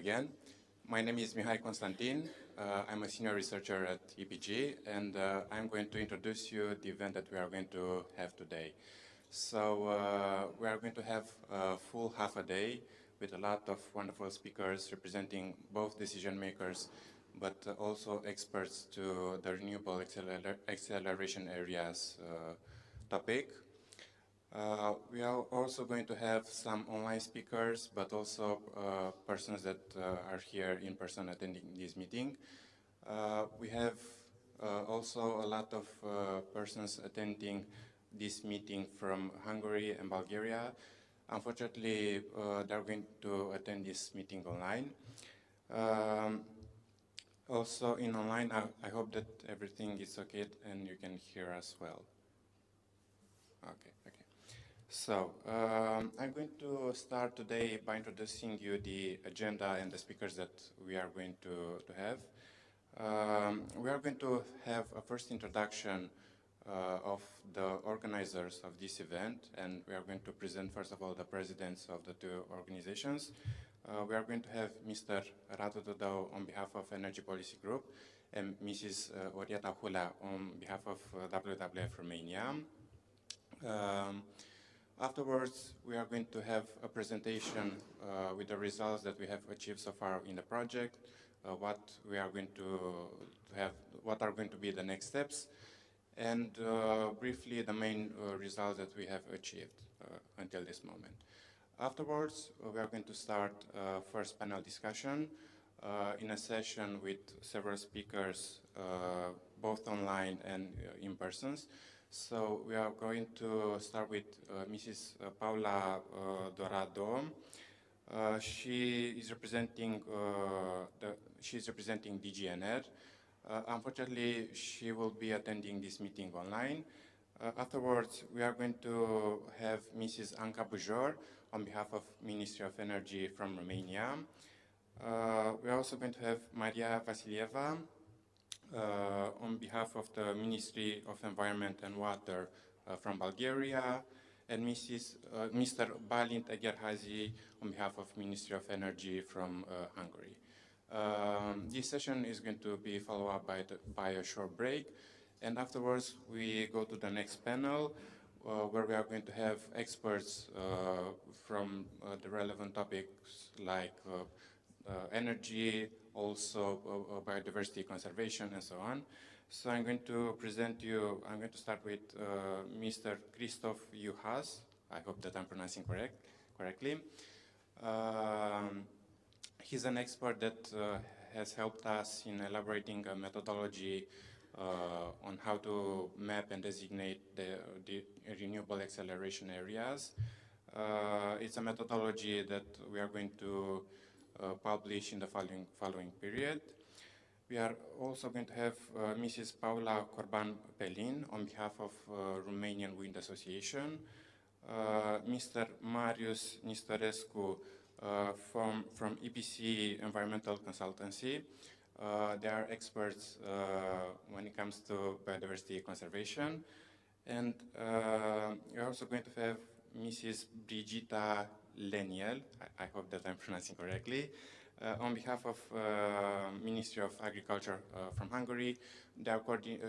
again. My name is Mihai Constantin. I'm a senior researcher at EPG, and I'm going to introduce you the event that we are going to have today. So we are going to have a full half a day with a lot of wonderful speakers representing both decision makers, but also experts to the renewable acceleration areas topic. We are also going to have some online speakers, but also persons that are here in person attending this meeting. We have also a lot of persons attending this meeting from Hungary and Bulgaria. Unfortunately, they're going to attend this meeting online. Also in online, I hope that everything is okay and you can hear us well. Okay. So, I'm going to start today by introducing you the agenda and the speakers that we are going to have. We are going to have a first introduction of the organizers of this event, and we are going to present first of all the presidents of the two organizations. We are going to have Mr. Radu Dudău on behalf of Energy Policy Group and Mrs. Orieta Hula on behalf of WWF Romania. Afterwards, we are going to have a presentation with the results that we have achieved so far in the project, what we are going to have, what are going to be the next steps, and briefly the main results that we have achieved until this moment. Afterwards, we are going to start first panel discussion in a session with several speakers, both online and in persons. So we are going to start with Mrs. Paula Dorado. She is representing DGNR. Unfortunately, she will be attending this meeting online. Afterwards, we are going to have Mrs. Anca Bujor on behalf of Ministry of Energy from Romania. We are also going to have Maria Vasilieva on behalf of the Ministry of Environment and Water from Bulgaria, and Mr. Balint Egerhazy on behalf of Ministry of Energy from Hungary. This session is going to be followed up by a short break, and afterwards we go to the next panel where we are going to have experts from the relevant topics like energy, also biodiversity conservation, and so on. So I'm going to start with Mr. Christoph Juhas. I hope that I'm pronouncing correctly. He's an expert that has helped us in elaborating a methodology on how to map and designate the renewable acceleration areas. It's a methodology that we are going to publish in the following period. We are also going to have Mrs. Paula Corban-Pelin on behalf of Romanian Wind Association, Mr. Marius Nistorescu from EPC Environmental Consultancy. They are experts when it comes to biodiversity conservation. And we're also going to have Mrs. Brigita Leniel, I hope that I'm pronouncing correctly, on behalf of Ministry of Agriculture from Hungary.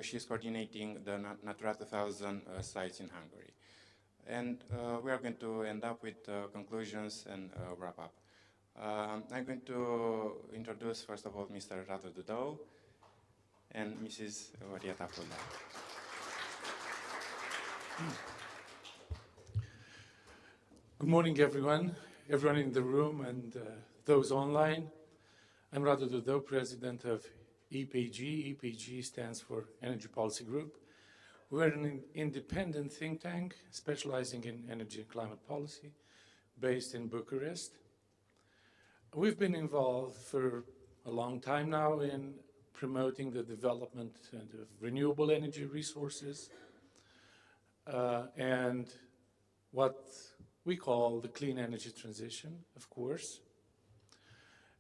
She's coordinating the Natura 2000 sites in Hungary. And we are going to end up with conclusions and wrap up. I'm going to introduce, first of all, Mr. Radu Dudău and Mrs. Orieta Hula. Good morning, everyone in the room and those online. I'm Radu Dudău, president of EPG. EPG stands for Energy Policy Group. We're an independent think tank specializing in energy and climate policy based in Bucharest. We've been involved for a long time now in promoting the development of renewable energy resources and what we call the clean energy transition, of course.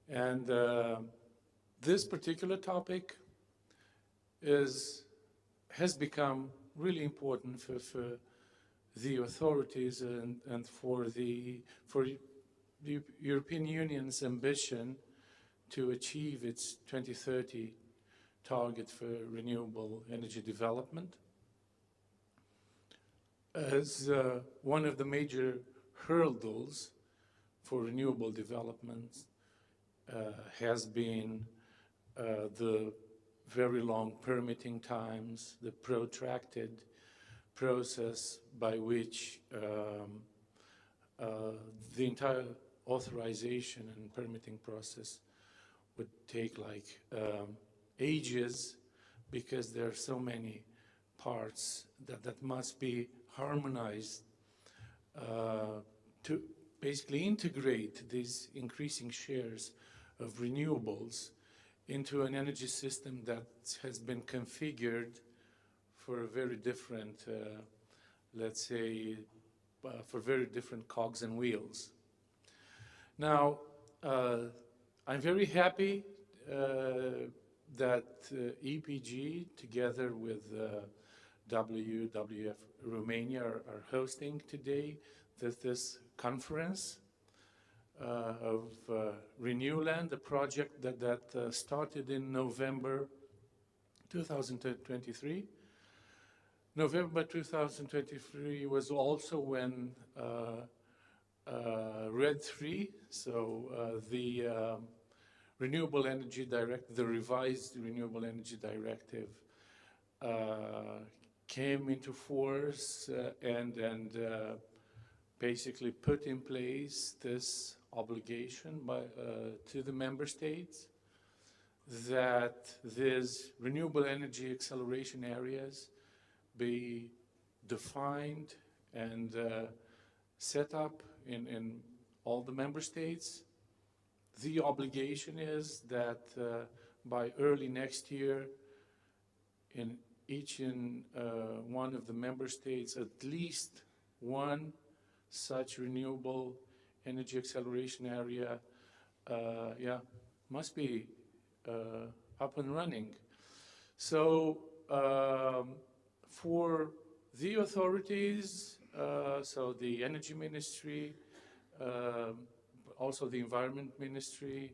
And this particular topic has become really important for the authorities and for the European Union's ambition to achieve its 2030 target for renewable energy development. As one of the major hurdles for renewable development has been the very long permitting times, the protracted process by which the entire authorization and permitting process would take like ages, because there are so many parts that must be harmonized to basically integrate these increasing shares of renewables into an energy system that has been configured for a very different, let's say, for very different cogs and wheels. Now, I'm very happy that EPG, together with WWF Romania, are hosting today this conference of RENewLand, a project that started in November 2023. November 2023 was also when RED 3, so the Renewable Energy Directive, the revised Renewable Energy Directive, came into force and basically put in place this obligation to the member states that these renewable energy acceleration areas be defined and set up in all the member states. The obligation is that by early next year, in each and one of the member states, at least one such renewable energy acceleration area must be up and running. So for the authorities, so the Energy Ministry, also the Environment Ministry,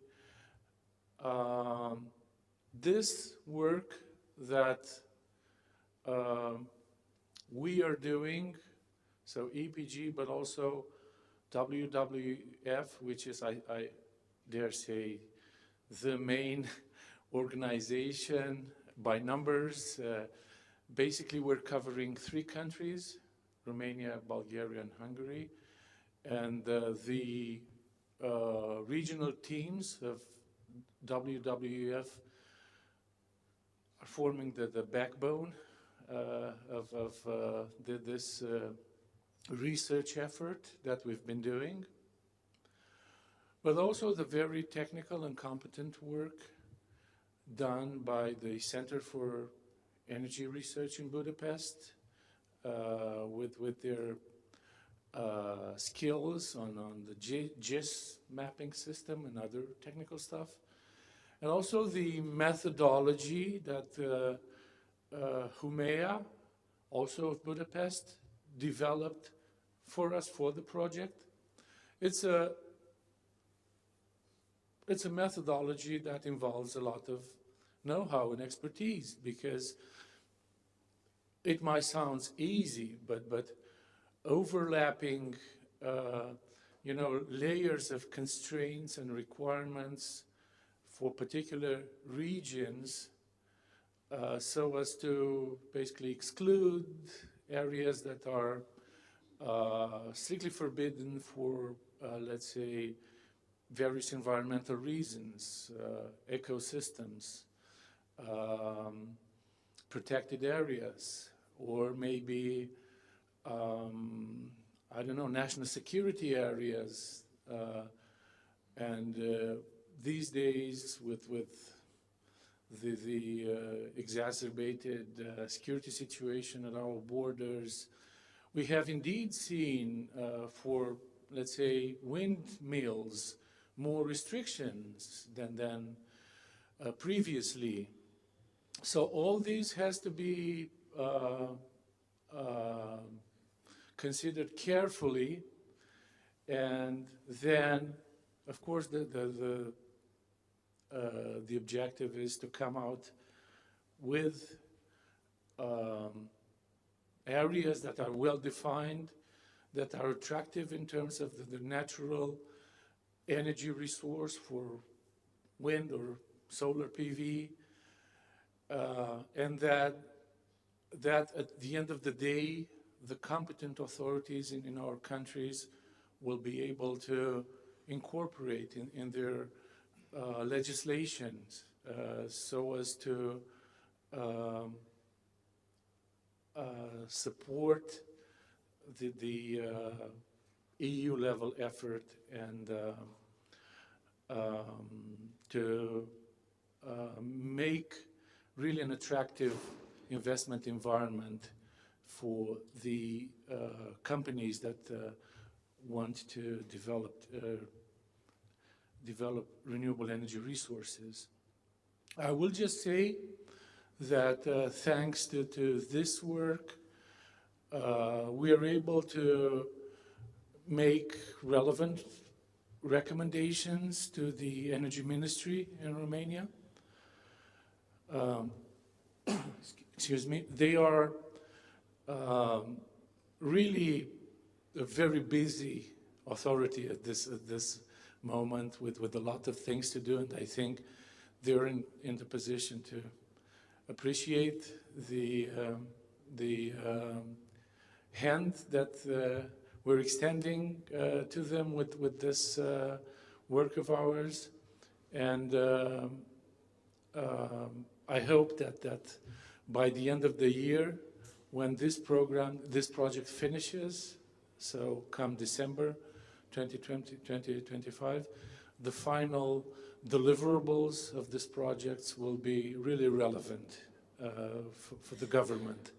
this work that we are doing, so EPG, but also WWF, which is, I dare say, the main organization by numbers. Basically, we're covering 3 countries, Romania, Bulgaria, and Hungary. And the regional teams of WWF are forming the backbone of this research effort that we've been doing, but also the very technical and competent work done by the Center for Energy Research in Budapest with their skills on the GIS mapping system and other technical stuff, and also the methodology that Humea, also of Budapest, developed for us for the project. It's a methodology that involves a lot of know-how and expertise, because it might sound easy, but overlapping, layers of constraints and requirements for particular regions, so as to basically exclude areas that are strictly forbidden for, let's say, various environmental reasons, ecosystems, protected areas, or maybe, I don't know, national security areas. And these days, with the exacerbated security situation at our borders, we have indeed seen for, let's say, windmills, more restrictions than previously. So all this has to be considered carefully, and then, of course, the the objective is to come out with areas that are well defined, that are attractive in terms of the natural energy resource for wind or solar PV, and that at the end of the day, the competent authorities in our countries will be able to incorporate in their legislations so as to support the EU level effort and to make really an attractive investment environment for the companies that want to develop renewable energy resources. I will just say that thanks to this work, we are able to make relevant recommendations to the Energy Ministry in Romania. Excuse me. They are really a very busy authority at this moment with a lot of things to do, and I think they're in the position to appreciate the hand that we're extending to them with this work of ours. And I hope that by the end of the year, when this project finishes, so come December 2025, the final deliverables of these projects will be really relevant for the government.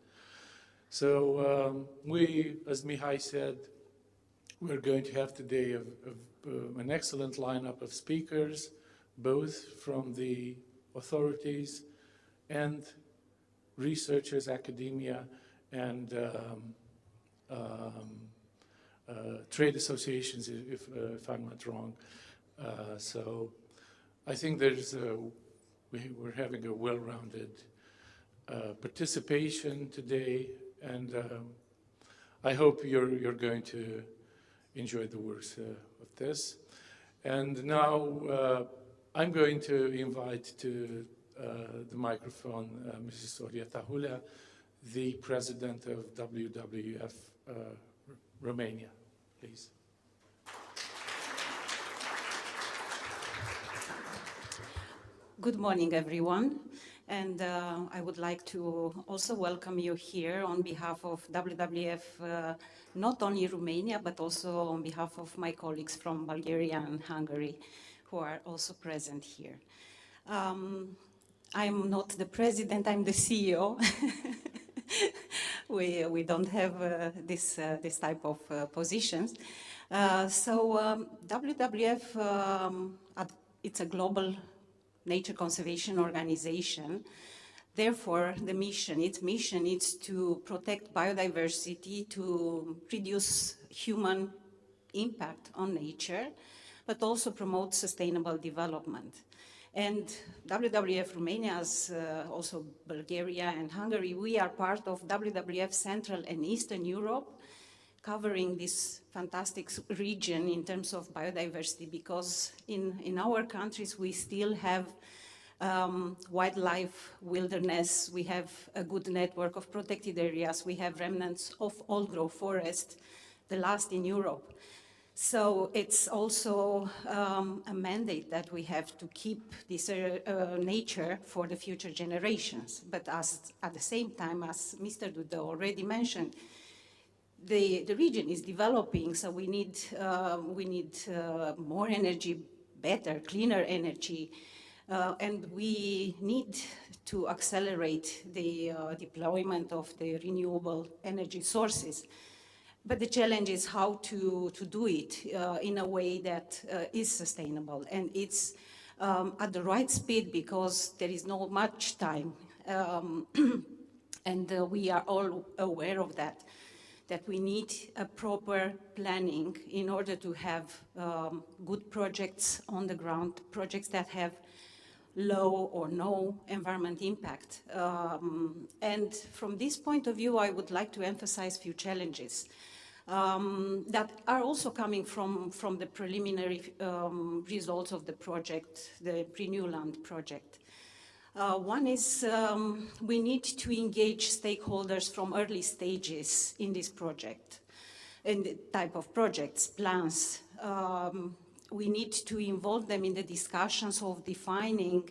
So we, as Mihai said, we're going to have today an excellent lineup of speakers, both from the authorities and researchers, academia, and trade associations, if I'm not wrong. So I think we're having a well-rounded participation today, and I hope you're going to enjoy the works of this. And now I'm going to invite to the microphone Mrs. Orieta Hulea, the president of WWF Romania, please. Good morning, everyone. And I would like to also welcome you here on behalf of WWF, not only Romania, but also on behalf of my colleagues from Bulgaria and Hungary, who are also present here. I'm not the president, I'm the CEO. We don't have this type of positions. WWF, it's a global nature conservation organization. Therefore, its mission is to protect biodiversity, to reduce human impact on nature, but also promote sustainable development. And WWF Romania, as also Bulgaria and Hungary, we are part of WWF Central and Eastern Europe, covering this fantastic region in terms of biodiversity, because in our countries we still have wildlife, wilderness, we have a good network of protected areas, we have remnants of old-growth forest, the last in Europe. So it's also a mandate that we have to keep this nature for the future generations. But at the same time, as Mr. Duda already mentioned, the region is developing, so we need more energy, better, cleaner energy, and we need to accelerate the deployment of the renewable energy sources. But the challenge is how to do it in a way that is sustainable, and it's at the right speed, because there is not much time, and we are all aware of that we need a proper planning in order to have good projects on the ground, projects that have low or no environment impact. And from this point of view, I would like to emphasize few challenges that are also coming from the preliminary results of the project, the RENewLand project. One is we need to engage stakeholders from early stages in this project, in the type of projects, plans. We need to involve them in the discussions of defining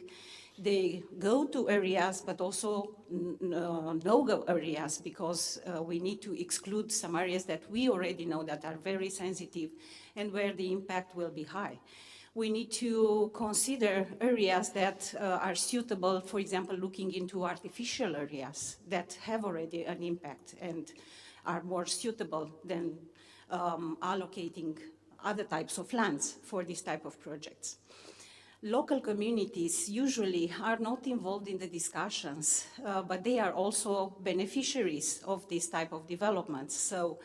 the go-to areas, but also no-go areas, because we need to exclude some areas that we already know that are very sensitive and where the impact will be high. We need to consider areas that are suitable, for example, looking into artificial areas that have already an impact and are more suitable than allocating other types of lands for this type of projects. Local communities usually are not involved in the discussions, but they are also beneficiaries of this type of developments. So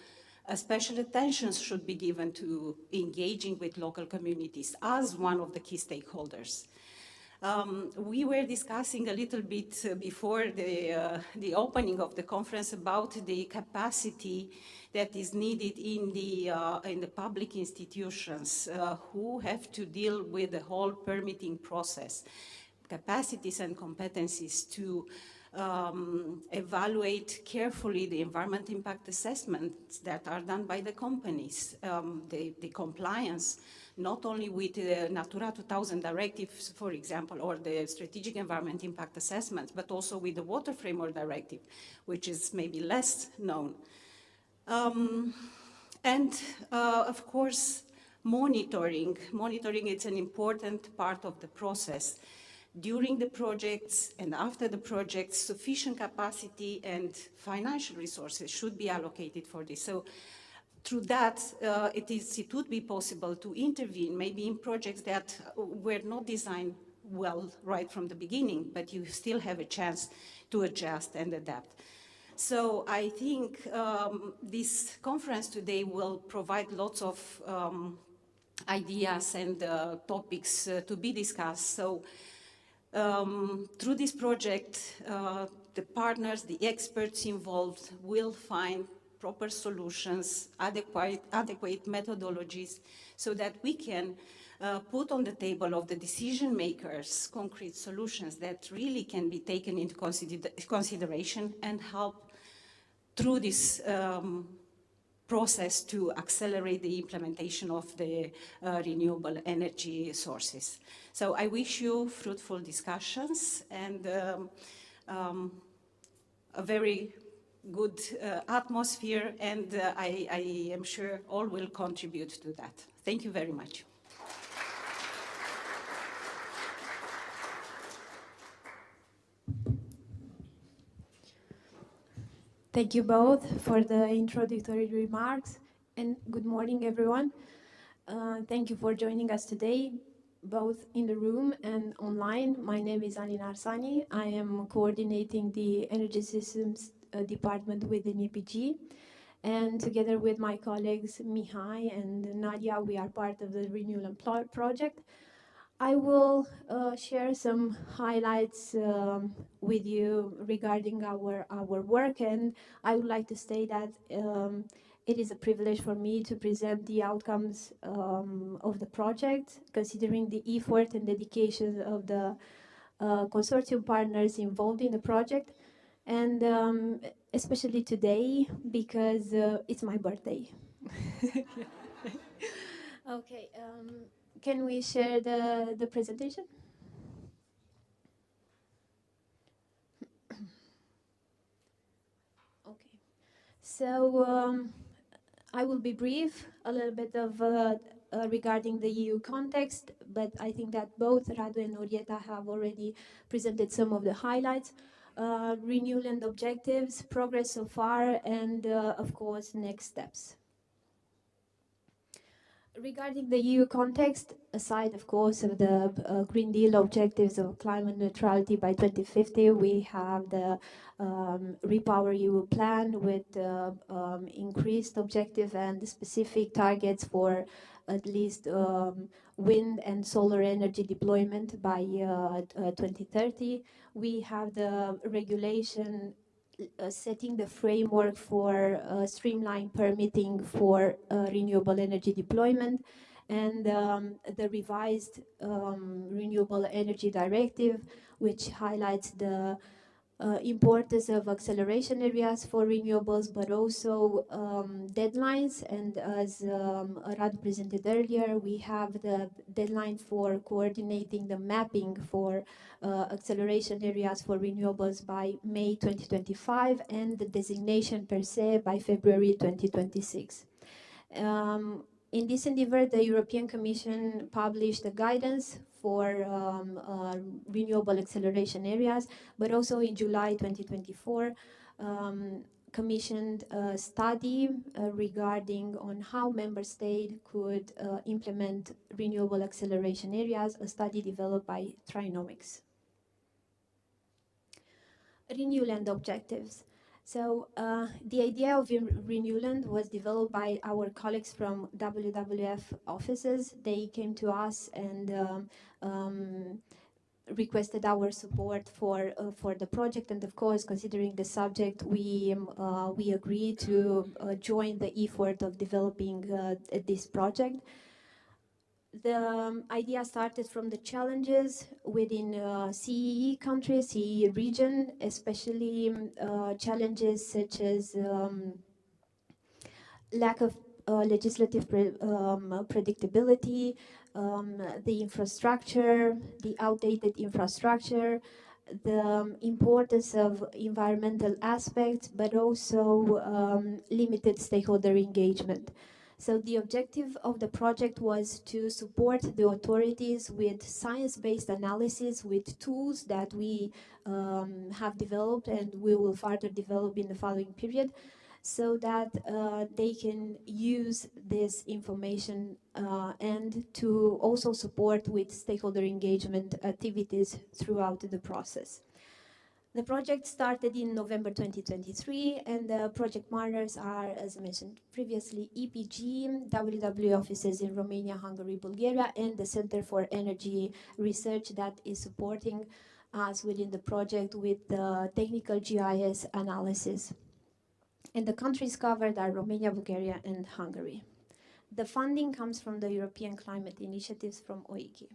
special attention should be given to engaging with local communities as one of the key stakeholders. We were discussing a little bit before the opening of the conference about the capacity that is needed in the public institutions who have to deal with the whole permitting process, capacities and competencies to evaluate carefully the environment impact assessments that are done by the companies, the compliance, not only with the Natura 2000 directives, for example, or the strategic environment impact assessments, but also with the Water Framework Directive, which is maybe less known. Of course, monitoring. Monitoring is an important part of the process. During the projects and after the projects, sufficient capacity and financial resources should be allocated for this. So through that, it would be possible to intervene maybe in projects that were not designed well right from the beginning, but you still have a chance to adjust and adapt. So I think this conference today will provide lots of ideas and topics to be discussed. So through this project, the partners, the experts involved will find proper solutions, adequate methodologies, so that we can put on the table of the decision makers concrete solutions that really can be taken into consideration and help through this process to accelerate the implementation of the renewable energy sources. So I wish you fruitful discussions and a very good atmosphere, and I am sure all will contribute to that. Thank you very much. Thank you both for the introductory remarks, and good morning, everyone. Thank you for joining us today, both in the room and online. My name is Alina Arsani. I am coordinating the Energy Systems Department within EPG, and together with my colleagues Mihai and Nadia, we are part of the RENewLand project. I will share some highlights with you regarding our work, and I would like to say that it is a privilege for me to present the outcomes of the project, considering the effort and dedication of the consortium partners involved in the project, and especially today because it's my birthday. Okay. Can we share the presentation? Okay. So I will be brief, a little bit of regarding the EU context, but I think that both Radu and Orieta have already presented some of the highlights. RENewLand objectives, progress so far, and of course, next steps. Regarding the EU context, aside, of course, of the Green Deal objectives of climate neutrality by 2050, we have the Repower EU plan with increased objective and specific targets for at least wind and solar energy deployment by 2030. We have the regulation setting the framework for streamlined permitting for renewable energy deployment, and the revised Renewable Energy Directive, which highlights the importance of acceleration areas for renewables, but also deadlines. And as Rad presented earlier, we have the deadline for coordinating the mapping for acceleration areas for renewables by May 2025, and the designation per se by February 2026. In this endeavor, the European Commission published a guidance for renewable acceleration areas, but also in July 2024, commissioned a study regarding on how member states could implement renewable acceleration areas, a study developed by Trinomics. RENewLand objectives. So the idea of RENewLand was developed by our colleagues from WWF offices. They came to us and requested our support for the project, and of course, considering the subject, we agreed to join the effort of developing this project. The idea started from the challenges within CEE countries, CEE region, especially challenges such as lack of legislative predictability, the infrastructure, the outdated infrastructure, the importance of environmental aspects, but also limited stakeholder engagement. So the objective of the project was to support the authorities with science-based analysis, with tools that we have developed and we will further develop in the following period, so that they can use this information and to also support with stakeholder engagement activities throughout the process. The project started in November 2023, and the project partners are, as mentioned previously, EPG, WW offices in Romania, Hungary, Bulgaria, and the Center for Energy Research that is supporting us within the project with the technical GIS analysis. And the countries covered are Romania, Bulgaria, and Hungary. The funding comes from the European Climate Initiatives from OIC.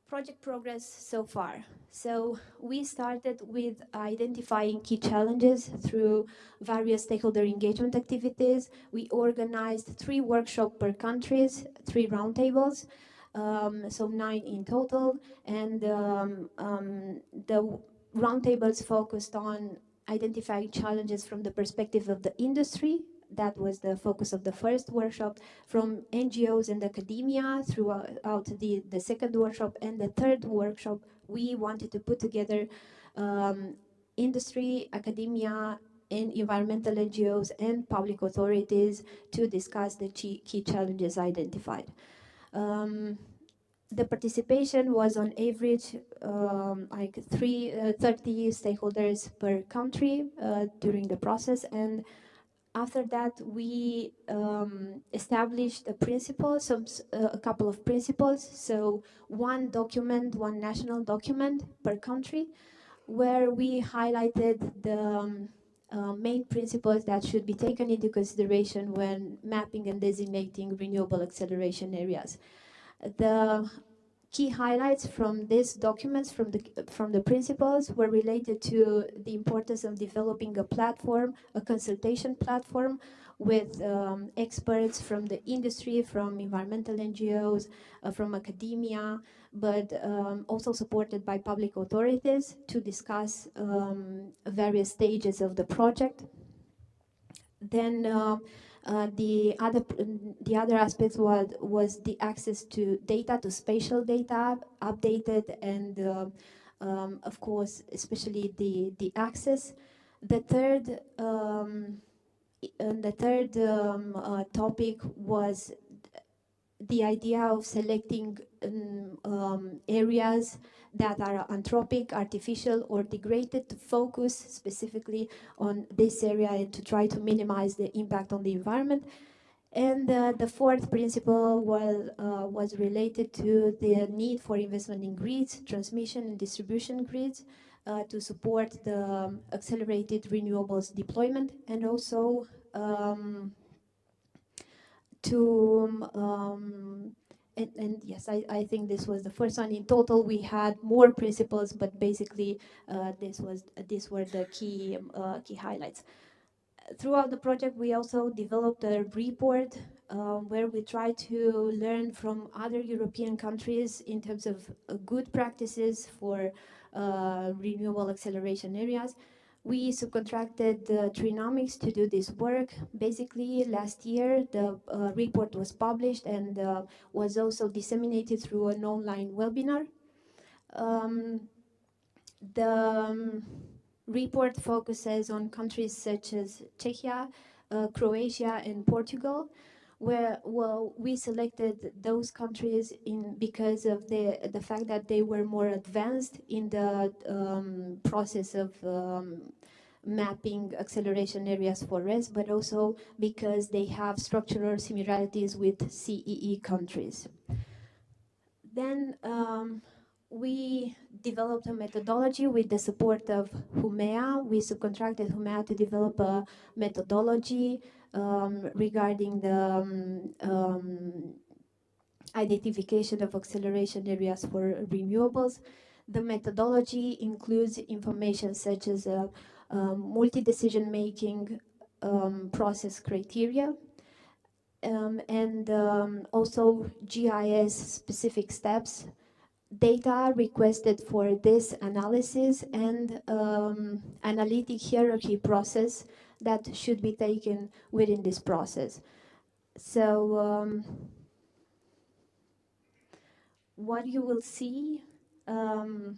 Project progress so far. So we started with identifying key challenges through various stakeholder engagement activities. We organized 3 workshops per countries, 3 roundtables, so 9 in total. And the roundtables focused on identifying challenges from the perspective of the industry. That was the focus of the first workshop, from NGOs and academia throughout the second workshop. And the third workshop, we wanted to put together industry, academia, and environmental NGOs and public authorities to discuss the key challenges identified. The participation was on average like 30 stakeholders per country during the process, and after that, we established a couple of principles. So one document, one national document per country, where we highlighted the main principles that should be taken into consideration when mapping and designating renewable acceleration areas. The key highlights from these documents, from the principles, were related to the importance of developing a platform, a consultation platform with experts from the industry, from environmental NGOs, from academia, but also supported by public authorities to discuss various stages of the project. Then the other aspect was the access to data, to spatial data, updated, and of course, especially the access. The third topic was the idea of selecting areas that are anthropic, artificial, or degraded to focus specifically on this area and to try to minimize the impact on the environment. And the fourth principle was related to the need for investment in grids, transmission and distribution grids, to support the accelerated renewables deployment, and also and yes, I think this was the first one. In total, we had more principles, but basically, these were the key highlights. Throughout the project, we also developed a report where we try to learn from other European countries in terms of good practices for renewable acceleration areas. We subcontracted Trinomics to do this work. Basically, last year, the report was published and was also disseminated through an online webinar. The report focuses on countries such as Czechia, Croatia, and Portugal, where we selected those countries because of the fact that they were more advanced in the process of mapping acceleration areas for RES, but also because they have structural similarities with CEE countries. Then we developed a methodology with the support of HUMEA. We subcontracted HUMEA to develop a methodology regarding the identification of acceleration areas for renewables. The methodology includes information such as multi-decision making process criteria, and also GIS specific steps, data requested for this analysis, and analytic hierarchy process that should be taken within this process. So what you will see in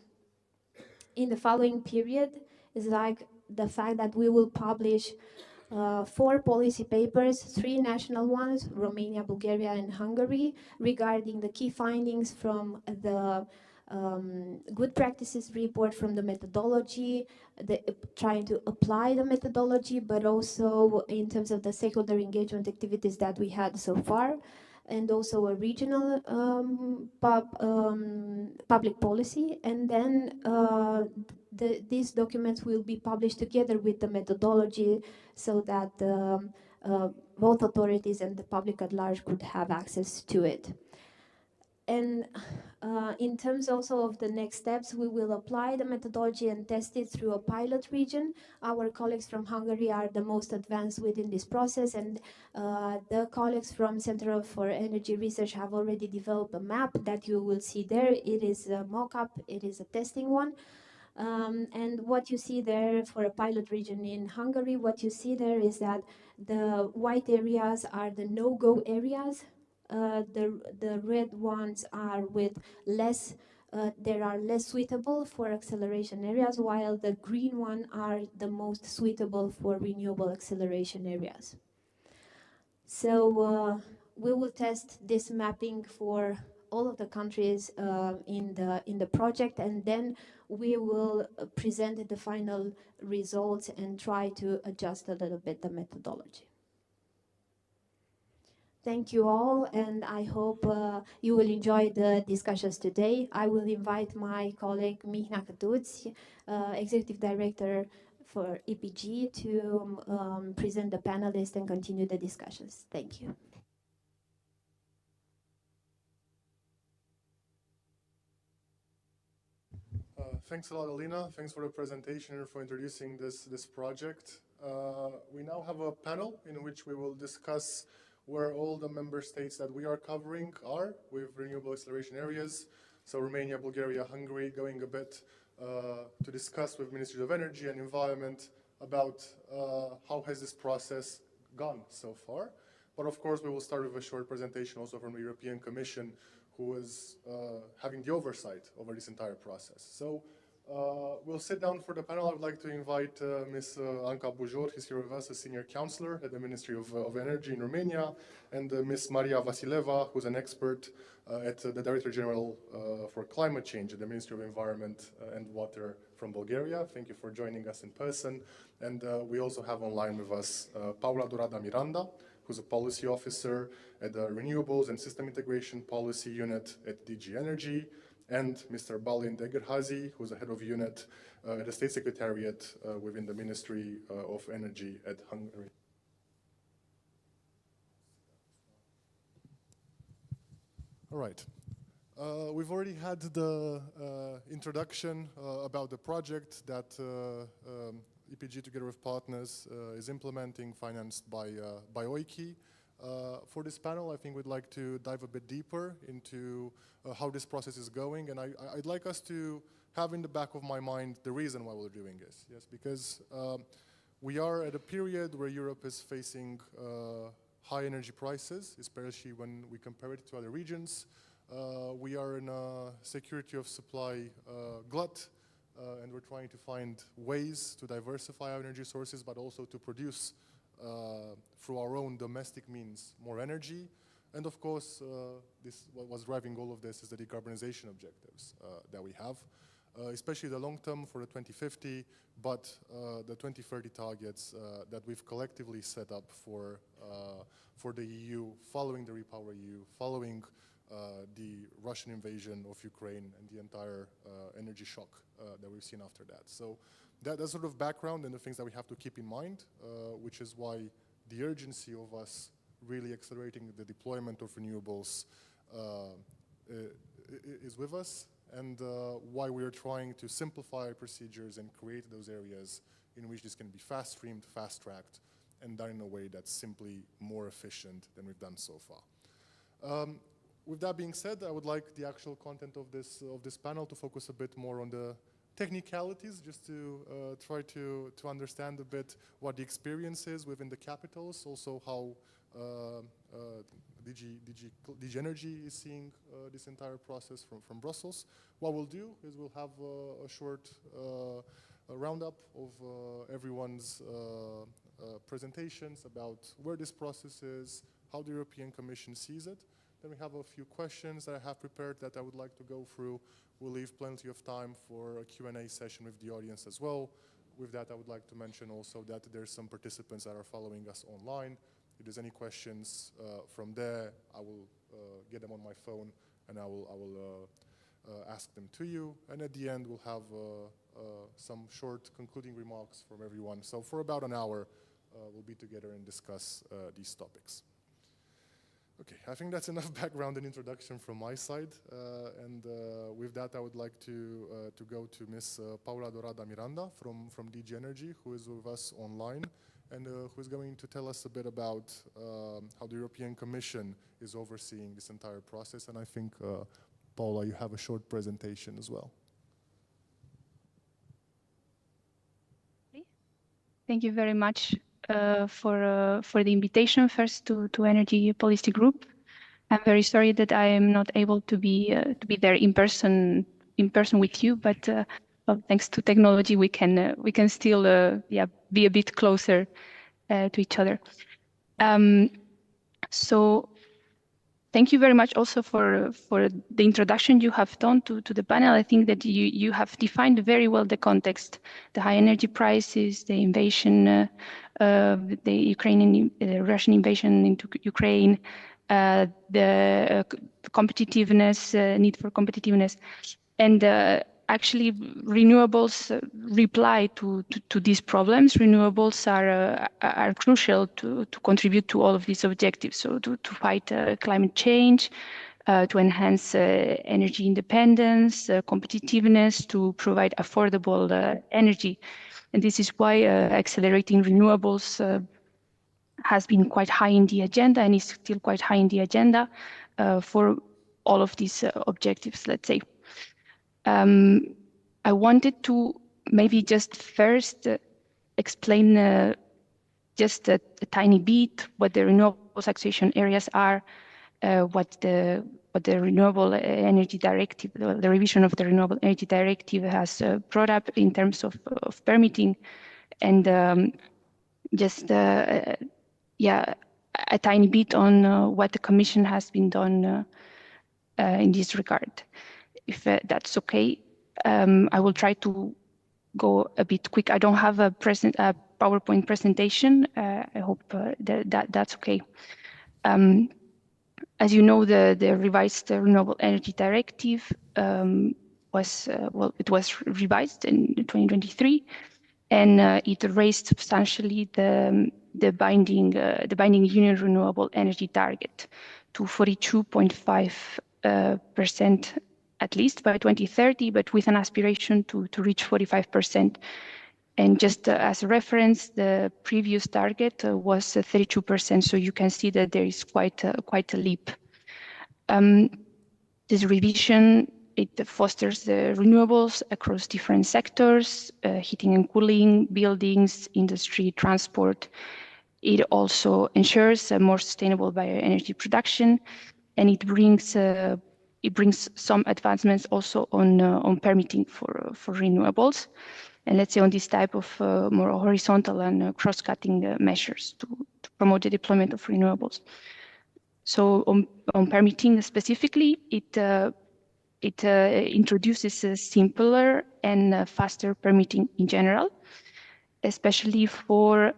the following period is like the fact that we will publish 4 policy papers, 3 national ones, Romania, Bulgaria, and Hungary, regarding the key findings from the good practices report, from the methodology, trying to apply the methodology, but also in terms of the stakeholder engagement activities that we had so far, and also a regional public policy. And then these documents will be published together with the methodology so that both authorities and the public at large could have access to it. And in terms also of the next steps, we will apply the methodology and test it through a pilot region. Our colleagues from Hungary are the most advanced within this process, and the colleagues from Center for Energy Research have already developed a map that you will see there. It is a mock-up, it is a testing one. And what you see there for a pilot region in Hungary, what you see there is that the white areas are the no-go areas. The red ones are with less, they are less suitable for acceleration areas, while the green one are the most suitable for renewable acceleration areas. So we will test this mapping for all of the countries in the project, and then we will present the final results and try to adjust a little bit the methodology. Thank you all, and I hope you will enjoy the discussions today. I will invite my colleague Mihnea Cătuț, Executive Director for EPG, to present the panelists and continue the discussions. Thank you. Thanks a lot, Alina. Thanks for the presentation and for introducing this project. We now have a panel in which we will discuss where all the member states that we are covering are with renewable acceleration areas. So Romania, Bulgaria, Hungary, going a bit to discuss with Ministries of Energy and Environment about how has this process gone so far. But of course, we will start with a short presentation also from the European Commission, who is having the oversight over this entire process. So We'll sit down for the panel. I would like to invite Ms. Anca Bujor, who's here with us, a senior counselor at the Ministry of Energy in Romania, and Ms. Maria Vasileva, who's an expert at the Director General for Climate Change at the Ministry of Environment and Water from Bulgaria. Thank you for joining us in person. And we also have online with us Paula Dorada Miranda, who's a policy officer at the Renewables and System Integration Policy Unit at DG Energy, and Mr. Balin Degerhazi, who's the head of unit at the State Secretariat within the Ministry of Energy at Hungary. All right. We've already had the introduction about the project that EPG, together with partners, is implementing, financed by OIKI. For this panel, I think we'd like to dive a bit deeper into how this process is going, and I'd like us to have in the back of my mind the reason why we're doing this. Yes, because we are at a period where Europe is facing high energy prices, especially when we compare it to other regions. We are in a security of supply glut, and we're trying to find ways to diversify our energy sources, but also to produce through our own domestic means more energy. And of course, what was driving all of this is the decarbonization objectives that we have, especially the long term for the 2050, but the 2030 targets that we've collectively set up for the EU, following the REPowerEU, following the Russian invasion of Ukraine and the entire energy shock that we've seen after that. So that's sort of background and the things that we have to keep in mind, which is why the urgency of us really accelerating the deployment of renewables is with us, and why we are trying to simplify procedures and create those areas in which this can be fast-streamed, fast-tracked, and done in a way that's simply more efficient than we've done so far. With that being said, I would like the actual content of this panel to focus a bit more on the technicalities, just to try to understand a bit what the experience is within the capitals, also how DG Energy is seeing this entire process from Brussels. What we'll do is we'll have a short roundup of everyone's presentations about where this process is, how the European Commission sees it. Then we have a few questions that I have prepared that I would like to go through. We'll leave plenty of time for a Q&A session with the audience as well. With that, I would like to mention also that there's some participants that are following us online. If there's any questions from there, I will get them on my phone and I will ask them to you. And at the end, we'll have some short concluding remarks from everyone. So for about an hour, we'll be together and discuss these topics. Okay, I think that's enough background and introduction from my side. And with that, I would like to go to Ms. Paula Dorada Miranda from DG Energy, who is with us online, and who is going to tell us a bit about how the European Commission is overseeing this entire process. And I think, Paula, you have a short presentation as well. Thank you very much for the invitation first to Energy Policy Group. I'm very sorry that I am not able to be there in person with you, but well, thanks to technology we can still be a bit closer to each other. So thank you very much also for the introduction you have done to the panel. I think that you have defined very well the context, the high energy prices, the invasion, the Russian invasion into Ukraine, the competitiveness, need for competitiveness, and actually renewables reply to these problems. Renewables are crucial to contribute to all of these objectives. So to fight climate change, to enhance energy independence, competitiveness, to provide affordable energy. And this is why accelerating renewables has been quite high in the agenda and is still quite high in the agenda for all of these objectives, let's say. I wanted to maybe just first explain just a tiny bit what the renewables taxation areas are what the renewable energy directive, the revision of the renewable energy directive has brought up in terms of permitting, and yeah, a tiny bit on what the Commission has been done in this regard. If that's okay, I will try to go a bit quick. I don't have a PowerPoint presentation. I hope that's okay. As you know, the revised Renewable Energy Directive was revised in 2023, and it raised substantially the binding Union renewable energy target to 42.5% at least by 2030, but with an aspiration to reach 45%. And just as a reference, the previous target was 32%, so you can see that there is quite a leap. This revision, it fosters the renewables across different sectors, heating and cooling, buildings, industry, transport. It also ensures a more sustainable bioenergy production, and it brings some advancements also on permitting for renewables, and let's say on this type of more horizontal and cross-cutting measures to promote the deployment of renewables. So on permitting specifically, it introduces a simpler and faster permitting in general, especially for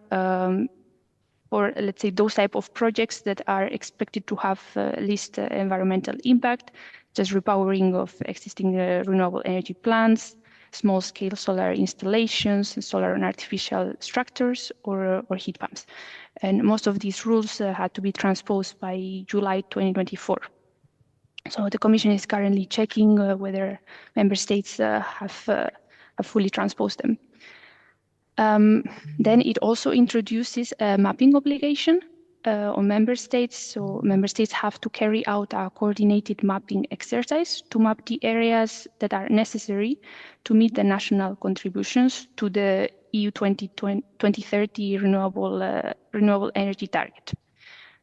let's say those type of projects that are expected to have least environmental impact, just repowering of existing renewable energy plants, small-scale solar installations, solar and artificial structures, or heat pumps. And most of these rules had to be transposed by July 2024. So the Commission is currently checking whether member states have fully transposed them. Then it also introduces a mapping obligation on member states. So member states have to carry out a coordinated mapping exercise to map the areas that are necessary to meet the national contributions to the EU 2030 renewable energy target.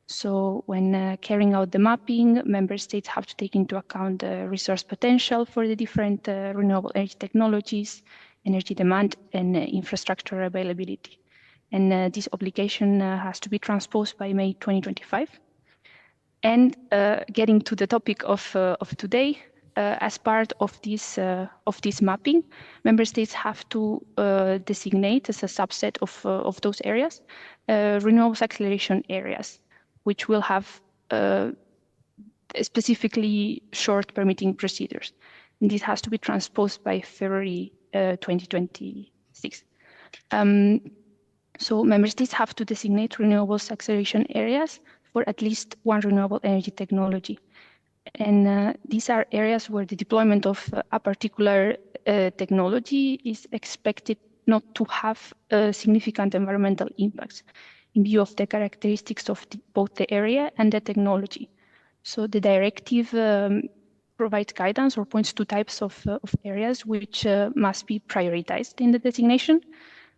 So when carrying out the mapping, member states have to take into account the resource potential for the different renewable energy technologies, energy demand, and infrastructure availability. And this obligation has to be transposed by May 2025. And getting to the topic of today, as part of this mapping, member states have to designate as a subset of those areas renewables acceleration areas, which will have specifically short permitting procedures. And this has to be transposed by February 2026. So member states have to designate renewables acceleration areas for at least one renewable energy technology. And these are areas where the deployment of a particular technology is expected not to have significant environmental impacts in view of the characteristics of both the area and the technology. So the directive provides guidance or points to types of areas which must be prioritized in the designation,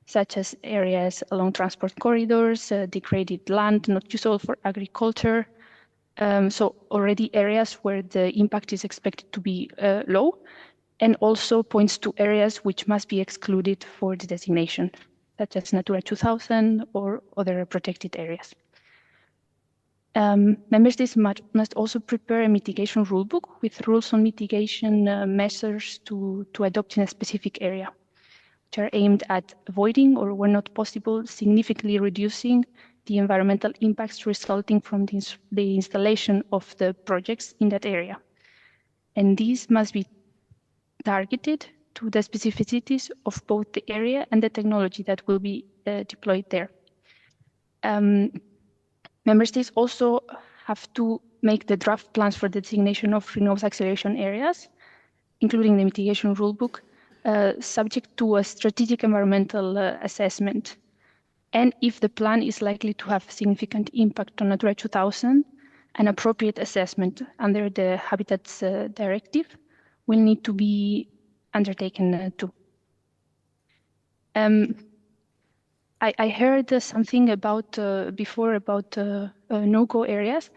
such as areas along transport corridors, degraded land not usable for agriculture. So already areas where the impact is expected to be low, and also points to areas which must be excluded for the designation, such as Natura 2000 or other protected areas. Member states must also prepare a mitigation rulebook with rules on mitigation measures to adopt in a specific area, which are aimed at avoiding or, where not possible, significantly reducing the environmental impacts resulting from the installation of the projects in that area. And these must be targeted to the specificities of both the area and the technology that will be deployed there. Member states also have to make the draft plans for the designation of renewables acceleration areas, including the mitigation rulebook, subject to a strategic environmental assessment. And if the plan is likely to have significant impact on Natura 2000, an appropriate assessment under the Habitats Directive will need to be undertaken too. I heard something about before about no-go areas,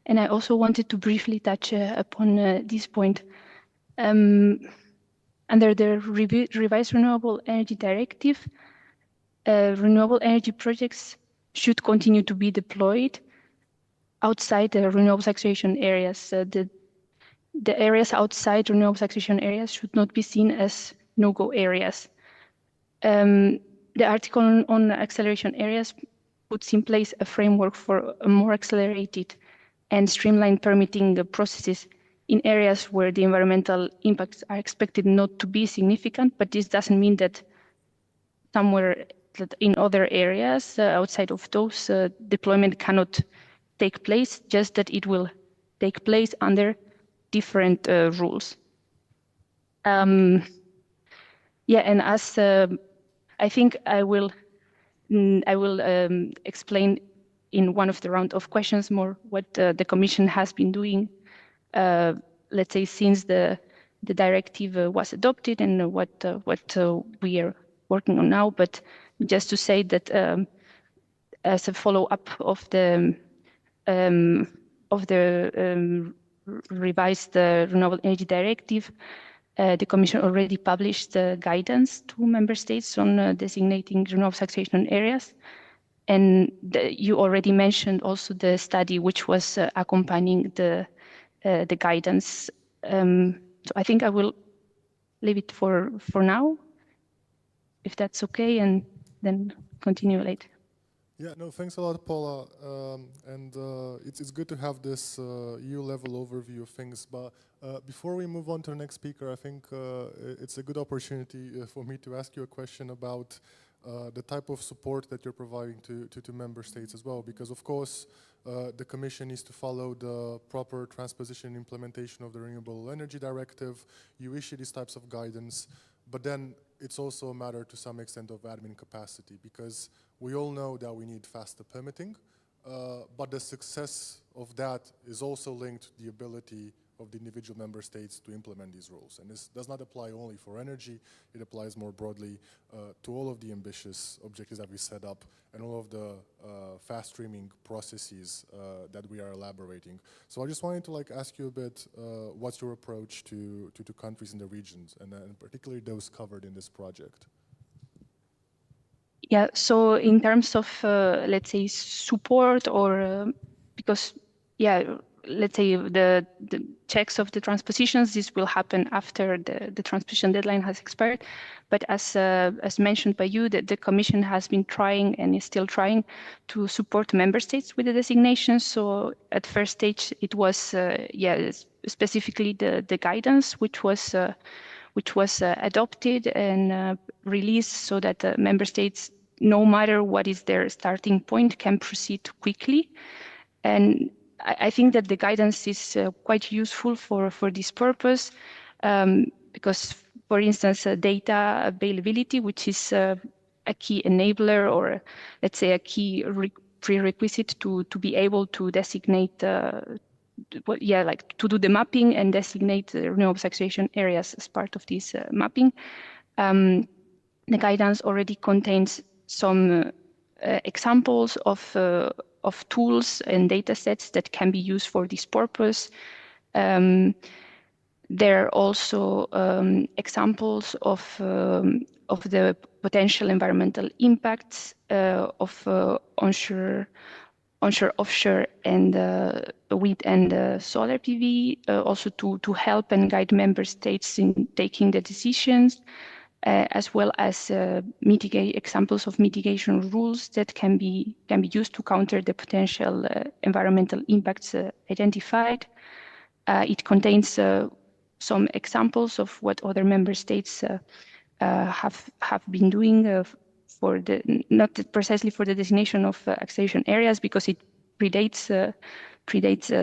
And I also wanted to briefly touch upon this point. Under the revised Renewable Energy Directive, renewable energy projects should continue to be deployed outside the renewable taxation areas. The areas outside renewable taxation areas should not be seen as no-go areas. The article on acceleration areas puts in place a framework for a more accelerated and streamlined permitting processes in areas where the environmental impacts are expected not to be significant, but this doesn't mean that somewhere that in other areas outside of those deployment cannot take place, just that it will take place under different rules. Yeah, and as I think I will explain in one of the round of questions more what the Commission has been doing, let's say, since the directive was adopted and what we are working on now. But just to say that as a follow-up of the revised Renewable Energy Directive, the Commission already published guidance to member states on designating renewable taxation areas. And you already mentioned also the study which was accompanying the guidance. So I think I will leave it for now, if that's okay, and then continue later. Yeah, no, thanks a lot, Paula. And it's good to have this EU-level overview of things. But before we move on to the next speaker, I think it's a good opportunity for me to ask you a question about the type of support that you're providing to member states as well. Because, of course, the Commission needs to follow the proper transposition and implementation of the Renewable Energy Directive. You issue these types of guidance. But then it's also a matter to some extent of admin capacity, because we all know that we need faster permitting, but the success of that is also linked to the ability of the individual member states to implement these rules. And this does not apply only for energy, it applies more broadly to all of the ambitious objectives that we set up and all of the fast streaming processes that we are elaborating. So I just wanted to ask you a bit, what's your approach to countries in the regions, and particularly those covered in this project? Yeah, so in terms of, let's say, support, or because, yeah, let's say the checks of the transpositions, this will happen after the transposition deadline has expired. But as mentioned by you, the Commission has been trying and is still trying to support member states with the designations. So at first stage, it was, yeah, specifically the guidance, which was adopted and released so that member states, no matter what is their starting point, can proceed quickly. And I think that the guidance is quite useful for this purpose, because, for instance, data availability, which is a key enabler, or let's say a key prerequisite to be able to designate, yeah, like to do the mapping and designate renewable taxation areas as part of this mapping. The guidance already contains some examples of tools and data sets that can be used for this purpose. There are also examples of the potential environmental impacts of onshore, offshore, and wind and solar PV, also to help and guide member states in taking the decisions, as well as examples of mitigation rules that can be used to counter the potential environmental impacts identified. It contains some examples of what other member states have been doing for not precisely for the designation of acceleration areas, because it predates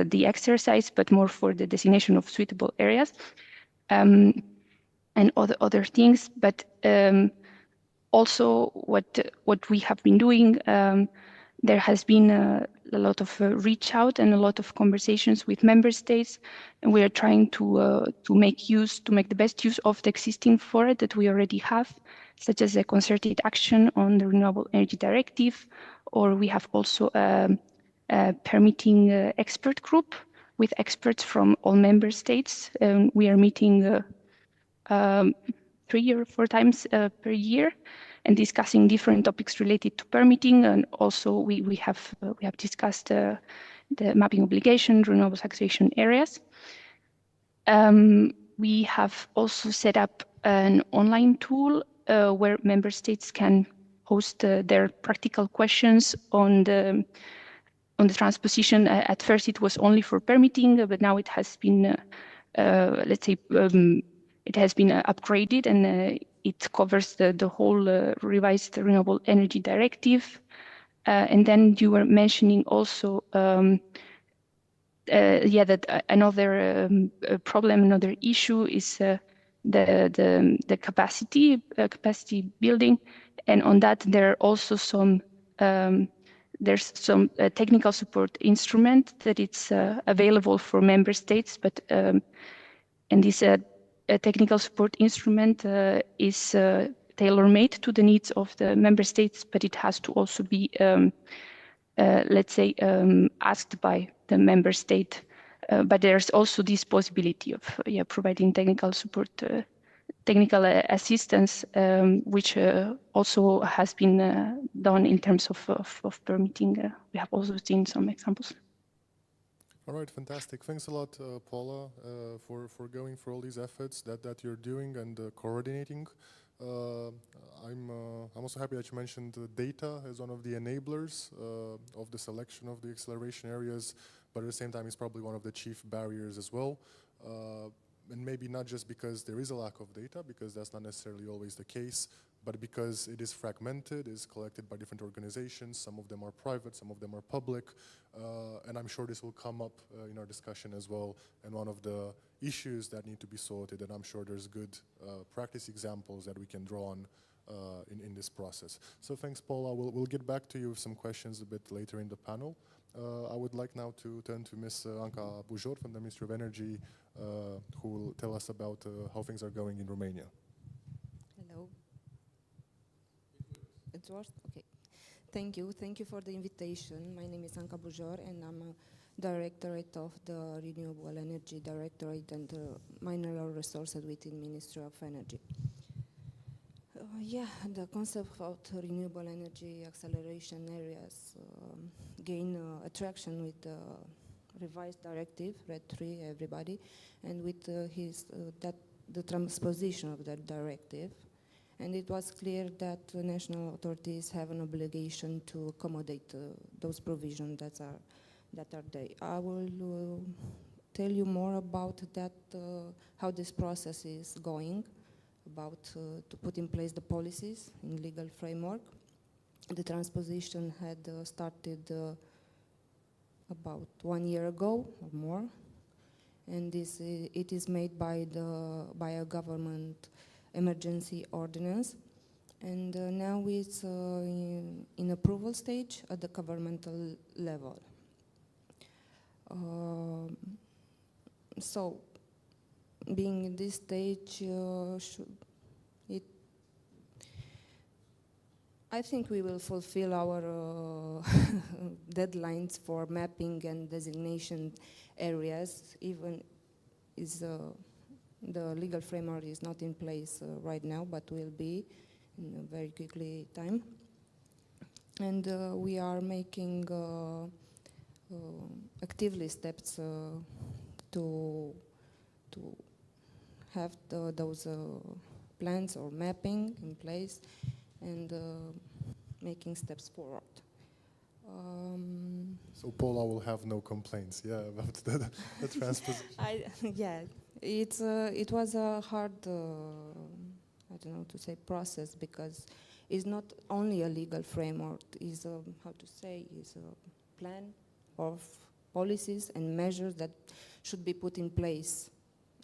the exercise, but more for the designation of suitable areas. And other things, but also what we have been doing, there has been a lot of reach out and a lot of conversations with member states, and we are trying to make the best use of the existing fora that we already have, such as a concerted action on the Renewable Energy Directive, or we have also permitting expert group with experts from all member states. We are meeting 3 or 4 times per year and discussing different topics related to permitting. And also we have discussed the mapping obligation, renewable taxation areas. We have also set up an online tool where member states can host their practical questions on the transposition. At first it was only for permitting, but now it has been, let's say, it has been upgraded, and it covers the whole revised Renewable Energy Directive. And then you were mentioning also that another problem, another issue is the capacity building, and on that there are also some there's some technical support instrument that it's available for member states, but and this technical support instrument is tailor-made to the needs of the member states, but it has to also be let's say, asked by the member state. But there's also this possibility of providing technical support, technical assistance, which also has been done in terms of permitting. We have also seen some examples. All right, fantastic. Thanks a lot, Paula, for going through all these efforts that you're doing and coordinating. I'm also happy that you mentioned data as one of the enablers of the selection of the acceleration areas, but at the same time it's probably one of the chief barriers as well. And maybe not just because there is a lack of data, because that's not necessarily always the case, but because it is fragmented, is collected by different organizations. Some of them are private, some of them are public, and I'm sure this will come up in our discussion as well, and one of the issues that need to be sorted, and I'm sure there's good practice examples that we can draw on in this process. So thanks, Paula. We'll get back to you with some questions a bit later in the panel. I would like now to turn to Ms. Anca Bujor from the Ministry of Energy, who will tell us about how things are going in Romania. Hello. It works? Okay. Thank you. Thank you for the invitation. My name is Anca Bujor, and I'm a Directorate of the Renewable Energy Directorate and Mineral Resources within Ministry of Energy. The concept of renewable energy acceleration areas gain attraction with the revised directive, RED III, everybody, and with the transposition of that directive. And it was clear that the national authorities have an obligation to accommodate those provisions that are there. I will tell you more about that, how this process is going, about to put in place the policies in legal framework. The transposition had started about 1 year ago or more, and it is made by a government emergency ordinance, and now it's in approval stage at the governmental level. So, being in this stage, I think we will fulfill our deadlines for mapping and designation areas, even is the legal framework is not in place right now, but will be in a very quickly time. And we are making actively steps to have those plans or mapping in place and making steps forward. So Paula will have no complaints, about the transposition. It was a hard, I don't know to say, process, because it's not only a legal framework, it's a, it's a plan of policies and measures that should be put in place,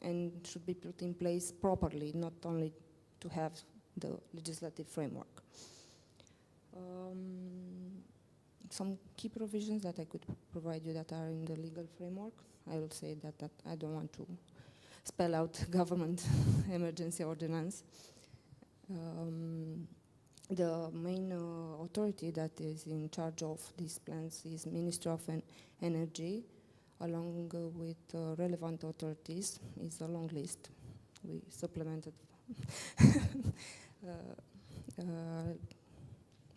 and should be put in place properly, not only to have the legislative framework. Some key provisions that I could provide you that are in the legal framework. I will say that I don't want to spell out government emergency ordinance. The main authority that is in charge of these plans is Ministry of Energy, along with relevant authorities. It's a long list. We supplemented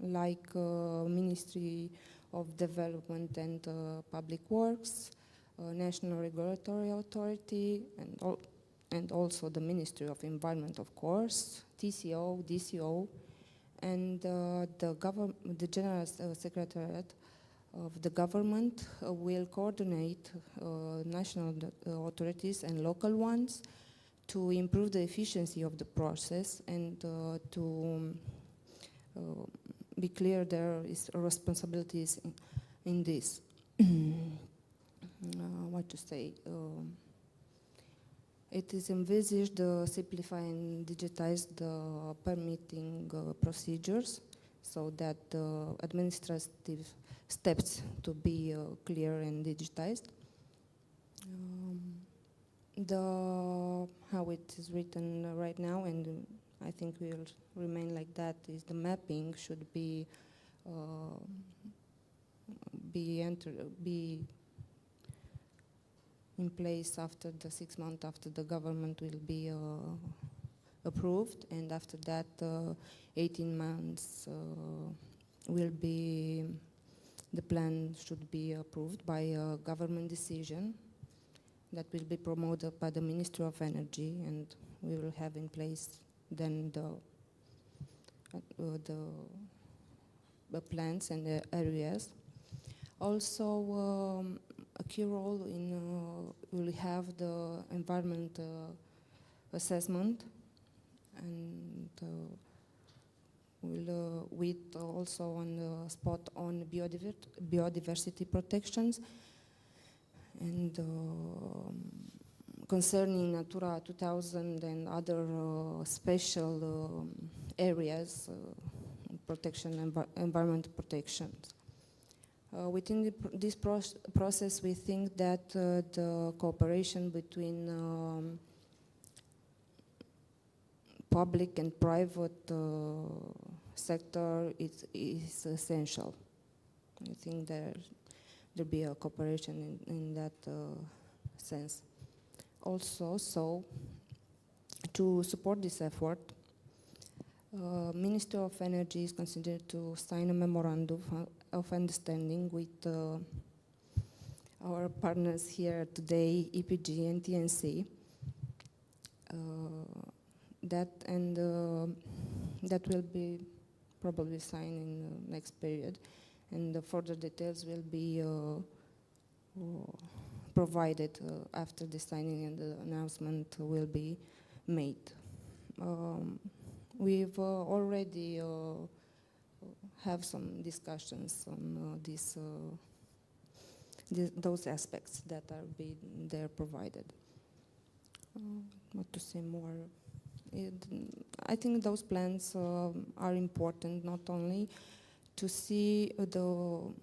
like Ministry of Development and Public Works, National Regulatory Authority, and also the Ministry of Environment, of course, TCO, DCO, and the General Secretariat of the government will coordinate national authorities and local ones to improve the efficiency of the process and to be clear there is responsibilities in this. What to say? It is envisaged to simplify and digitize the permitting procedures so that administrative steps to be clear and digitized. How it is written right now, and I think will remain like that, is the mapping should be in place after the 6 months after the government will be approved, and after that 18 months will be, the plan should be approved by a government decision that will be promoted by the Ministry of Energy, and we will have in place then the plans and the areas. Also, a key role in will have the environment assessment, and will with also on the spot on biodiversity protections, and concerning Natura 2000 and other special areas, environment protections. Within this process, we think that the cooperation between public and private sector is essential. I think there'll be a cooperation in that sense. Also, so to support this effort, Ministry of Energy is considered to sign a memorandum of understanding with our partners here today, EPG and TNC. That will be probably signed in the next period, and the further details will be provided after the signing, and the announcement will be made. We've already have some discussions on those aspects that are being there provided. What to say more? I think those plans are important not only to see to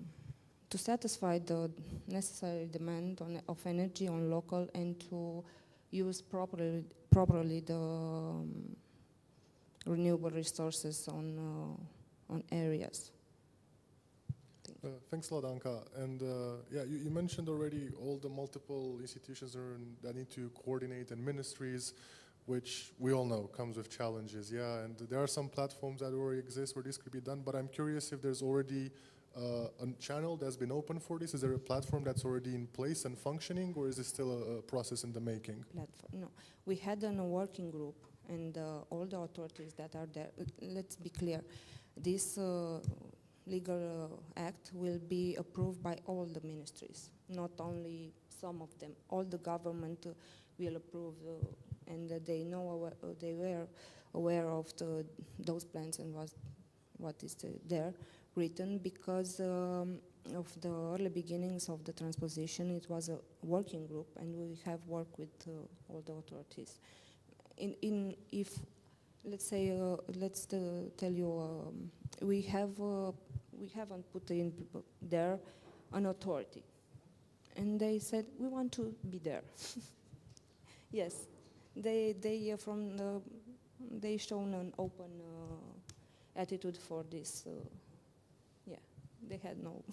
satisfy the necessary demand of energy on local, and to use properly the renewable resources on areas. Thanks a lot, Anka. And yeah, you mentioned already all the multiple institutions that need to coordinate, and ministries, which we all know comes with challenges. Yeah, and there are some platforms that already exist where this could be done, but I'm curious if there's already a channel that's been open for this. Is there a platform that's already in place and functioning, or is it still a process in the making? No, we had a working group, and all the authorities that are there. Let's be clear, this legal act will be approved by all the ministries, not only some of them. All the government will approve, and they were aware of those plans and what is there written, because of the early beginnings of the transposition. It was a working group, and we have worked with all the authorities. If let's say, let's tell you, we haven't put in there an authority, and they said we want to be there. Yes, they shown an open attitude for this. Yeah, they had no.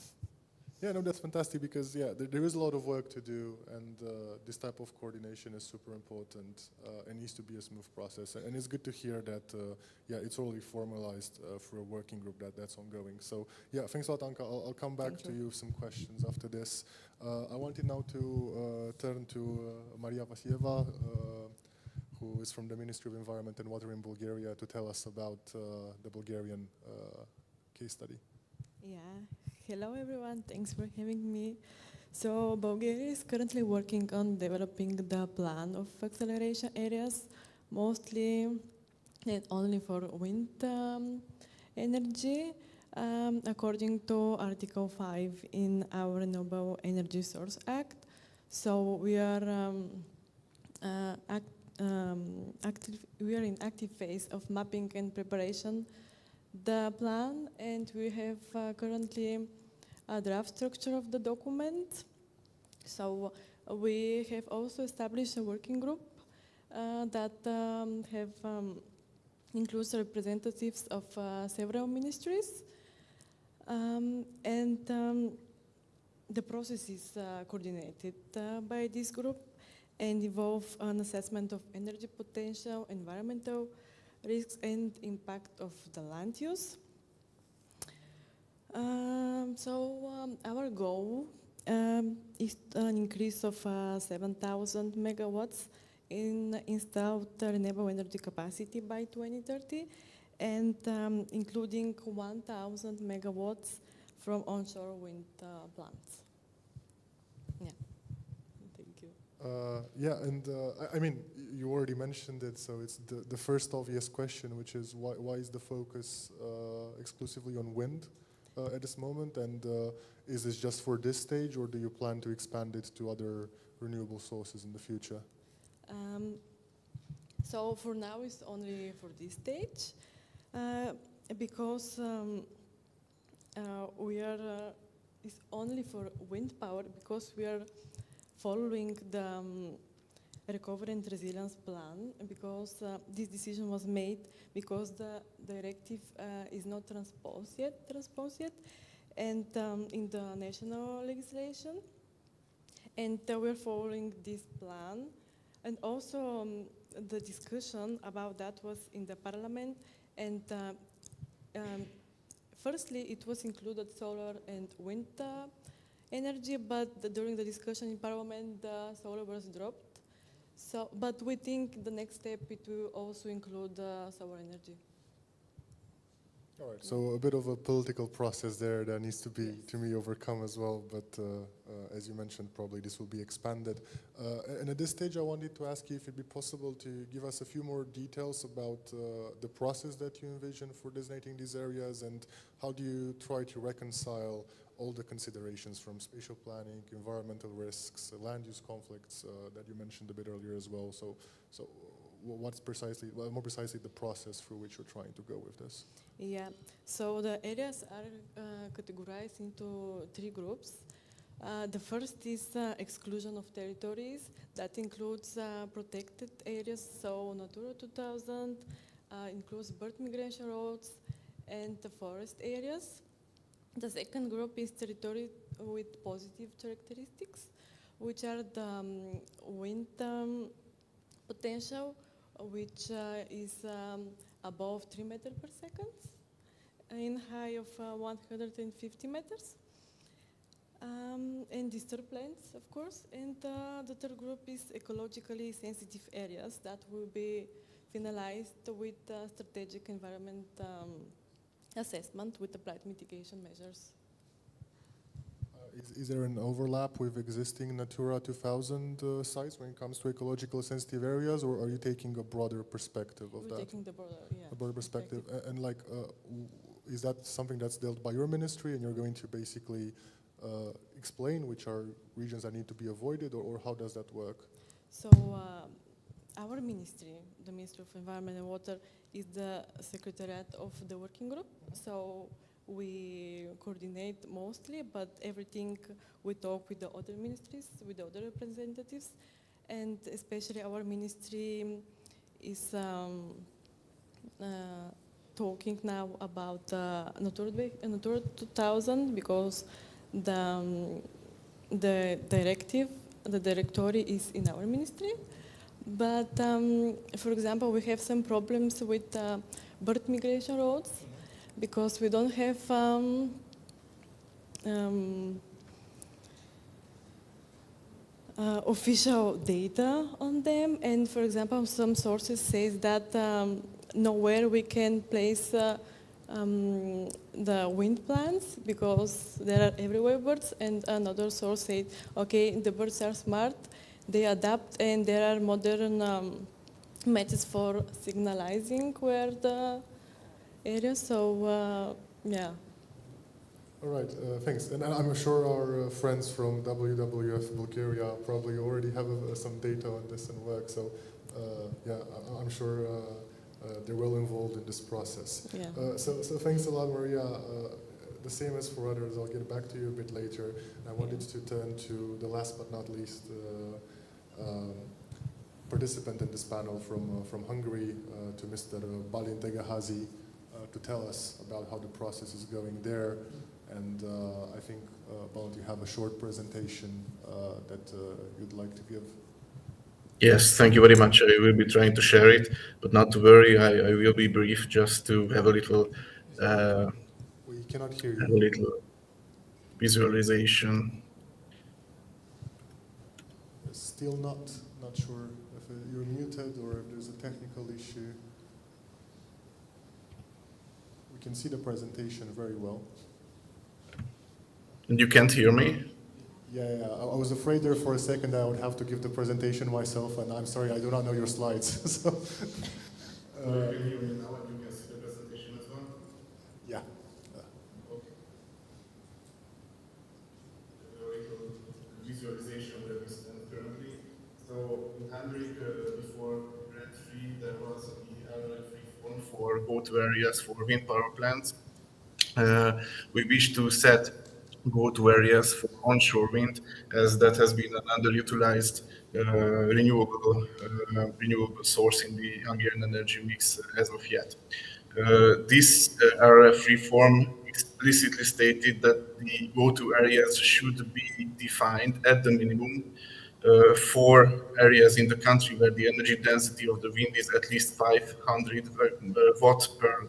Yeah, no, that's fantastic because there is a lot of work to do, and this type of coordination is super important. It needs to be a smooth process, and it's good to hear that. It's already formalized for a working group that's ongoing. So yeah, thanks a lot, Anka. I'll come back to you with some questions after this. I wanted now to turn to Maria Vasieva, who is from the Ministry of Environment and Water in Bulgaria, to tell us about the Bulgarian case study. Yeah. Hello everyone, thanks for having me. So Bulgaria is currently working on developing the plan of acceleration areas, mostly and only for wind energy, according to Article 5 in our Renewable Energy Source Act. So we are in active phase of mapping and preparation the plan, and we have currently a draft structure of the document. So we have also established a working group that includes representatives of several ministries, and the process is coordinated by this group and involve an assessment of energy potential, environmental risks and impact of the land use. Our goal is an increase of 7,000 megawatts in installed renewable energy capacity by 2030, and including 1,000 megawatts from onshore wind plants. Yeah, thank you. I mean, you already mentioned it, so it's the first obvious question, which is why is the focus exclusively on wind at this moment, and is this just for this stage, or do you plan to expand it to other renewable sources in the future? So for now it's only for this stage, because it's only for wind power, because we are following the recovery and resilience plan, because this decision was made because the directive is not transposed yet, and in the national legislation, and we're following this plan, and also the discussion about that was in the parliament, and firstly it was included solar and wind energy, but during the discussion in parliament the solar was dropped. So, but we think the next step it will also include solar energy. All right, so a bit of a political process there that needs to be, to me, overcome as well, but as you mentioned, probably this will be expanded. And at this stage, I wanted to ask you if it'd be possible to give us a few more details about the process that you envision for designating these areas, and how do you try to reconcile all the considerations from spatial planning, environmental risks, land use conflicts that you mentioned a bit earlier as well. So what's precisely, well, more precisely, the process through which you're trying to go with this? Yeah, so the areas are categorized into 3 groups. The first is exclusion of territories. That includes protected areas, so Natura 2000, includes bird migration roads and the forest areas. The second group is territory with positive characteristics, which are the wind potential, which is above 3 meters per second, in high of 150 meters. And disturbed lands, of course. And the third group is ecologically sensitive areas that will be finalized with strategic environment assessment with applied mitigation measures. Is there an overlap with existing Natura 2000 sites when it comes to ecological sensitive areas, or are you taking a broader perspective of that? We're taking the broader, a broader perspective. And like, is that something that's dealt by your ministry, and you're going to basically explain which are regions that need to be avoided, or how does that work? So our ministry, the Ministry of Environment and Water, is the secretariat of the working group. So we coordinate mostly, but everything we talk with the other ministries, with the other representatives, and especially our ministry is talking now about Natura 2000 because the directory is in our ministry. But for example, we have some problems with bird migration routes because we don't have official data on them. And for example, some sources say that nowhere we can place the wind plants because there are everywhere birds. And another source said, okay, the birds are smart, they adapt, and there are modern methods for signalizing where the area. So yeah. All right, thanks. And I'm sure our friends from WWF Bulgaria probably already have some data on this and work. So yeah, I'm sure they're well involved in this process. Yeah. So thanks a lot, Maria. The same as for others. I'll get back to you a bit later. I wanted to turn to the last but not least participant in this panel from Hungary, to Mr. Balint Egeházy, to tell us about how the process is going there. And I think, Balint, you have a short presentation that you'd like to give. Yes, thank you very much. I will be trying to share it, but not to worry, I will be brief just to have a little We cannot hear you. Visualization. Still not sure if you're muted or if there's a technical issue. We can see the presentation very well. And you can't hear me? Yeah. I was afraid there for a second that I would have to give the presentation myself, and I'm sorry, I do not know your slides. So, You can hear me now and you can see the presentation as well? yeah. Okay. A little visualization where we stand currently. So in Hungary, before RED 3, there was the RED form for go-to areas for wind power plants. We wish to set go-to areas for onshore wind, as that has been an underutilized renewable source in the Hungarian energy mix as of yet. This RF reform explicitly stated that the go-to areas should be defined at the minimum for areas in the country where the energy density of the wind is at least 500 watts per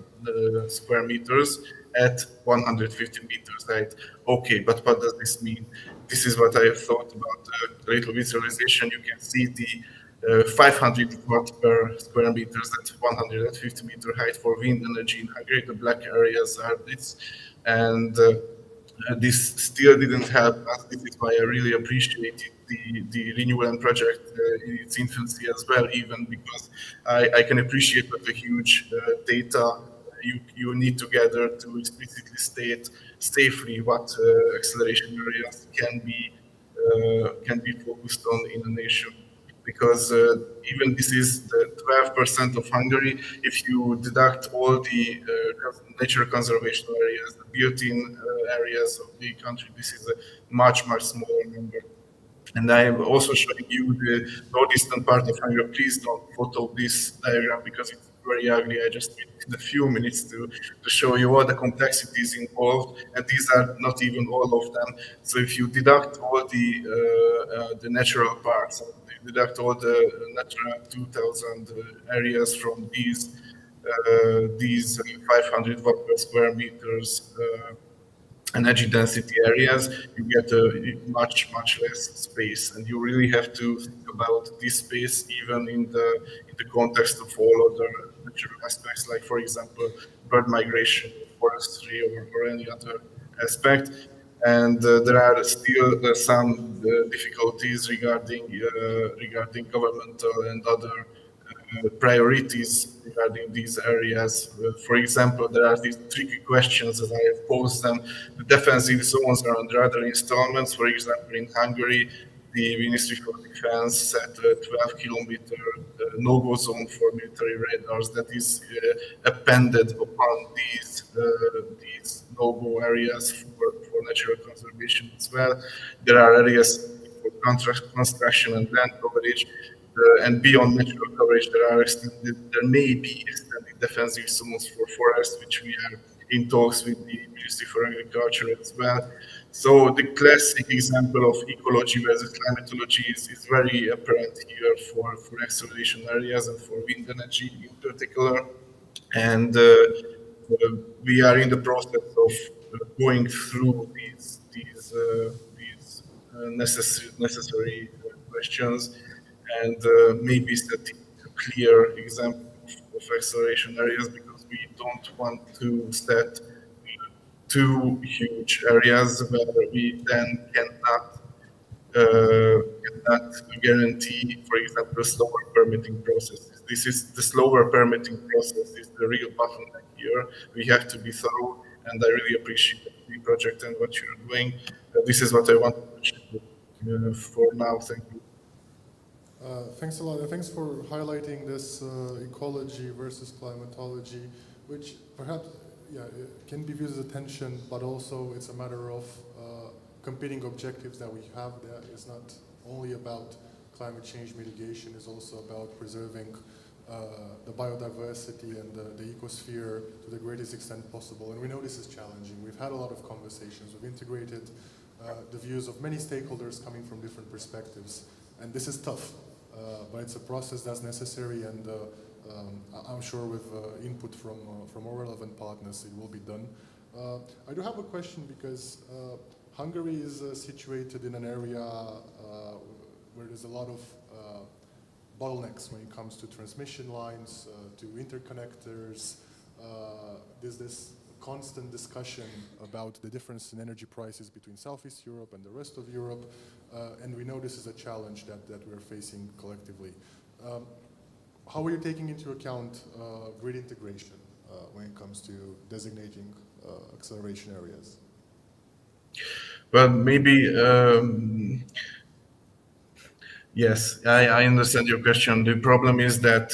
square meters at 150 meters height. Okay, but what does this mean? This is what I have thought about the little visualization. You can see the 500 watt per square meters at 150 meter height for wind energy in Hungary. The black areas are this, and this still didn't help us. This is why I really appreciated the RENewLand project in its infancy as well, even because I can appreciate what a huge data you need to gather to explicitly state safely what acceleration areas can be focused on in a nation. Because even this is the 12% of Hungary. If you deduct all the nature conservation areas, the built-in areas of the country, this is a much smaller number. And I am also showing you the northeastern part of Hungary. Please don't photo this diagram because it's very ugly. I just need a few minutes to show you all the complexities involved, and these are not even all of them. So if you deduct all the natural parts, deduct all the Natura 2000 areas from these 500 watt per square meters energy density areas, you get a much less space, and you really have to think about this space even in the context of all other natural aspects, like for example bird migration, forestry, or any other aspect. And there are still some difficulties regarding governmental and other priorities regarding these areas. For example, there are these tricky questions as I have posed them. The defensive zones are under other installments. For example, in Hungary, the Ministry for Defense set a 12-kilometer no-go zone for military radars that is appended upon these no-go areas for natural conservation as well. There are areas for construction and land coverage. And beyond natural coverage, there may be extended defensive zones for forests, which we are in talks with the Ministry for Agriculture as well. So the classic example of ecology versus climatology is very apparent here for acceleration areas and for wind energy in particular. And we are in the process of going through these necessary questions and maybe setting a clear example of acceleration areas, because we don't want to set two huge areas where we then cannot guarantee, for example, slower permitting processes. This is the slower permitting process is the real bottleneck here. We have to be thorough, and I really appreciate the project and what you're doing. This is what I wanted to share for now. Thank you. Thanks a lot, and thanks for highlighting this ecology versus climatology, which perhaps it can be viewed as a tension, but also it's a matter of competing objectives that we have. That is not only about climate change mitigation, it's also about preserving the biodiversity and the ecosphere to the greatest extent possible. And we know this is challenging. We've had a lot of conversations. We've integrated the views of many stakeholders coming from different perspectives. And this is tough, but it's a process that's necessary, and I'm sure with input from all relevant partners, it will be done. I do have a question, because Hungary is situated in an area where there's a lot of bottlenecks when it comes to transmission lines, to interconnectors. There's this constant discussion about the difference in energy prices between Southeast Europe and the rest of Europe, and we know this is a challenge that we're facing collectively. How are you taking into account grid integration when it comes to designating acceleration areas? Well, maybe, yes, I understand your question. The problem is that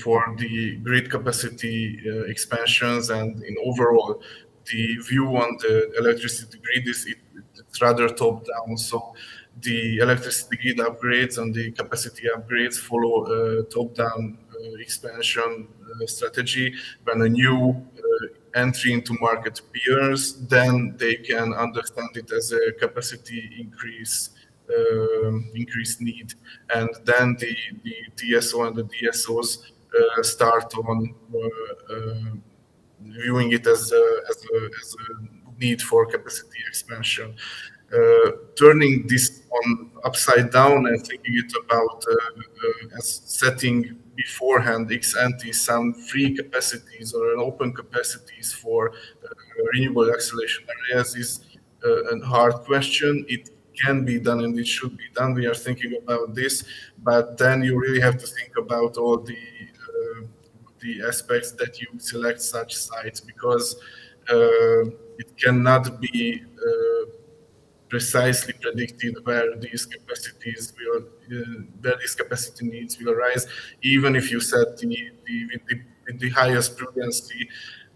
for the grid capacity expansions and in overall, the view on the electricity grid it's rather top-down. So the electricity grid upgrades and the capacity upgrades follow a top-down expansion strategy. When a new entry into market appears, then they can understand it as a capacity increased need, and then the TSO and the DSOs start on viewing it as a need for capacity expansion. Turning this on upside down and thinking it about as setting beforehand ex ante some free capacities or an open capacities for renewable acceleration areas is a hard question. It can be done and it should be done. We are thinking about this, but then you really have to think about all the aspects that you select such sites, because it cannot be precisely predicted where these capacity needs will arise. Even if you set with the highest prudency,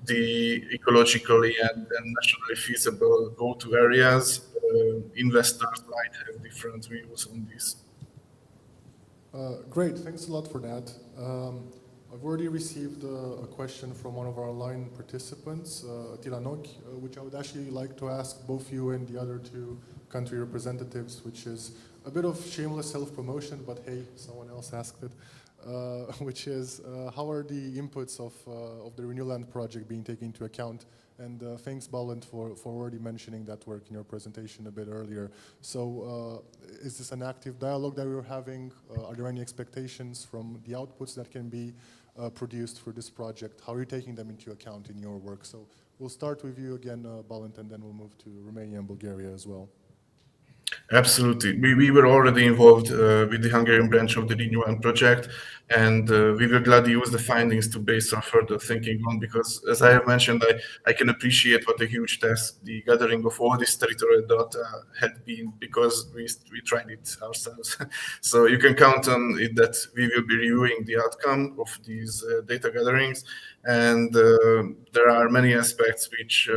the ecologically and nationally feasible go-to areas, investors might have different views on this. Great, thanks a lot for that. I've already received a question from one of our online participants, Attila Nok, which I would actually like to ask both you and the other two country representatives, which is a bit of shameless self-promotion, but hey, someone else asked it, which is how are the inputs of the RENewLand project being taken into account? And thanks, Balint, for already mentioning that work in your presentation a bit earlier. So is this an active dialogue that we're having? Are there any expectations from the outputs that can be produced for this project? How are you taking them into account in your work? So we'll start with you again, Balint, and then we'll move to Romania and Bulgaria as well. Absolutely. We were already involved with the Hungarian branch of the RENewLand project, and we will gladly use the findings to base our further thinking on, because as I have mentioned, I can appreciate what a huge task the gathering of all this territorial data had been, because we tried it ourselves. So you can count on it that we will be reviewing the outcome of these data gatherings, and there are many aspects which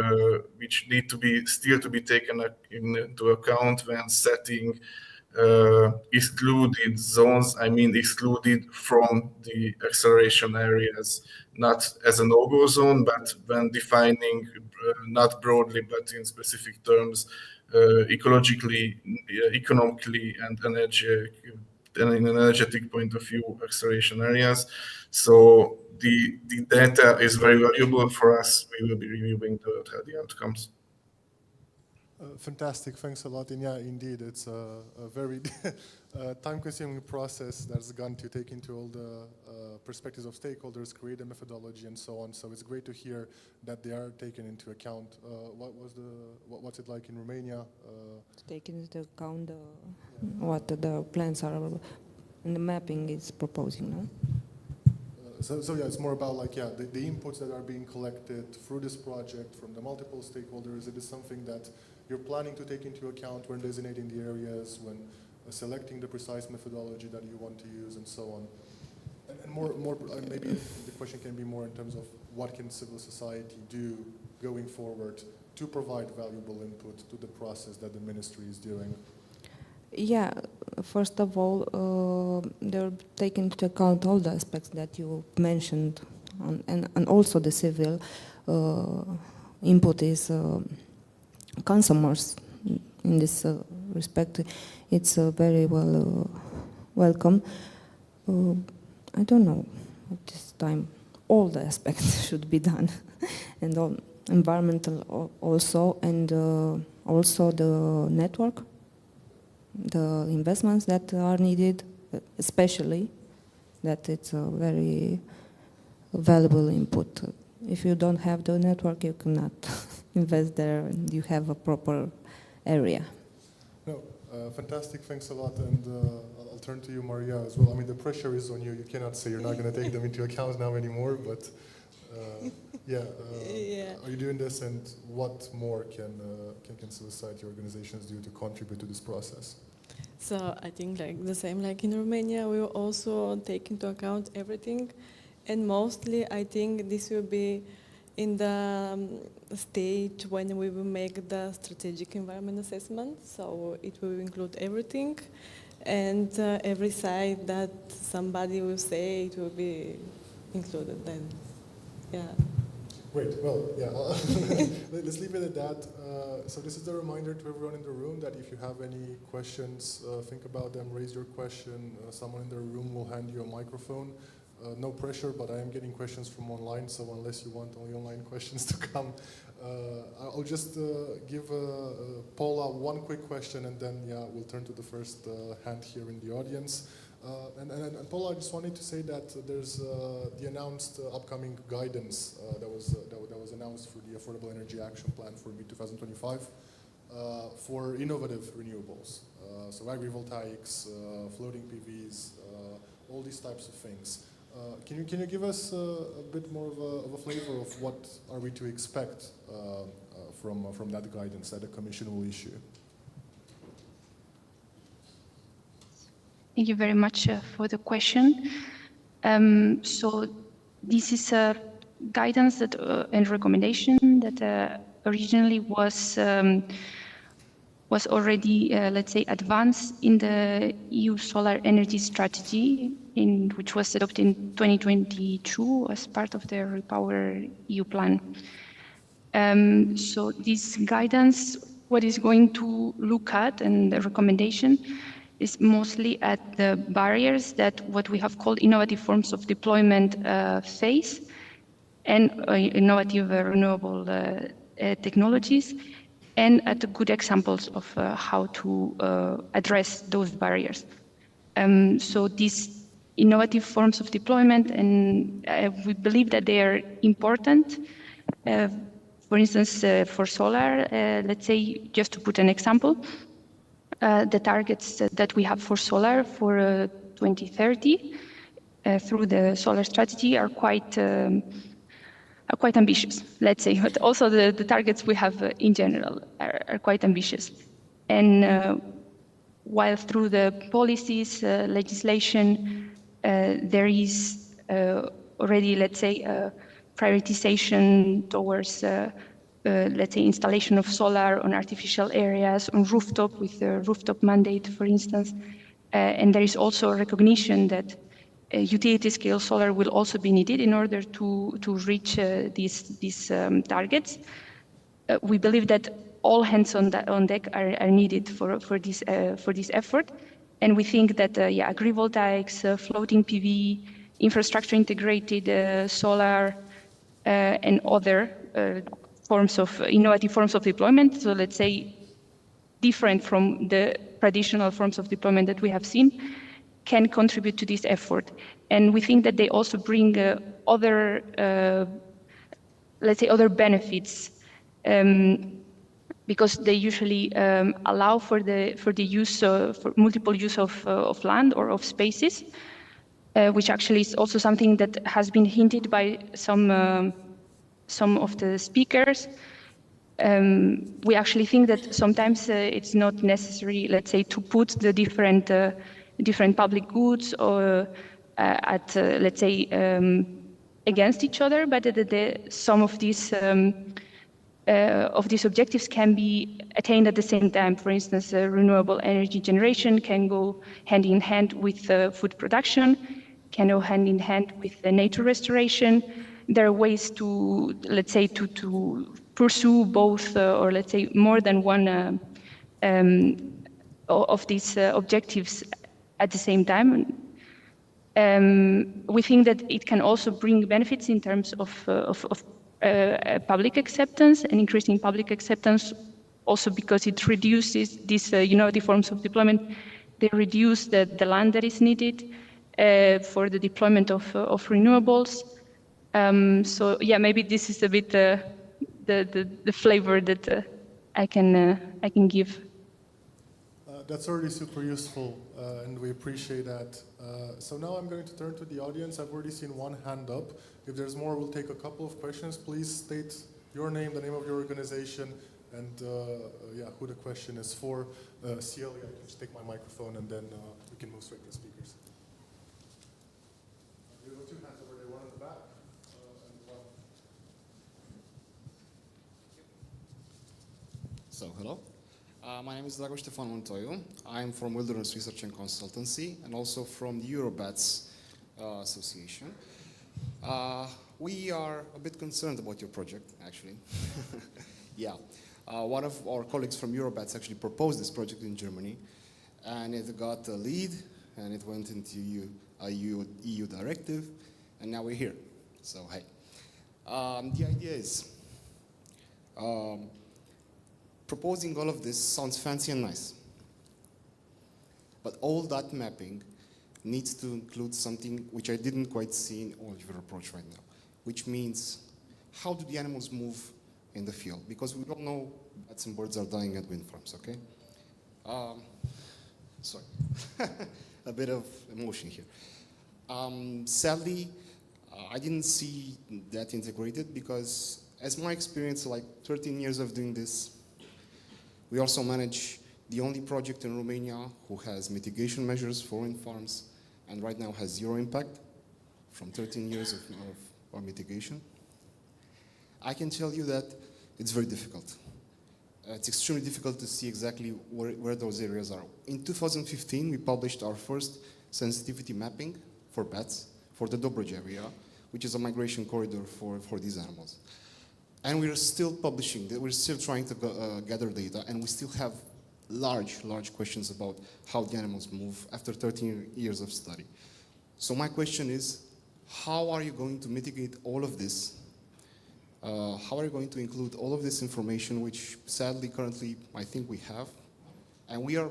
need to be still to be taken into account when setting excluded zones, I mean excluded from the acceleration areas, not as a no-go zone, but when defining, not broadly, but in specific terms, ecologically, economically, and in an energetic point of view, acceleration areas. So the data is very valuable for us. We will be reviewing the outcomes. Fantastic, thanks a lot. And yeah, indeed, it's a very time-consuming process that's gone to take into all the perspectives of stakeholders, create a methodology, and so on. So it's great to hear that they are taken into account. What's it like in Romania? Taking into account what the plans are and the mapping is proposing, no? So yeah, it's more about like, yeah, the inputs that are being collected through this project from the multiple stakeholders. It is something that you're planning to take into account when designating the areas, when selecting the precise methodology that you want to use, and so on. And more maybe the question can be more in terms of what can civil society do going forward to provide valuable input to the process that the ministry is doing. Yeah, first of all, they're taking into account all the aspects that you mentioned, and also the civil input is consumers in this respect. It's very well welcome. I don't know at this time all the aspects should be done, and all environmental also, and also the network, the investments that are needed, especially that it's a very valuable input. If you don't have the network, you cannot invest there and you have a proper area. No, fantastic, thanks a lot. And I'll turn to you, Maria, as well. I mean, the pressure is on you. You cannot say you're not going to take them into account now anymore, but yeah, are you doing this, and what more can civil society organizations do to contribute to this process? So I think like the same like in Romania, we will also take into account everything, and mostly I think this will be in the stage when we will make the strategic environment assessment. So it will include everything, and every site that somebody will say it will be included then. Yeah. Great. Well, yeah. Let's leave it at that. So this is a reminder to everyone in the room that if you have any questions, think about them, raise your question. Someone in the room will hand you a microphone. No pressure, but I am getting questions from online, so unless you want only online questions to come, I'll just give Paula one quick question, and then yeah, we'll turn to the first hand here in the audience. And Paula, I just wanted to say that there's the announced upcoming guidance that was announced for the Affordable Energy Action Plan for mid-2025 for innovative renewables, so agrivoltaics, floating PVs, all these types of things. Can you give us a bit more of a flavor of what are we to expect from that guidance that the Commission will issue? Thank you very much for the question. So this is a guidance that and recommendation that originally was already, let's say, advanced in the EU Solar Energy Strategy, which was adopted in 2022 as part of the Repower EU plan. So this guidance, what is going to look at, and the recommendation is mostly at the barriers that what we have called innovative forms of deployment face, and innovative renewable technologies, and at good examples of how to address those barriers. So these innovative forms of deployment, and we believe that they are important. For instance, for solar, let's say, just to put an example, the targets that we have for solar for 2030 through the solar strategy are quite ambitious, let's say, but also the targets we have in general are quite ambitious. And while through the policies, legislation, there is already, let's say, prioritization towards let's say, installation of solar on artificial areas, on rooftop with a rooftop mandate, for instance. And there is also a recognition that utility scale solar will also be needed in order to reach these targets. We believe that all hands on deck are needed for this effort. And we think that agrivoltaics, floating PV, infrastructure integrated solar, and other innovative forms of deployment, so let's say different from the traditional forms of deployment that we have seen, can contribute to this effort. And we think that they also bring other, let's say, other benefits, because they usually allow for the use for multiple use of land or of spaces, which actually is also something that has been hinted by some of the speakers. We actually think that sometimes it's not necessary, let's say, to put the different public goods or let's say, against each other, but that some of these objectives can be attained at the same time. For instance, renewable energy generation can go hand in hand with food production, can go hand in hand with nature restoration. There are ways to, let's say, to pursue both, or let's say more than one of these objectives at the same time. We think that it can also bring benefits in terms of public acceptance and increasing public acceptance, also because it reduces these innovative forms of deployment. They reduce the land that is needed for the deployment of renewables. So yeah, maybe this is a bit the flavor that I can give. That's already super useful, and we appreciate that. So now I'm going to turn to the audience. I've already seen one hand up. If there's more, we'll take a couple of questions. Please state your name, the name of your organization, and who the question is for. Celia, you can just take my microphone, and then we can move straight to the speakers. We have two hands over there, one in the back, and one. So, hello. My name is Dragoș Ștefan Montoiu. I'm from Wilderness Research and Consultancy, and also from the Eurobats Association. We are a bit concerned about your project, actually. Yeah. One of our colleagues from Eurobats actually proposed this project in Germany, and it got a lead, and it went into a EU directive, and now we're here. So, hey. The idea is, proposing all of this sounds fancy and nice, but all that mapping needs to include something which I didn't quite see in all of your approach right now, which means how do the animals move in the field? Because we all know bats and birds are dying at wind farms, okay? Sorry, a bit of emotion here. Sadly, I didn't see that integrated because as my experience, like 13 years of doing this, we also manage the only project in Romania who has mitigation measures for wind farms and right now has zero impact from 13 years of our mitigation. I can tell you that it's very difficult. It's extremely difficult to see exactly where those areas are. In 2015, we published our first sensitivity mapping for bats for the Dobrogea area, which is a migration corridor for these animals. And we're still publishing, we're still trying to gather data, and we still have large questions about how the animals move after 13 years of study. So my question is, how are you going to mitigate all of this? How are you going to include all of this information, which sadly currently I think we have, and we are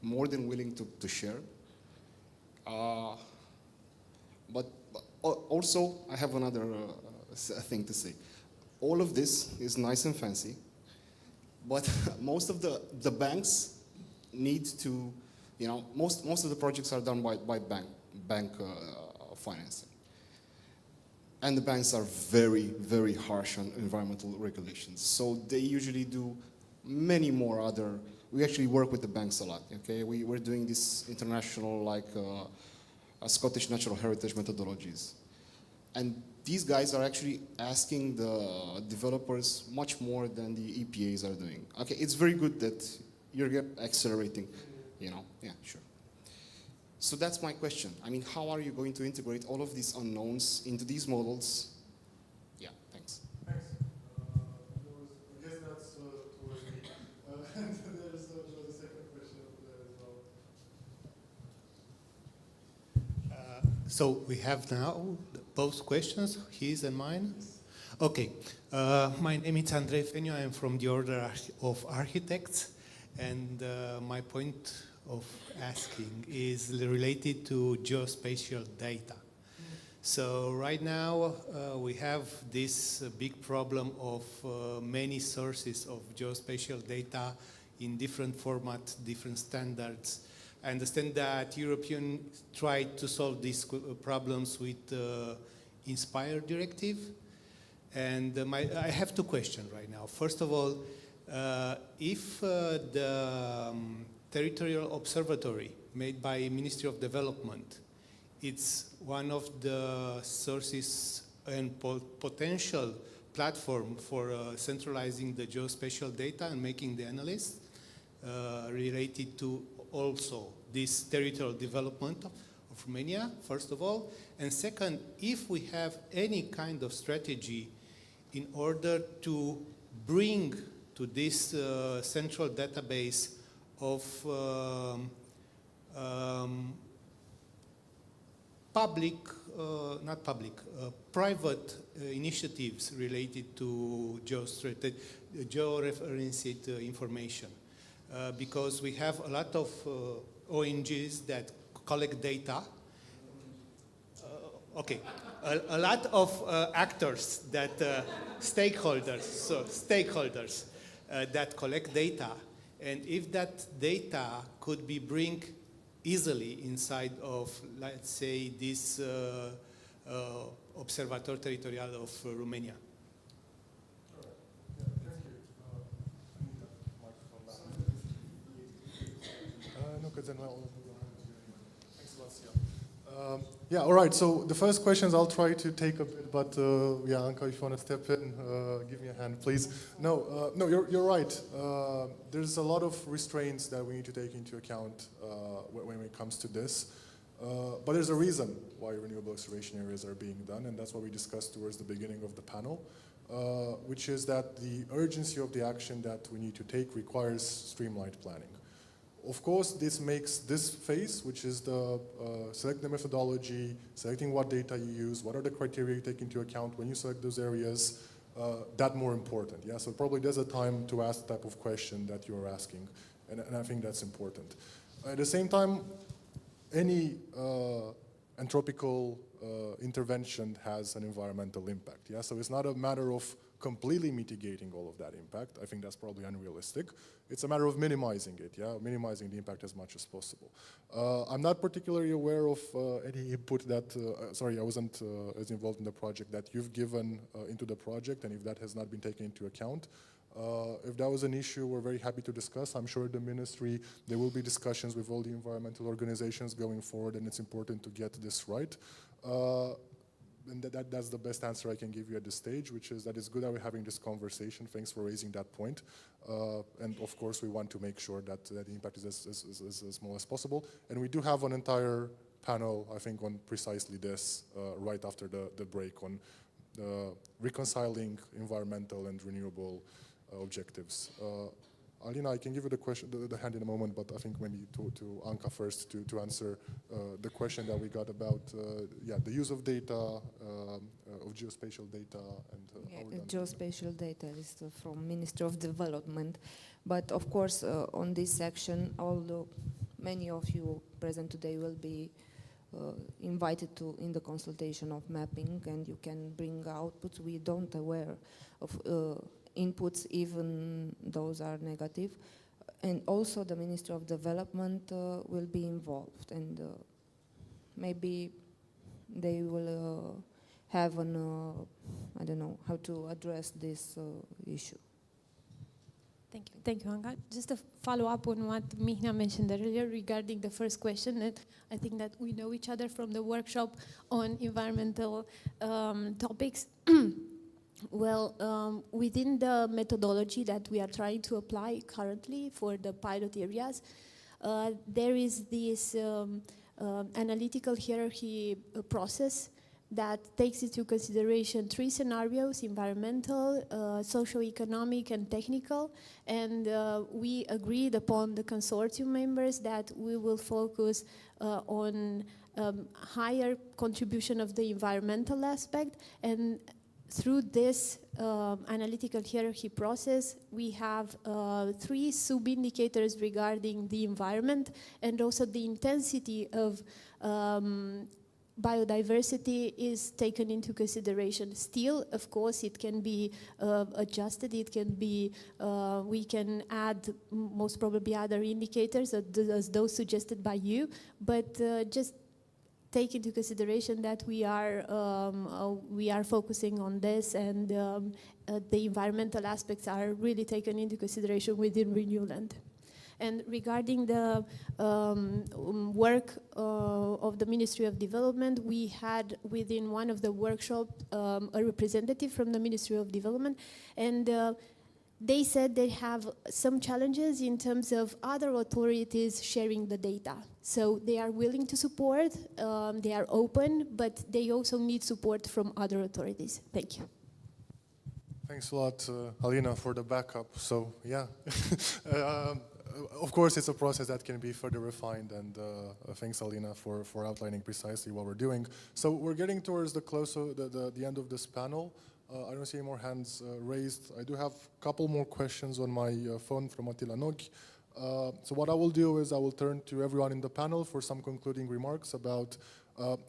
more than willing to share. But also, I have another thing to say. All of this is nice and fancy, but most of the banks need to, most of the projects are done by bank financing. And the banks are very harsh on environmental regulations. So they usually do many more other, we actually work with the banks a lot, okay? We're doing this international, like Scottish natural heritage methodologies. And these guys are actually asking the developers much more than the EPAs are doing. Okay, it's very good that you're accelerating, you know, yeah, sure. So that's my question. I mean, how are you going to integrate all of these unknowns into these models? Yeah, thanks. Thanks. I guess that's towards me. And there's a second question over there as well. So we have now both questions, his and mine. Okay, my name is Andrei Feniu. I am from the Order of Architects, and my point of asking is related to geospatial data. So right now we have this big problem of many sources of geospatial data in different formats, different standards. I understand that European tried to solve these problems with Inspire directive. And I have two questions right now. First of all, if the territorial observatory made by Ministry of Development, it's one of the sources and potential platform for centralizing the geospatial data and making the analysis related to also this territorial development of Romania, first of all. And second, if we have any kind of strategy in order to bring to this central database of private initiatives related to georeferenced information. Because we have a lot of ONGs that collect data. Okay, a lot of actors that stakeholders that collect data, and if that data could be bring easily inside of, let's say, this Observator Territorial of Romania. Yeah, all right, so the first questions I'll try to take a bit, but yeah, Anka, if you want to step in, give me a hand, please. No, you're right. There's a lot of restraints that we need to take into account when it comes to this. But there's a reason why renewable acceleration areas are being done, and that's what we discussed towards the beginning of the panel, which is that the urgency of the action that we need to take requires streamlined planning. Of course, this makes this phase, which is the select the methodology, selecting what data you use, what are the criteria you take into account when you select those areas, that more important. Yeah, so probably there's a time to ask the type of question that you're asking, and I think that's important. At the same time, any anthropical intervention has an environmental impact. Yeah, so it's not a matter of completely mitigating all of that impact. I think that's probably unrealistic. It's a matter of minimizing it, yeah, minimizing the impact as much as possible. I'm not particularly aware of any input that, sorry, I wasn't as involved in the project that you've given into the project, and if that has not been taken into account. If that was an issue, we're very happy to discuss. I'm sure the ministry, there will be discussions with all the environmental organizations going forward, and it's important to get this right. And that's the best answer I can give you at this stage, which is that it's good that we're having this conversation. Thanks for raising that point. And of course, we want to make sure that the impact is as small as possible. And we do have an entire panel, I think, on precisely this right after the break on reconciling environmental and renewable objectives. Alina, I can give you the question, the hand in a moment, but I think maybe to Anka first to answer the question that we got about yeah, the use of data, of geospatial data, and geospatial data is from Ministry of Development, but of course on this section, although many of you present today will be invited to in the consultation of mapping, and you can bring outputs. We don't aware of inputs, even those are negative. And also the Ministry of Development will be involved, and maybe they will have an, I don't know, how to address this issue. Thank you, Hanga. Just to follow up on what Mihna mentioned earlier regarding the first question, that I think that we know each other from the workshop on environmental topics. Well, within the methodology that we are trying to apply currently for the pilot areas, there is this analytical hierarchy process that takes into consideration 3 scenarios: environmental, socio-economic, and technical. And we agreed upon the consortium members that we will focus on higher contribution of the environmental aspect. And through this analytical hierarchy process, we have 3 sub-indicators regarding the environment and also the intensity of biodiversity is taken into consideration. Still, of course, it can be adjusted. It can be, we can add most probably other indicators as those suggested by you, but just take into consideration that we are focusing on this, and the environmental aspects are really taken into consideration within RENewLand. And regarding the work of the Ministry of Development, we had within one of the workshops a representative from the Ministry of Development, and they said they have some challenges in terms of other authorities sharing the data. So they are willing to support, they are open, but they also need support from other authorities. Thank you. Thanks a lot, Alina, for the backup. So, yeah. Of course, it's a process that can be further refined, and thanks, Alina, for outlining precisely what we're doing. So we're getting towards the close of the end of this panel. I don't see any more hands raised. I do have a couple more questions on my phone from Attila Nog. So what I will do is I will turn to everyone in the panel for some concluding remarks about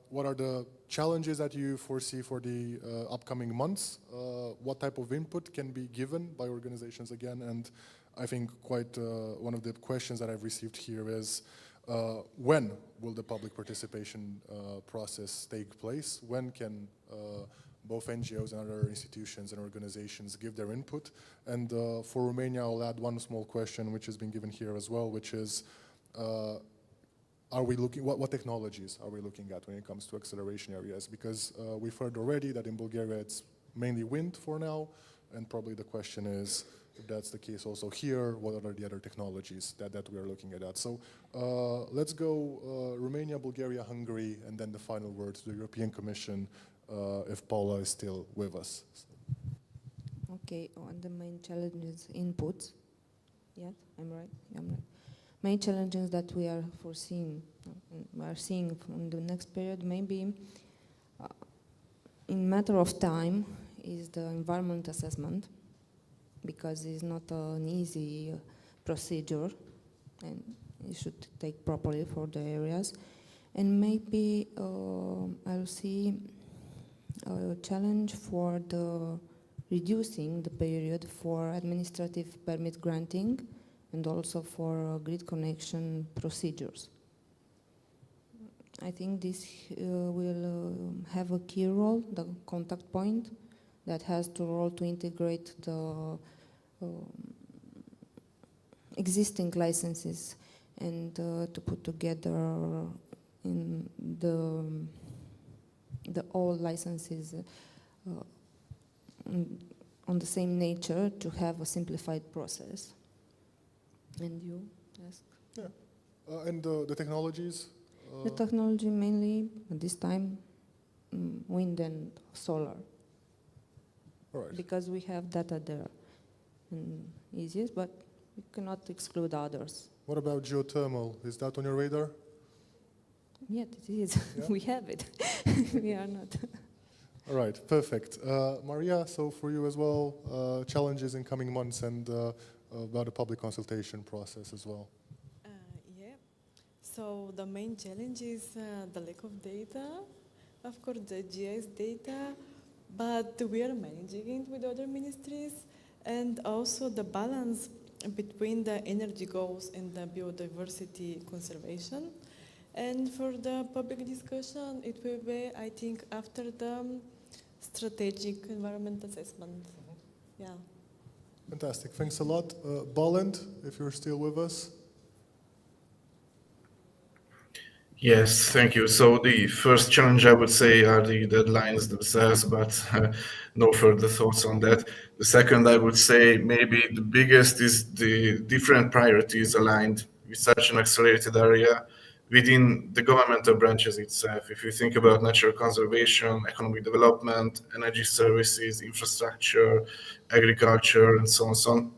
what are the challenges that you foresee for the upcoming months, what type of input can be given by organizations again, and I think quite one of the questions that I've received here is when will the public participation process take place? When can both NGOs and other institutions and organizations give their input? And for Romania, I'll add one small question which has been given here as well, which is, are we looking, what technologies are we looking at when it comes to acceleration areas? Because we've heard already that in Bulgaria it's mainly wind for now, and probably the question is, if that's the case also here, what are the other technologies that we are looking at? So let's go Romania, Bulgaria, Hungary, and then the final word to the European Commission, if Paula is still with us. Okay, on the main challenges, inputs. Yes, I'm right. I'm right. Main challenges that we are foreseeing, we are seeing from the next period, maybe in matter of time, is the environment assessment, because it's not an easy procedure, and it should take properly for the areas. And maybe I'll see a challenge for the reducing the period for administrative permit granting and also for grid connection procedures. I think this will have a key role, the contact point, that has the role to integrate the existing licenses and to put together in the all licenses on the same nature to have a simplified process. And you ask? Yeah. And the technologies? The technology mainly, at this time, wind and solar. All right. Because we have data there. Easiest, but we cannot exclude others. What about geothermal? Is that on your radar? Yes, it is. Yeah? We have it. We are not. All right, perfect. Maria, so for you as well, challenges in coming months and about the public consultation process as well. Yeah, so the main challenge is the lack of data, of course the GIS data, but we are managing it with other ministries, and also the balance between the energy goals and the biodiversity conservation. And for the public discussion, it will be, I think, after the strategic environment assessment. Yeah. Fantastic, thanks a lot. Bolland, if you're still with us. Yes, thank you. So the first challenge I would say are the deadlines themselves, but no further thoughts on that. The second I would say maybe the biggest is the different priorities aligned with such an accelerated area within the governmental branches itself. If you think about natural conservation, economic development, energy services, infrastructure, agriculture, and so on, so on.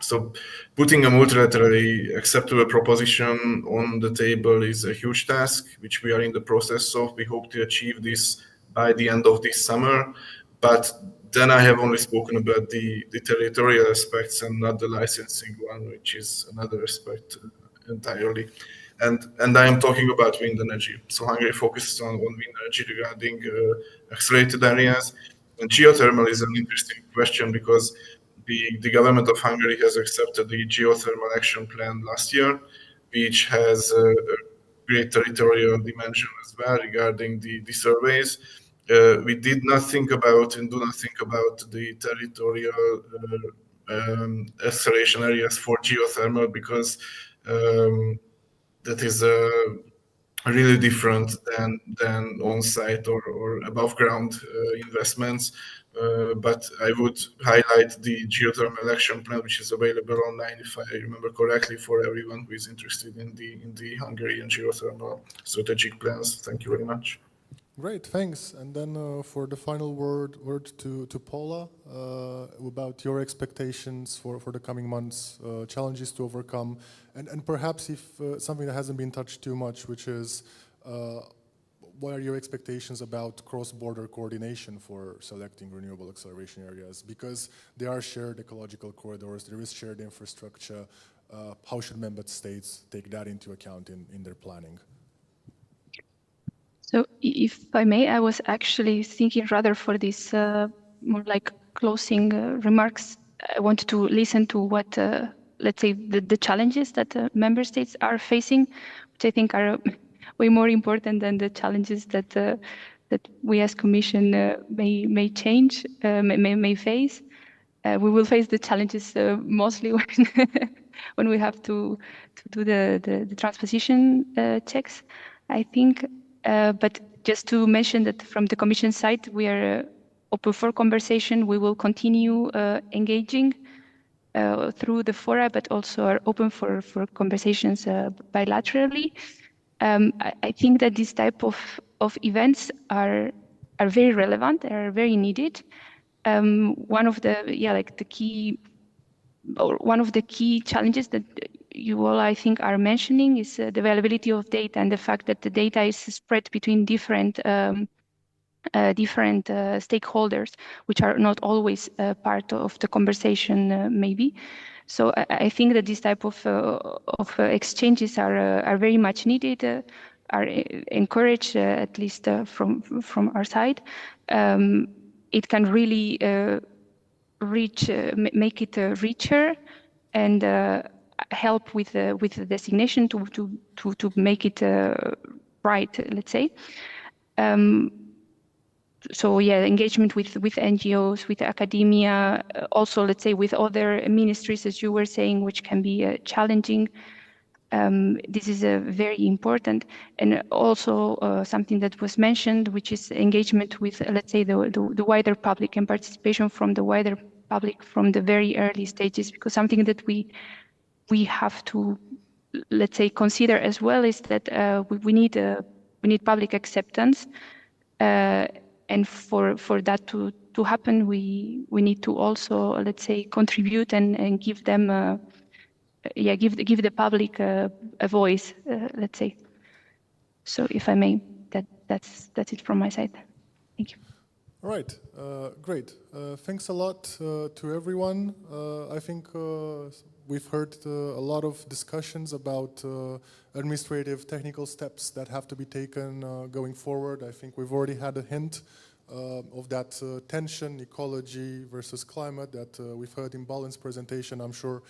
So putting a multilaterally acceptable proposition on the table is a huge task, which we are in the process of. We hope to achieve this by the end of this summer. But then I have only spoken about the territorial aspects and not the licensing one, which is another aspect entirely. And I am talking about wind energy. So Hungary focuses on wind energy regarding accelerated areas. And geothermal is an interesting question because the government of Hungary has accepted the geothermal action plan last year, which has a great territorial dimension as well regarding the surveys. We did not think about and do not think about the territorial acceleration areas for geothermal because that is really different than on-site or above-ground investments. But I would highlight the geothermal action plan, which is available online, if I remember correctly, for everyone who is interested in the Hungarian geothermal strategic plans. Thank you very much. Great, thanks. And then for the final word to Paula about your expectations for the coming months, challenges to overcome, and perhaps if something that hasn't been touched too much, which is what are your expectations about cross-border coordination for selecting renewable acceleration areas? Because there are shared ecological corridors, there is shared infrastructure. How should member states take that into account in their planning? So if I may, I was actually thinking rather for this more like closing remarks, I wanted to listen to what, let's say, the challenges that member states are facing, which I think are way more important than the challenges that that we as Commission may change, may face. We will face the challenges mostly when we have to do the transposition checks, I think. But just to mention that from the Commission side, we are open for conversation. We will continue engaging through the fora, but also are open for conversations bilaterally. I think that this type of events are very relevant, are very needed. One of the key challenges that you all, I think, are mentioning is the availability of data and the fact that the data is spread between different stakeholders, which are not always part of the conversation, maybe. So I think that this type of exchanges are very much needed, are encouraged, at least from our side. It can really make it richer and help with the designation to make it right, let's say. So yeah, engagement with NGOs, with academia, also let's say with other ministries, as you were saying, which can be challenging. This is very important, and also something that was mentioned, which is engagement with, let's say, the wider public and participation from the wider public from the very early stages, because something that we have to, let's say, consider as well is that we need public acceptance, and for that to happen, we need to also, let's say, contribute and give them. Give the public a voice, let's say. So, if I may, that's it from my side. Thank you. All right, great. Thanks a lot to everyone. I think we've heard a lot of discussions about administrative technical steps that have to be taken going forward. I think we've already had a hint of that tension, ecology versus climate that we've heard in Bolland's presentation. I'm sure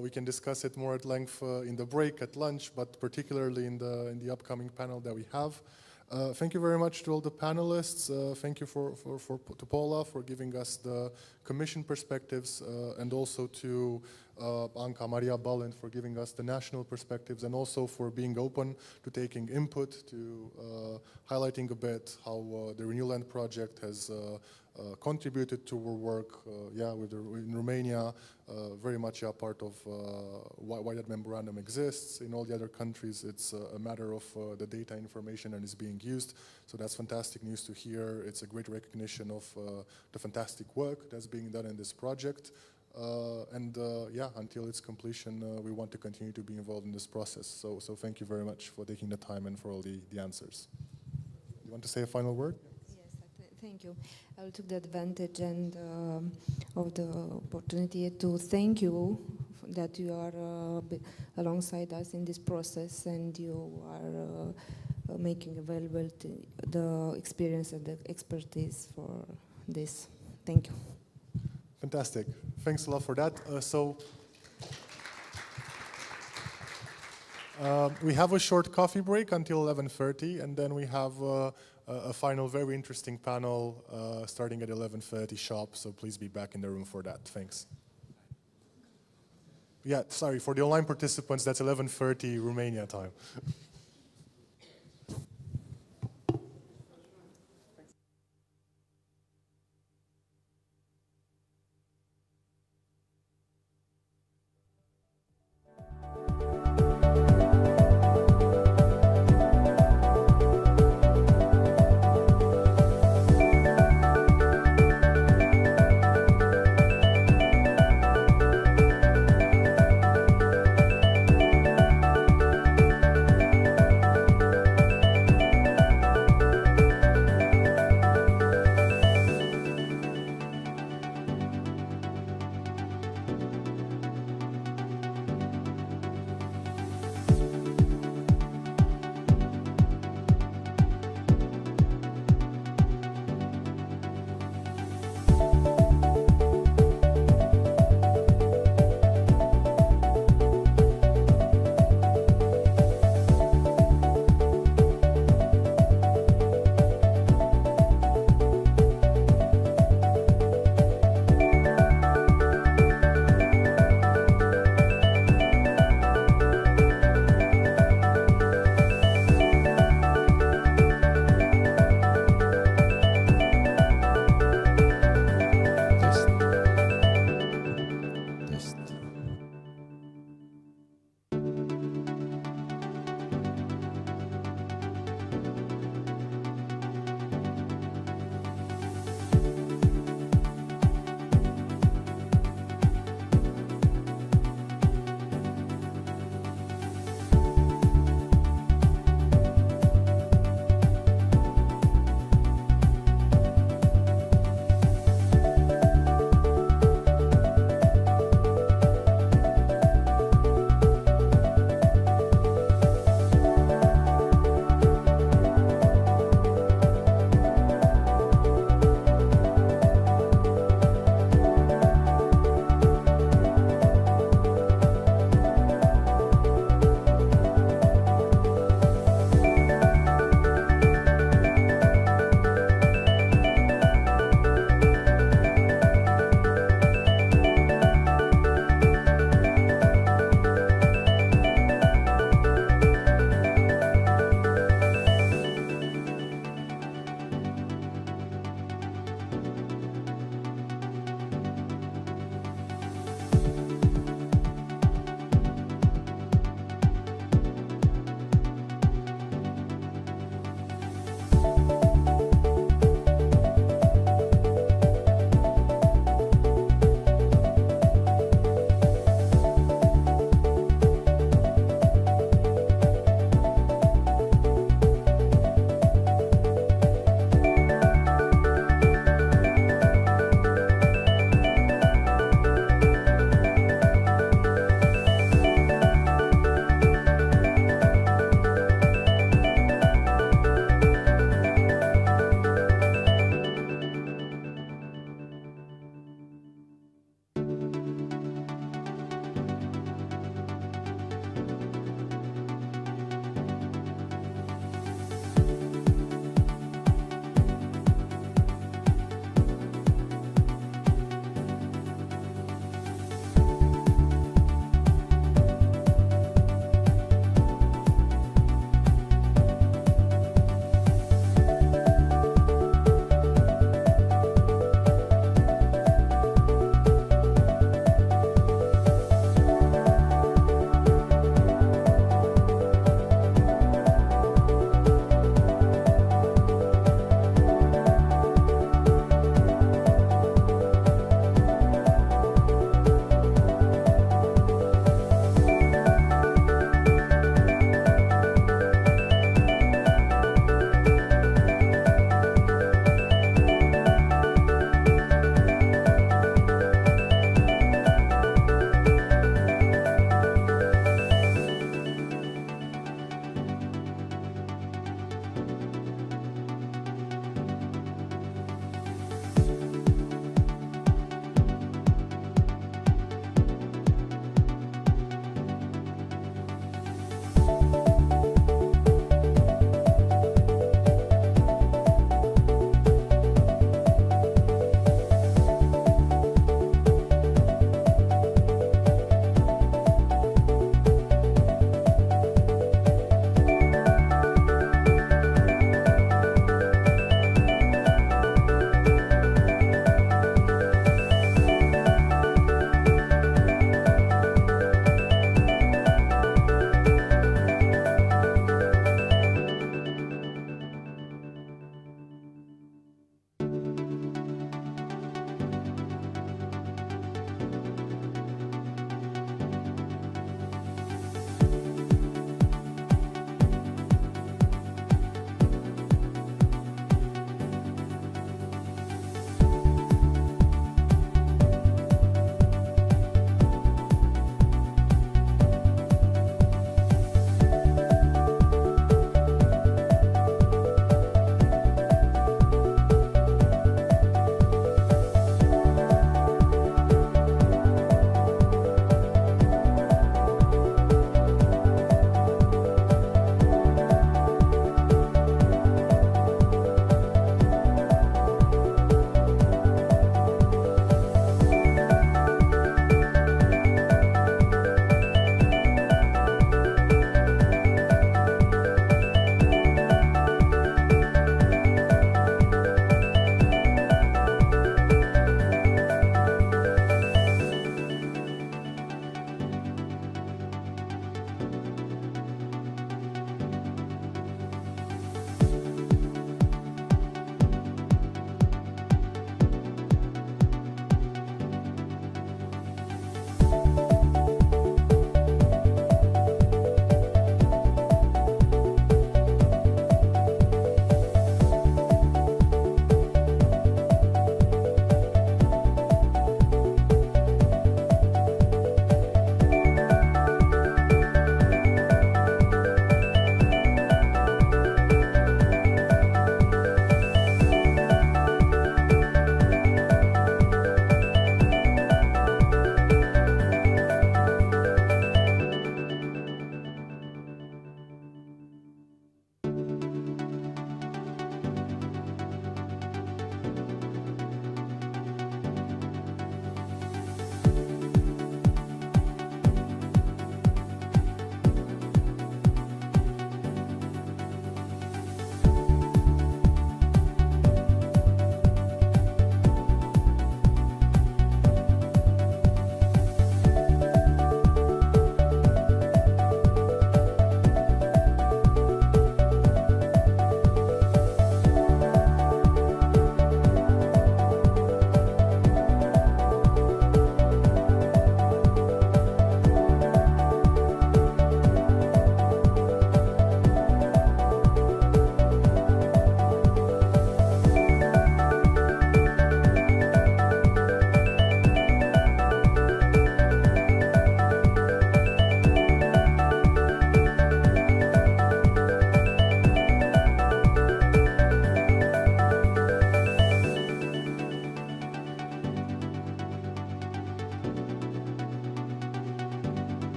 we can discuss it more at length in the break at lunch, but particularly in the upcoming panel that we have. Thank you very much to all the panelists. Thank you to Paula for giving us the Commission perspectives, and also to Anca Maria Balint for giving us the national perspectives, and also for being open to taking input, to highlighting a bit how the RENewLand project has contributed to our work, in Romania, very much a part of why that memorandum exists. In all the other countries, it's a matter of the data information and is being used. So that's fantastic news to hear. It's a great recognition of the fantastic work that's being done in this project. Until its completion, we want to continue to be involved in this process. So thank you very much for taking the time and for all the answers. You want to say a final word? Thank you. I will take the advantage and of the opportunity to thank you that you are alongside us in this process, and you are making available the experience and the expertise for this. Thank you. Fantastic. Thanks a lot for that. We have a short coffee break until 11:30, and then we have a final very interesting panel starting at 11:30 sharp, so please be back in the room for that. Thanks. Yeah, sorry, for the online participants, that's 11:30 Romania time.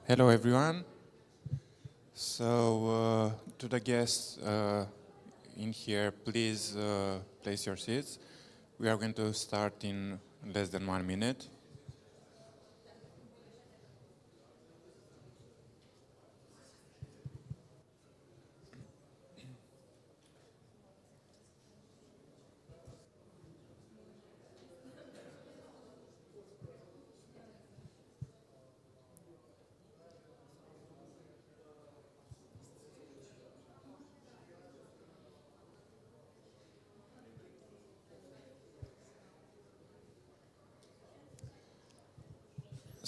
Hello, everyone. So, to the guests in here, please place your seats. We are going to start in less than 1 minute.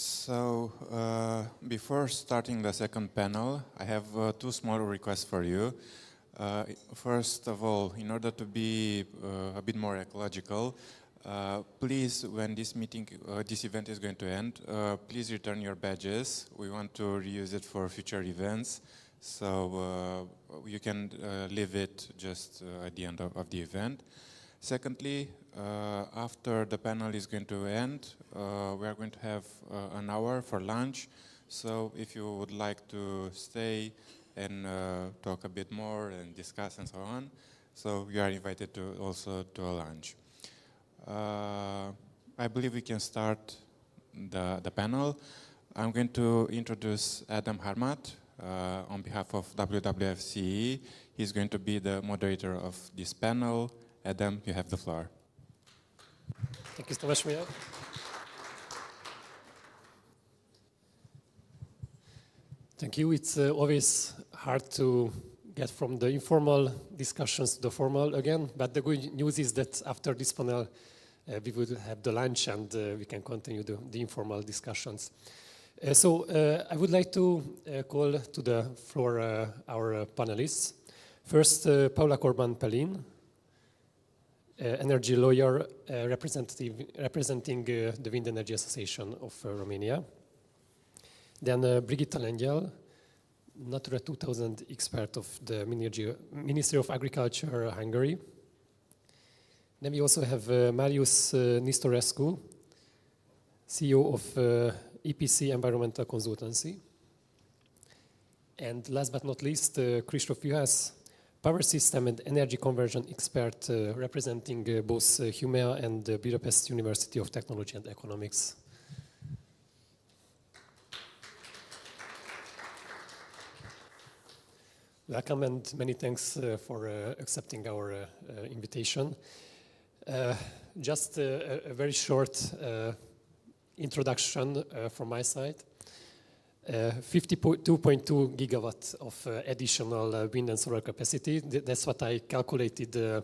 So, before starting the second panel, I have two small requests for you. First of all, in order to be a bit more ecological, please, when this event is going to end, please return your badges. We want to reuse it for future events, so you can leave it just at the end of the event. Secondly, after the panel is going to end, we are going to have an hour for lunch. So if you would like to stay and talk a bit more and discuss and so on, so you are invited to also to a lunch. I believe we can start the panel. I'm going to introduce Adam Harmat on behalf of WWF-CE. He's going to be the moderator of this panel. Adam, you have the floor. Thank you so much, Mia. Thank you. It's always hard to get from the informal discussions to the formal again, but the good news is that after this panel, we will have the lunch and we can continue the informal discussions. So I would like to call to the floor our panelists. First, Paula Corban-Pelin, energy lawyer representing the Wind Energy Association of Romania. Then Brigitta Lengyel, Natura 2000 expert of the Ministry of Agriculture, Hungary. Then we also have Marius Nistorescu, CEO of EPC Environmental Consultancy. And last but not least, Christoph Juhász, power system and energy conversion expert representing both HUMEA and the Budapest University of Technology and Economics. Welcome and many thanks for accepting our invitation. Just a very short introduction from my side. 52.2 gigawatts of additional wind and solar capacity. That's what I calculated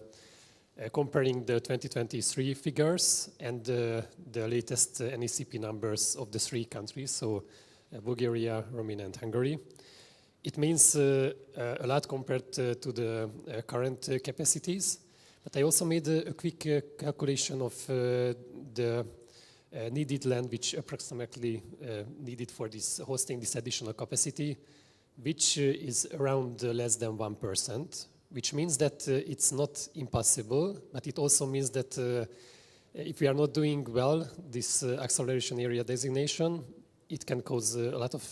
comparing the 2023 figures and the latest NECP numbers of the three countries, so Bulgaria, Romania, and Hungary. It means a lot compared to the current capacities, but I also made a quick calculation of the needed land which approximately needed for this hosting this additional capacity, which is around less than 1%, which means that it's not impossible, but it also means that if we are not doing well this acceleration area designation, it can cause a lot of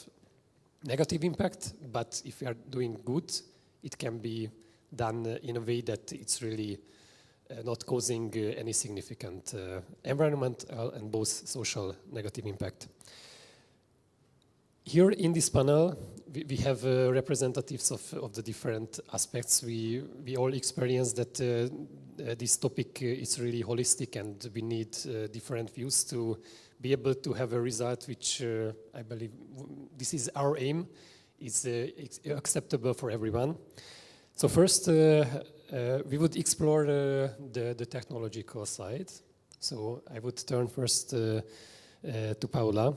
negative impact, but if we are doing good, it can be done in a way that it's really not causing any significant environmental and both social negative impact. Here in this panel, we have representatives of the different aspects. We all experience that this topic is really holistic and we need different views to be able to have a result which I believe this is our aim, is acceptable for everyone. So first, we would explore the technological side. So I would turn first to Paula.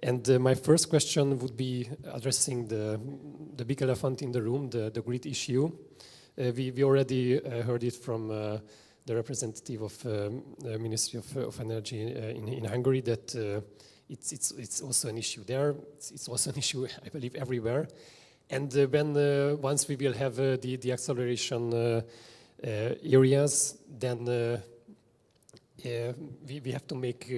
And my first question would be addressing the big elephant in the room, the grid issue. We already heard it from the representative of the Ministry of Energy in Hungary that it's also an issue there. It's also an issue, I believe, everywhere. And when once we will have the acceleration areas, then we have to make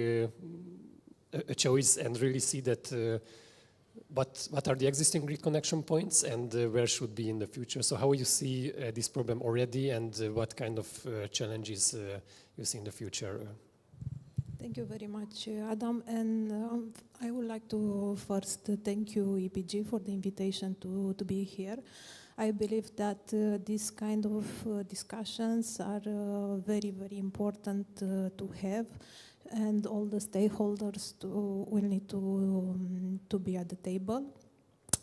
a choice and really see that what are the existing grid connection points and where should be in the future? So how you see this problem already, and what kind of challenges you see in the future? Thank you very much, Adam. And I would like to first thank you, EPG, for the invitation to be here. I believe that these kind of discussions are very, very important to have, and all the stakeholders will need to be at the table.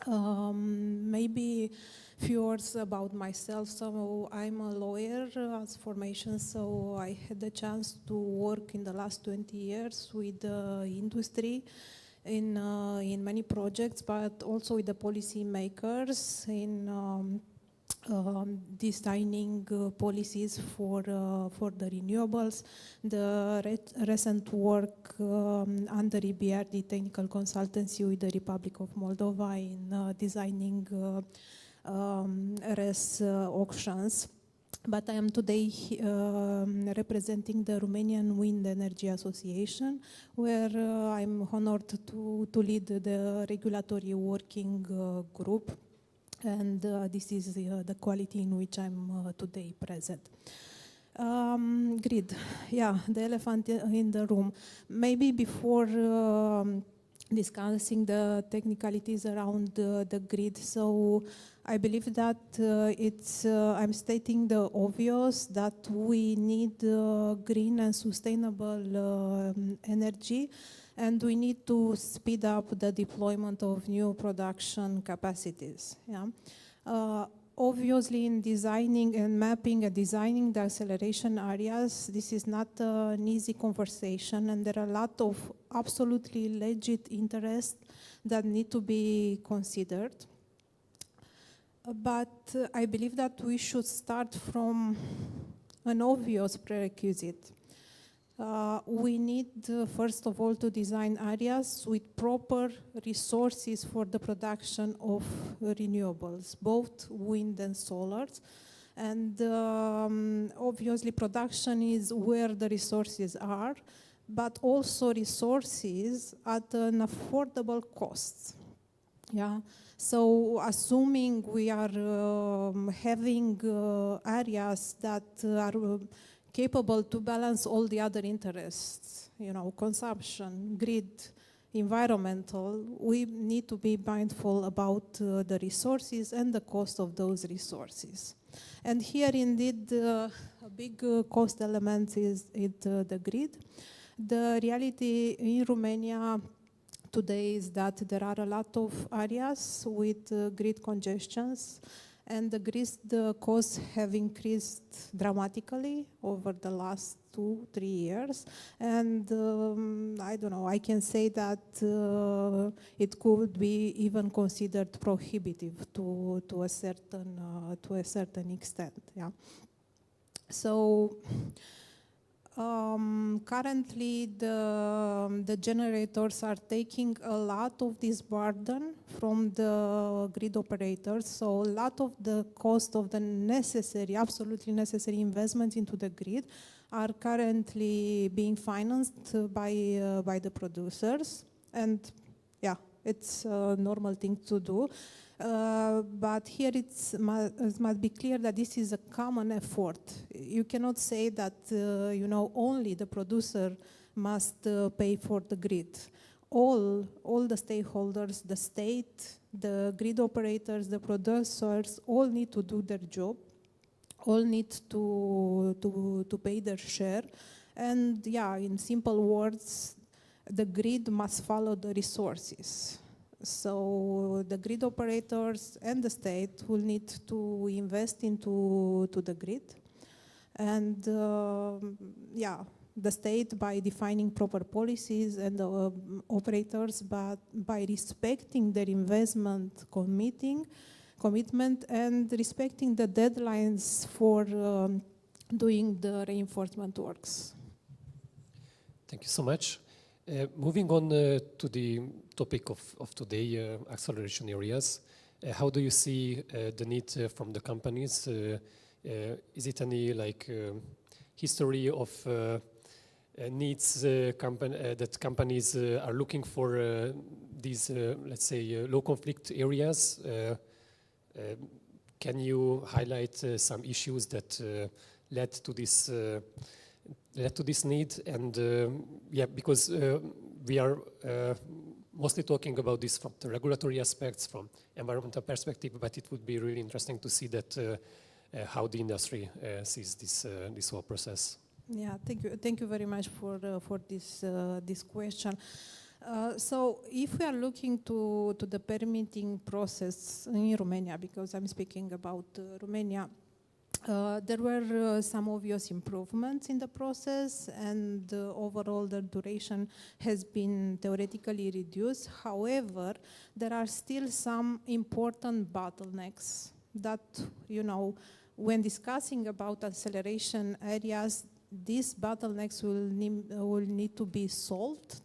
Maybe few words about myself. So I'm a lawyer as formation, so I had the chance to work in the last 20 years with the industry in many projects, but also with the policy makers in designing policies for the renewables. The recent work under EBRD technical consultancy with the Republic of Moldova in designing RES auctions. But I am today representing the Romanian Wind Energy Association, where I'm honored to lead the regulatory working group. And this is the quality in which I'm today present. Grid, yeah, the elephant in the room. Maybe before discussing the technicalities around the grid, so I believe that I'm stating the obvious that we need green and sustainable energy, and we need to speed up the deployment of new production capacities. Yeah? Obviously, in designing and mapping and designing the acceleration areas, this is not an easy conversation, and there are a lot of absolutely legit interests that need to be considered. But I believe that we should start from an obvious prerequisite. We need, first of all, to design areas with proper resources for the production of renewables, both wind and solar. And obviously, production is where the resources are, but also resources at an affordable cost. Yeah. So, assuming we are having areas that are capable to balance all the other interests, you know, consumption, grid, environmental, we need to be mindful about the resources and the cost of those resources. And here, indeed, a big cost element is the grid. The reality in Romania today is that there are a lot of areas with grid congestions, and the costs have increased dramatically over the last 2-3 years. And I don't know, I can say that it could be even considered prohibitive to a certain extent. Yeah. So currently, the generators are taking a lot of this burden from the grid operators. So a lot of the cost of the necessary, absolutely necessary investments into the grid are currently being financed by the producers. And yeah, it's a normal thing to do. But here it must be clear that this is a common effort. You cannot say that you know, only the producer must pay for the grid. All the stakeholders, the state, the grid operators, the producers, all need to do their job. All need to pay their share. And yeah, in simple words, the grid must follow the resources. So the grid operators and the state will need to invest into the grid. And yeah, the state by defining proper policies, and the operators by respecting their investment commitment and respecting the deadlines for doing the reinforcement works. Thank you so much. Moving on to the topic of today, acceleration areas. How do you see the need from the companies? Is it any history of needs that companies are looking for these, let's say, low conflict areas. Can you highlight some issues that led to this need? And yeah, because we are mostly talking about this from the regulatory aspects, from environmental perspective, but it would be really interesting to see that how the industry sees this whole process. Yeah, thank you very much for this question. So if we are looking to the permitting process in Romania, because I'm speaking about Romania, there were some obvious improvements in the process, and overall the duration has been theoretically reduced. However, there are still some important bottlenecks that, you know, when discussing about acceleration areas, these bottlenecks will need to be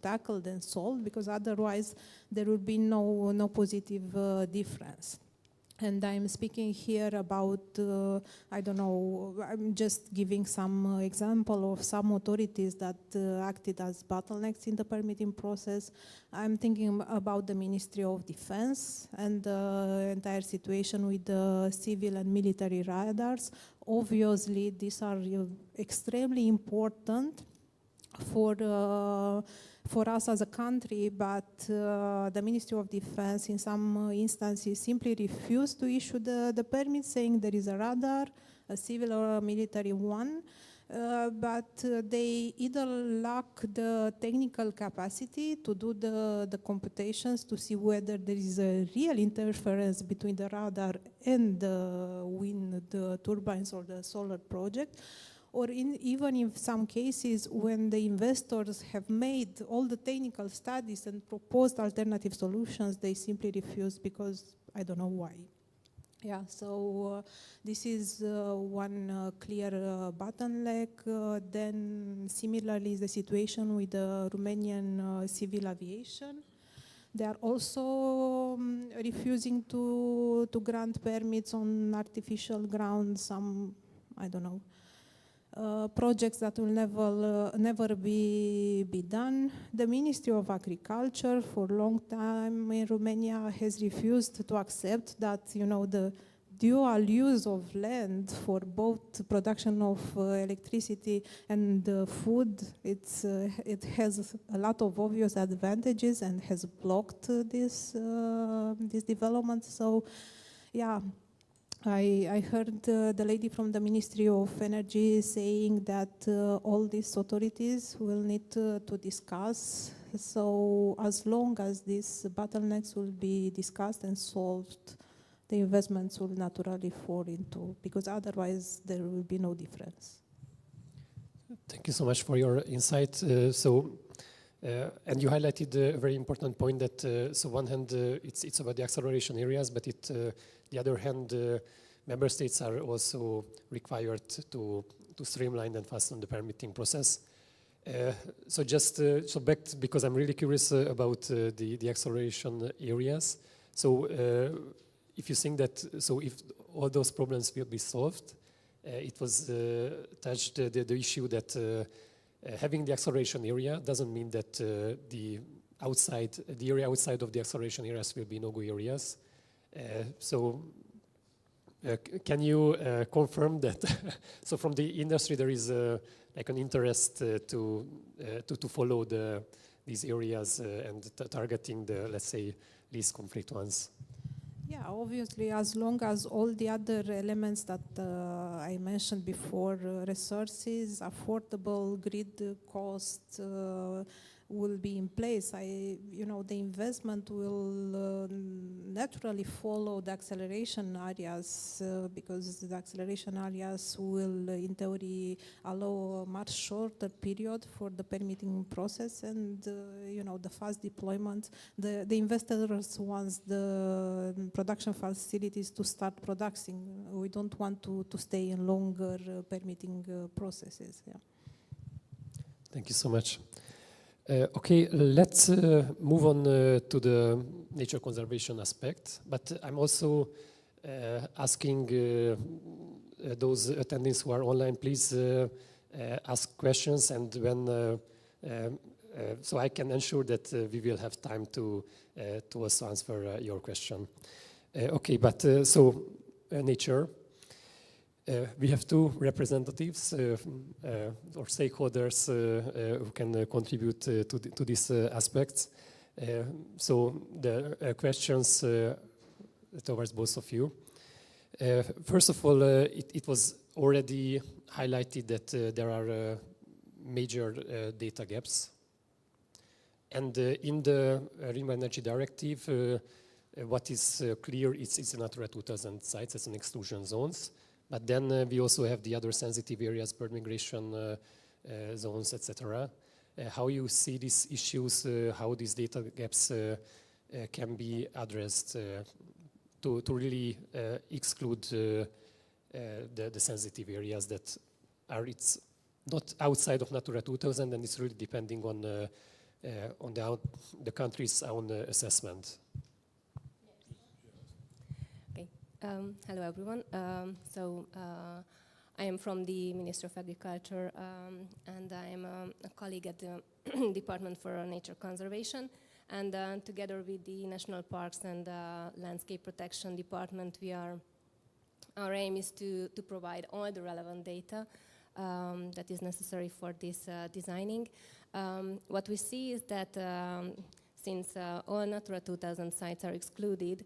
tackled and solved, because otherwise there will be no positive difference. And I'm speaking here about, I don't know, I'm just giving some example of some authorities that acted as bottlenecks in the permitting process. I'm thinking about the Ministry of Defense and the entire situation with the civil and military radars. Obviously, these are extremely important for us as a country, but the Ministry of Defense in some instances simply refused to issue the permit, saying there is a radar, a civil or a military one, but they either lack the technical capacity to do the computations to see whether there is a real interference between the radar and the wind turbines or the solar project, or even in some cases when the investors have made all the technical studies and proposed alternative solutions, they simply refuse because I don't know why. Yeah, so this is one clear bottleneck. Then similarly is the situation with the Romanian civil aviation. They are also refusing to grant permits on artificial grounds, some, I don't know, projects that will never be done. The Ministry of Agriculture for a long time in Romania has refused to accept that, you know, the dual use of land for both production of electricity and food, it has a lot of obvious advantages and has blocked this development. So, yeah. I heard the lady from the Ministry of Energy saying that all these authorities will need to discuss. So as long as these bottlenecks will be discussed and solved, the investments will naturally fall into, because otherwise there will be no difference. Thank you so much for your insight. And you highlighted a very important point that, so one hand, it's about the acceleration areas, but the other hand, member states are also required to streamline and fasten the permitting process. So just so back, because I'm really curious about the acceleration areas. So if you think that, so if all those problems will be solved, it was touched the issue that having the acceleration area doesn't mean that the area outside of the acceleration areas will be no-go areas. So can you confirm that? So from the industry there is like an interest to follow these areas and targeting the, let's say, least conflict ones. Yeah, obviously, as long as all the other elements that I mentioned before, resources, affordable grid cost, will be in place. The investment will naturally follow the acceleration areas because the acceleration areas will, in theory, allow a much shorter period for the permitting process and, the fast deployment. The investors want the production facilities to start producing. We don't want to stay in longer permitting processes. Yeah. Thank you so much. Okay, let's move on to the nature conservation aspect, but I'm also asking those attendees who are online, please ask questions, and when so I can ensure that we will have time to also answer your question. Okay, but so nature. We have two representatives or stakeholders who can contribute to these aspects. So the questions towards both of you. First of all, it was already highlighted that there are major data gaps. And in the Renewable Energy Directive, what is clear is the Natura 2000 sites as an exclusion zones. But then we also have the other sensitive areas, bird migration zones, etc. How you see these issues, how these data gaps can be addressed to really exclude the sensitive areas that are it's not outside of Natura 2000, and it's really depending on the country's own assessment. Okay. Hello, everyone. I am from the Ministry of Agriculture, and I am a colleague at the Department for Nature Conservation. And together with the National Parks and Landscape Protection Department, our aim is to provide all the relevant data that is necessary for this designing. What we see is that since all Natura 2000 sites are excluded,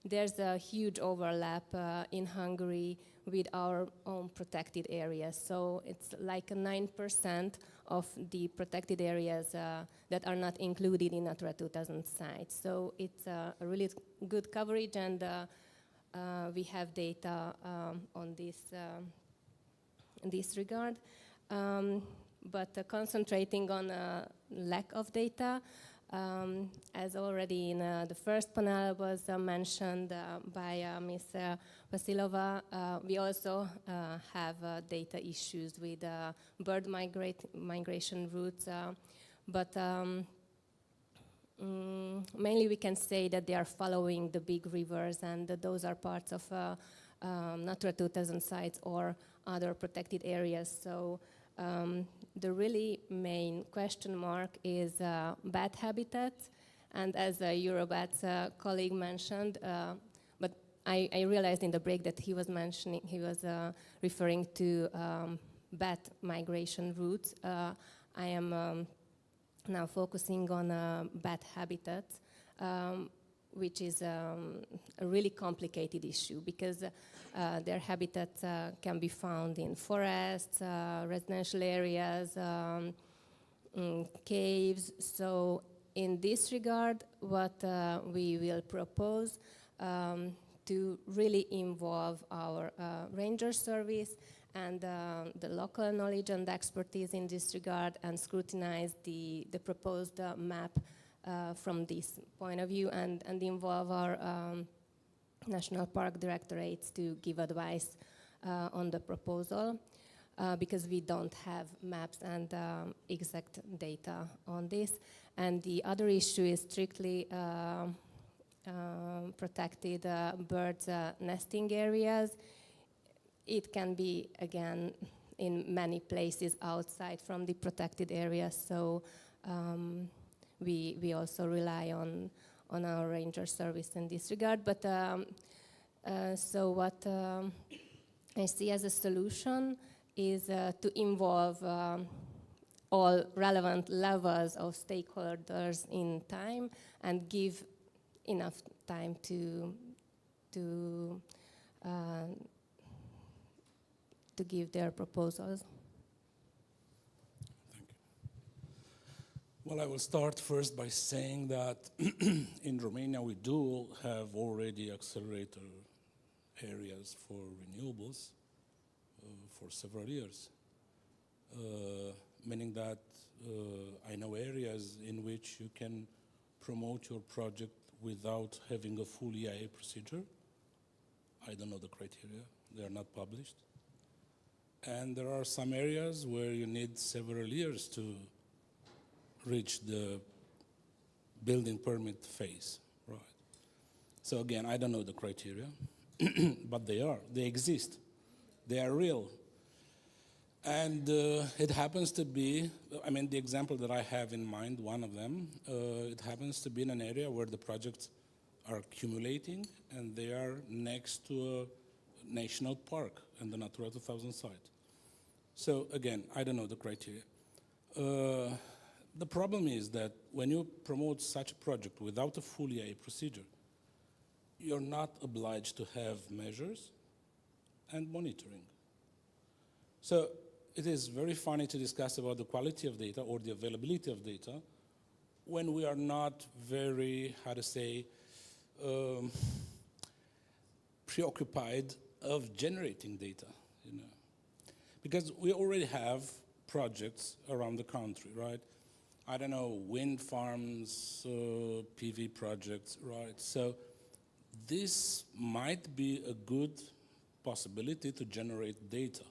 there's a huge overlap in Hungary with our own protected areas. So it's like 9% of the protected areas that are not included in Natura 2000 sites. So it's a really good coverage, and we have data on this in this regard. But concentrating on lack of data, as already in the first panel was mentioned by Ms. Vasilova, we also have data issues with bird migration routes, but mainly we can say that they are following the big rivers, and that those are parts of Natura 2000 sites or other protected areas. So the really main question mark is bat habitat, and as Eurobat's colleague mentioned, but I realized in the break that he was referring to bat migration routes. I am now focusing on bat habitat, which is a really complicated issue because their habitats can be found in forests, residential areas, caves. So in this regard, what we will propose to really involve our ranger service and the local knowledge and expertise in this regard, and scrutinize the proposed map from this point of view, and involve our National Park Directorates to give advice on the proposal, because we don't have maps and exact data on this. And the other issue is strictly protected birds nesting areas. It can be, again, in many places outside from the protected areas, so we also rely on our ranger service in this regard. But so what I see as a solution is to involve all relevant levels of stakeholders in time and give enough time to give their proposals. Well, I will start first by saying that in Romania we do have already accelerator areas for renewables for several years, meaning that I know areas in which you can promote your project without having a full EIA procedure. I don't know the criteria, they are not published. And there are some areas where you need several years to reach the building permit phase, right? So again, I don't know the criteria, but they exist, they are real. And it happens to be, I mean, the example that I have in mind, one of them, it happens to be in an area where the projects are accumulating and they are next to a national park and the Natura 2000 site. So again, I don't know the criteria. The problem is that when you promote such a project without a full EIA procedure, you're not obliged to have measures and monitoring. So it is very funny to discuss about the quality of data or the availability of data when we are not very, how to say, preoccupied of generating data, you know. Because we already have projects around the country, right? I don't know, wind farms, PV projects, right? So this might be a good possibility to generate data.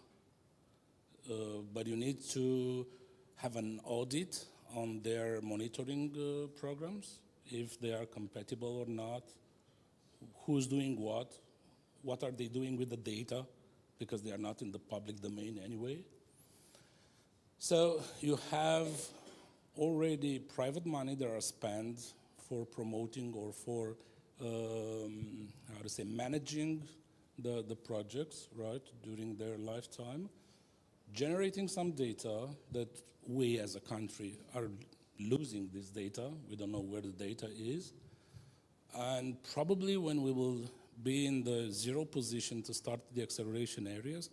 But you need to have an audit on their monitoring programs, if they are compatible or not, who's doing what are they doing with the data, because they are not in the public domain anyway. So you have already private money that are spent for promoting or for, how to say, managing the projects, right, during their lifetime, generating some data that we as a country are losing this data. We don't know where the data is. And probably when we will be in the zero position to start the acceleration areas,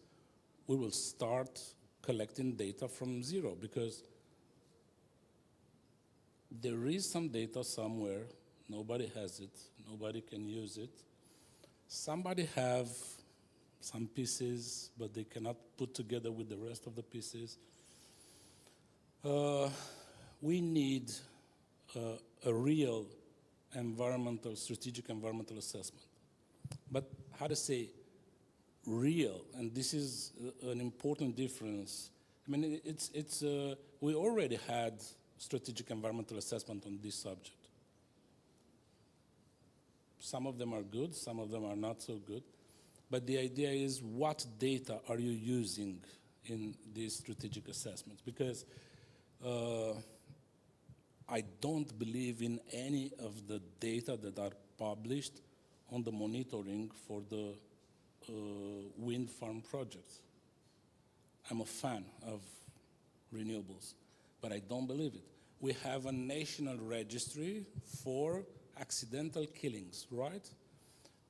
we will start collecting data from zero, because there is some data somewhere, nobody has it, nobody can use it. Somebody have some pieces, but they cannot put together with the rest of the pieces. We need a real strategic environmental assessment. But how to say real, and this is an important difference. I mean, we already had strategic environmental assessment on this subject. Some of them are good, some of them are not so good. But the idea is, what data are you using in these strategic assessments? Because I don't believe in any of the data that are published on the monitoring for the wind farm projects. I'm a fan of renewables, but I don't believe it. We have a national registry for accidental killings, right?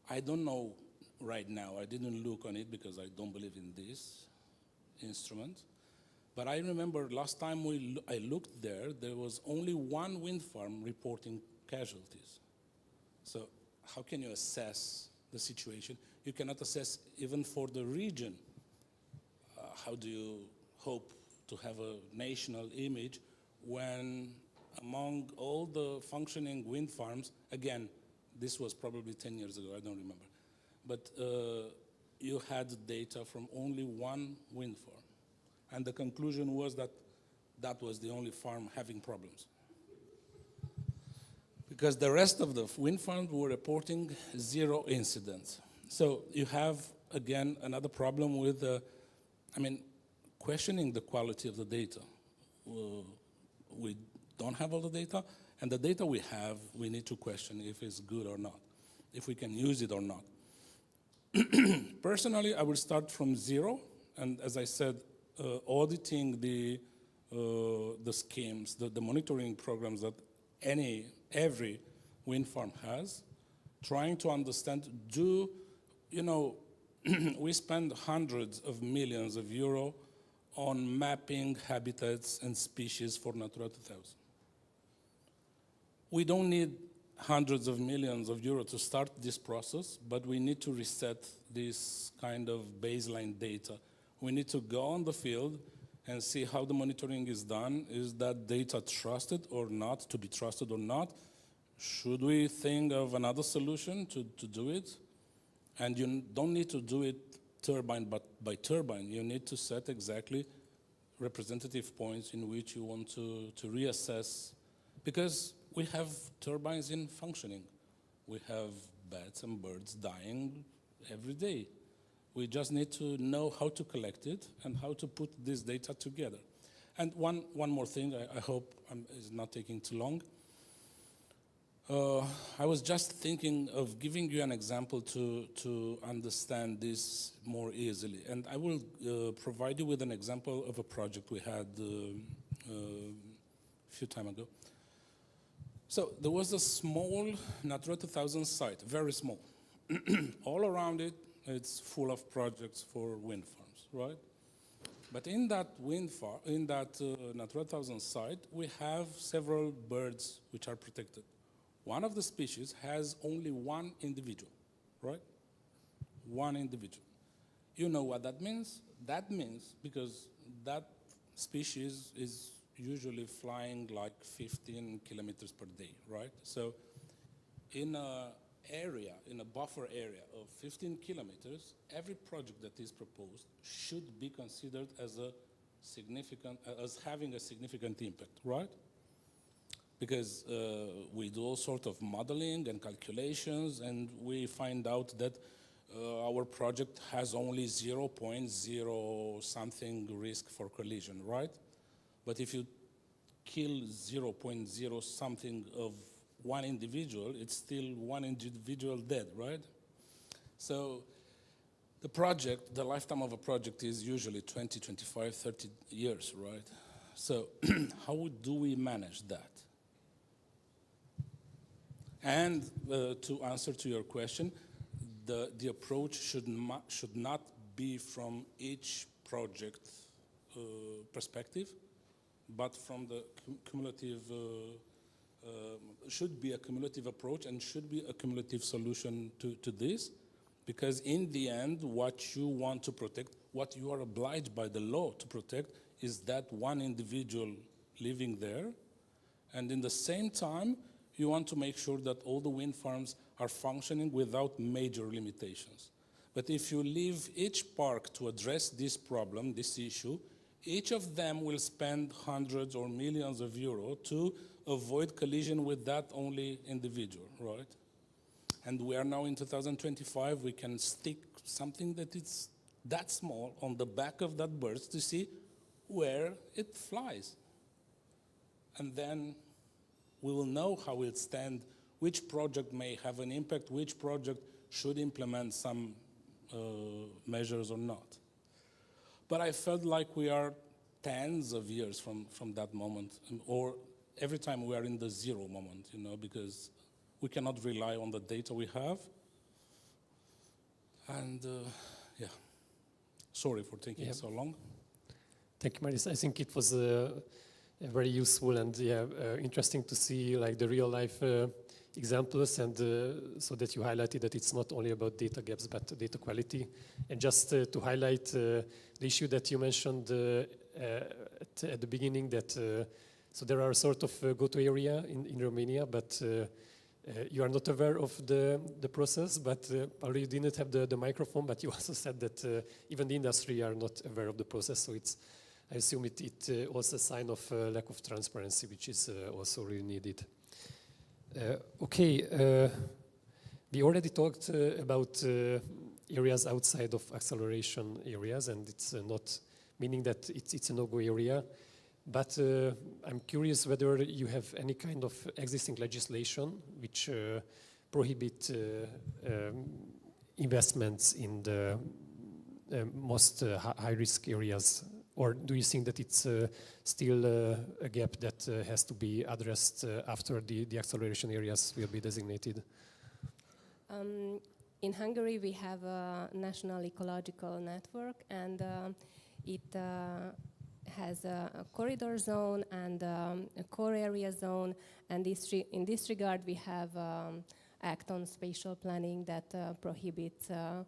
I don't know right now, I didn't look on it because I don't believe in this instrument. But I remember last time I looked there was only one wind farm reporting casualties. So how can you assess the situation? You cannot assess even for the region. How do you hope to have a national image when among all the functioning wind farms, again, this was probably 10 years ago, I don't remember, but you had data from only one wind farm. And the conclusion was that that was the only farm having problems. Because the rest of the wind farms were reporting zero incidents. So you have, again, another problem with, questioning the quality of the data. We don't have all the data, and the data we have, we need to question if it's good or not, if we can use it or not. Personally, I will start from zero, and as I said, auditing the schemes, the monitoring programs that every wind farm has, trying to understand, we spend hundreds of millions of euro on mapping habitats and species for Natura 2000. We don't need hundreds of millions of euro to start this process, but we need to reset this kind of baseline data. We need to go on the field and see how the monitoring is done. Is that data trusted or not, to be trusted or not? Should we think of another solution to do it? And you don't need to do it turbine by turbine. You need to set exactly representative points in which you want to reassess, because we have turbines in functioning. We have bats and birds dying every day. We just need to know how to collect it and how to put this data together. And one more thing, I hope it's not taking too long. I was just thinking of giving you an example to understand this more easily. And I will provide you with an example of a project we had a few time ago. So there was a small Natura 2000 site, very small. All around it, it's full of projects for wind farms, right? But in that Natura 2000 site, we have several birds which are protected. One of the species has only one individual, right? One individual. You know what that means? That means because that species is usually flying like 15 kilometers per day, right? So in a buffer area of 15 kilometers, every project that is proposed should be considered as having a significant impact, right? Because we do all sorts of modeling and calculations, and we find out that our project has only 0.0 something risk for collision, right? But if you kill 0.0 something of one individual, it's still one individual dead, right? So the lifetime of a project is usually 20, 25, 30 years, right? So how do we manage that? And to answer to your question, the approach should not be from each project perspective, but from the cumulative, should be a cumulative approach and should be a cumulative solution to this, because in the end, what you want to protect, what you are obliged by the law to protect is that one individual living there, and in the same time, you want to make sure that all the wind farms are functioning without major limitations. But if you leave each park to address this problem, this issue, each of them will spend hundreds or millions of euros to avoid collision with that only individual, right? And we are now in 2025, we can stick something that is that small on the back of that bird to see where it flies. And then we will know how it stands, which project may have an impact, which project should implement some measures or not. But I felt like we are tens of years from that moment, or every time we are in the zero moment, you know, because we cannot rely on the data we have. And yeah, sorry for taking so long. Thank you, Maris. I think it was very useful and interesting to see like the real life examples, and so that you highlighted that it's not only about data gaps but data quality. And just to highlight the issue that you mentioned at the beginning, that so there are sort of go-to area in Romania, but you are not aware of the process, but probably you didn't have the microphone, but you also said that even the industry are not aware of the process, so it's, I assume it also a sign of lack of transparency, which is also really needed. Okay, we already talked about areas outside of acceleration areas, and it's not meaning that it's a no-go area. But I'm curious whether you have any kind of existing legislation which prohibit investments in the most high-risk areas, or do you think that it's still a gap that has to be addressed after the acceleration areas will be designated? In Hungary, we have a national ecological network, and it has a corridor zone and a core area zone, and in this regard we have act on spatial planning that prohibits the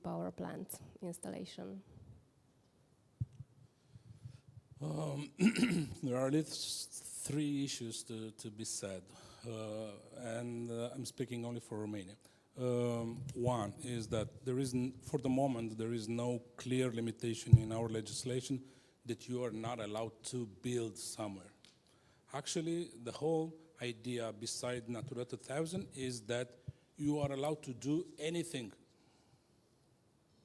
power plant installation. There are at least three issues to be said, and I'm speaking only for Romania. One is that for the moment, there is no clear limitation in our legislation that you are not allowed to build somewhere. Actually, the whole idea beside Natura 2000 is that you are allowed to do anything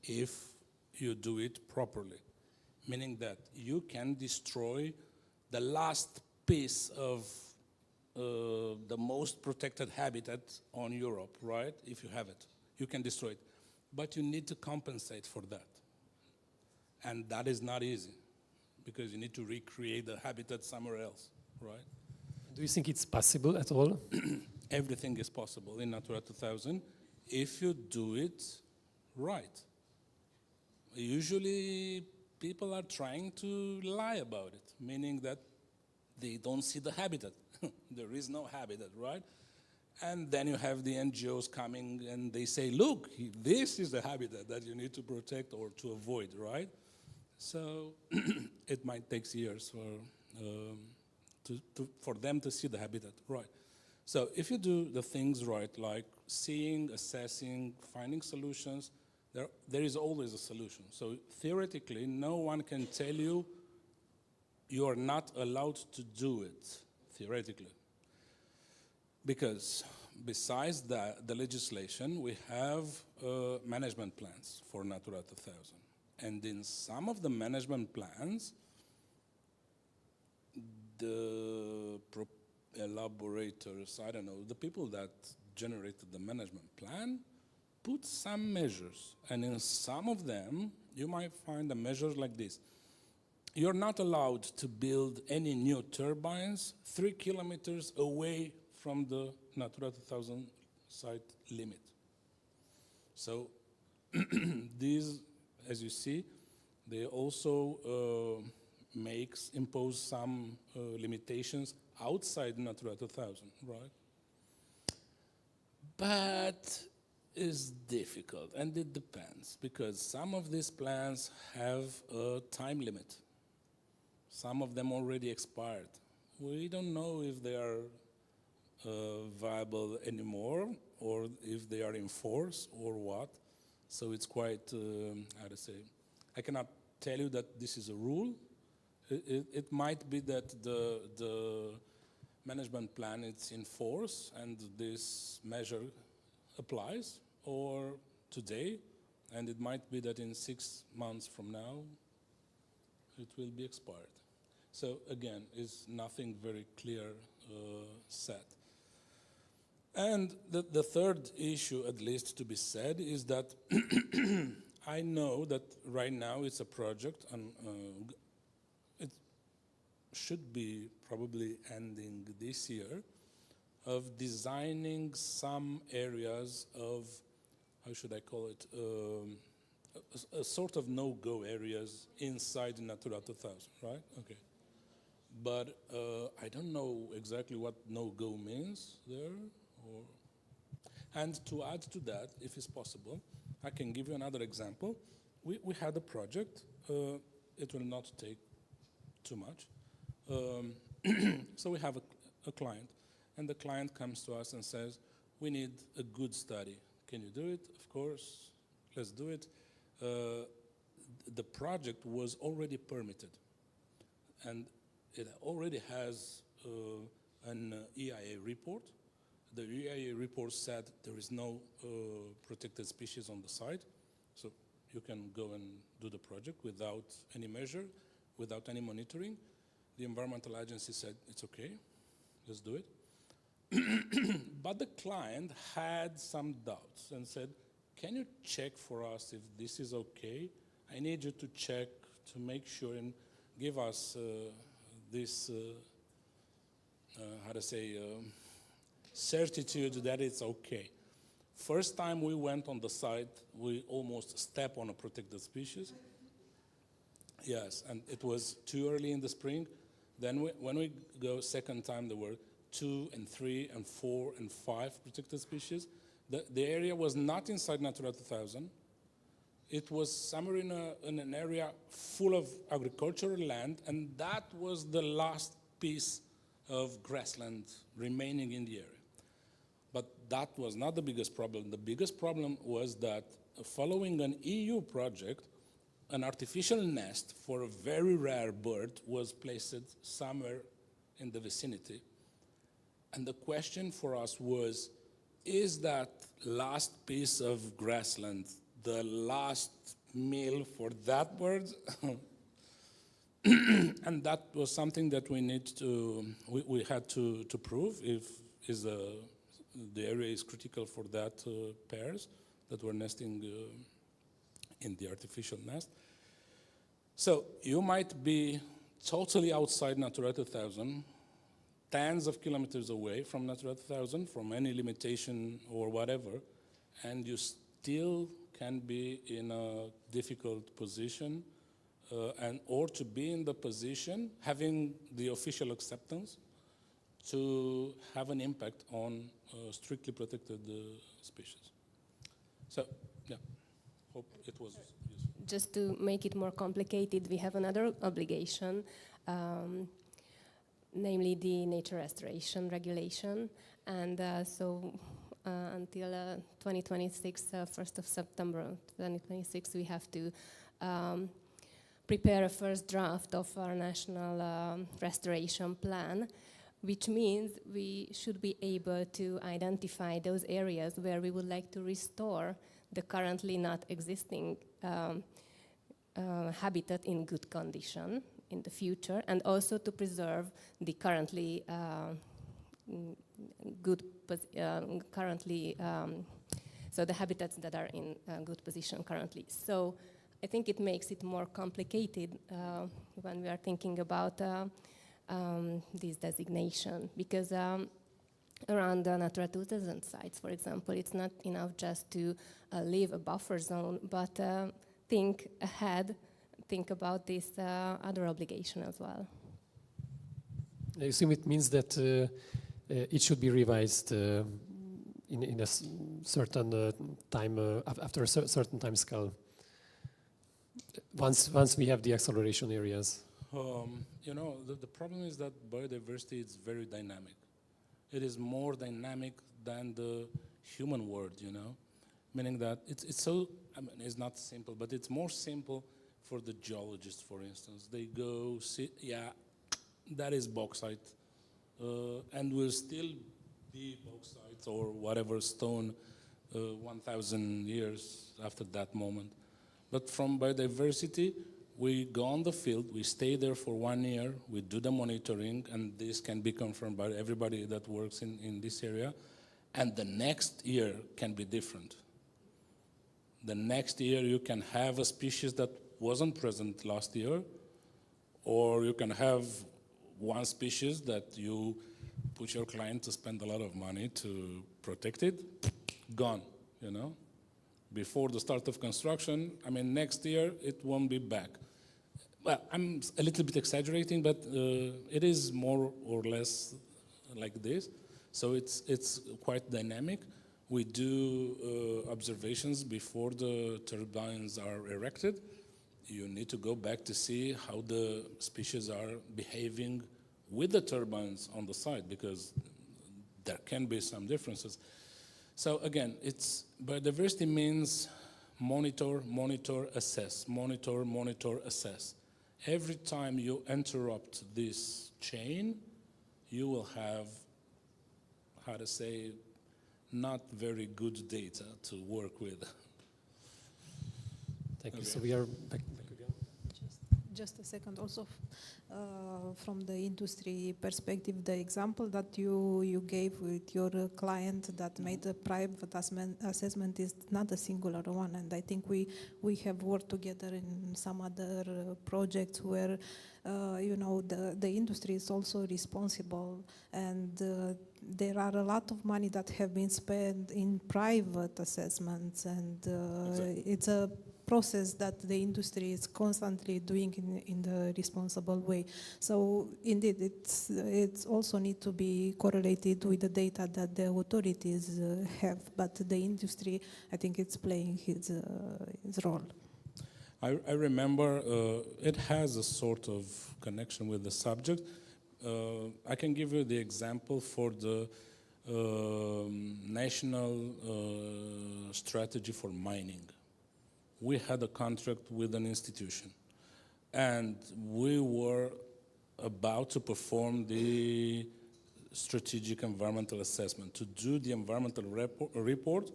if you do it properly, meaning that you can destroy the last piece of the most protected habitat on Europe, right? If you have it, you can destroy it. But you need to compensate for that. And that is not easy, because you need to recreate the habitat somewhere else, right? Do you think it's possible at all? Everything is possible in Natura 2000 if you do it right. Usually people are trying to lie about it, meaning that they don't see the habitat. There is no habitat, right? And then you have the NGOs coming and they say, look, this is the habitat that you need to protect or to avoid, right? So it might take years for them to see the habitat, right? So if you do the things right, like seeing, assessing, finding solutions, there is always a solution. So theoretically, no one can tell you you are not allowed to do it, theoretically. Because besides the legislation, we have management plans for Natura 2000. And in some of the management plans, the elaborators, I don't know, the people that generated the management plan put some measures. And in some of them, you might find a measure like this. You're not allowed to build any new turbines 3 kilometers away from the Natura 2000 site limit. So these, as you see, they also impose some limitations outside Natura 2000, right? But it's difficult, and it depends, because some of these plans have a time limit. Some of them already expired. We don't know if they are viable anymore, or if they are in force, or what. So it's quite, how to say, I cannot tell you that this is a rule. It might be that the management plan is in force and this measure applies, or today, and it might be that in 6 months from now it will be expired. So again, it's nothing very clear set. And the third issue, at least to be said, is that I know that right now it's a project, and it should be probably ending this year, of designing some areas of, how should I call it, a sort of no-go areas inside Natura 2000, right? Okay. But I don't know exactly what no-go means there. And to add to that, if it's possible, I can give you another example. We had a project. It will not take too much. So we have a client, and the client comes to us and says, we need a good study. Can you do it? Of course, let's do it. The project was already permitted, and it already has an EIA report. The EIA report said there is no protected species on the site, so you can go and do the project without any measure, without any monitoring. The environmental agency said, it's okay, let's do it. But the client had some doubts and said, can you check for us if this is okay? I need you to check to make sure and give us this, how to say, certitude that it's okay. First time we went on the site, we almost stepped on a protected species. Yes, and it was too early in the spring. Then when we go second time, there were 2 and 3 and 4 and 5 protected species. The area was not inside Natura 2000. It was somewhere in an area full of agricultural land, and that was the last piece of grassland remaining in the area. But that was not the biggest problem. The biggest problem was that following an EU project, an artificial nest for a very rare bird was placed somewhere in the vicinity. And the question for us was, is that last piece of grassland, the last meal for that bird. And that was something that we had to prove if the area is critical for that pairs that were nesting in the artificial nest. So you might be totally outside Natura 2000, tens of kilometers away from Natura 2000, from any limitation or whatever, and you still can be in a difficult position, or to be in the position, having the official acceptance, to have an impact on strictly protected species. So, yeah, hope it was useful. Just to make it more complicated, we have another obligation, namely the nature restoration regulation. And so until 2026, 1st of September 2026, we have to prepare a first draft of our national restoration plan, which means we should be able to identify those areas where we would like to restore the currently not existing habitat in good condition in the future, and also to preserve the currently so the habitats that are in good position currently. So I think it makes it more complicated when we are thinking about this designation, because around the Natura 2000 sites, for example, it's not enough just to leave a buffer zone, but think ahead, think about this other obligation as well. I assume it means that it should be revised in a certain time, after a certain time scale, once we have the acceleration areas. You know, the problem is that biodiversity is very dynamic. It is more dynamic than the human world, you know, meaning that it's so, I mean, it's not simple, but it's more simple for the geologists, for instance. They go see, yeah, that is bauxite, and will still be bauxite or whatever stone 1,000 years after that moment. But from biodiversity, we go on the field, we stay there for 1 year, we do the monitoring, and this can be confirmed by everybody that works in this area, and the next year can be different. The next year you can have a species that wasn't present last year, or you can have one species that you put your client to spend a lot of money to protect it, gone, you know? Before the start of construction, I mean, next year it won't be back. Well, I'm a little bit exaggerating, but it is more or less like this. So it's quite dynamic. We do observations before the turbines are erected. You need to go back to see how the species are behaving with the turbines on the site, because there can be some differences. So again, biodiversity means monitor, monitor, assess, monitor, monitor, assess. Every time you interrupt this chain, you will have, how to say, not very good data to work with. Thank you. So we are back again. Just a second. Also, from the industry perspective, the example that you gave with your client that made a private assessment is not a singular one, and I think we have worked together in some other projects where you know, the industry is also responsible, and there are a lot of money that have been spent in private assessments, and exactly. It's a process that the industry is constantly doing in the responsible way. So indeed, it's also need to be correlated with the data that the authorities have, but the industry, I think it's playing its role. I remember it has a sort of connection with the subject. I can give you the example for the national strategy for mining. We had a contract with an institution, and we were about to perform the strategic environmental assessment, to do the environmental report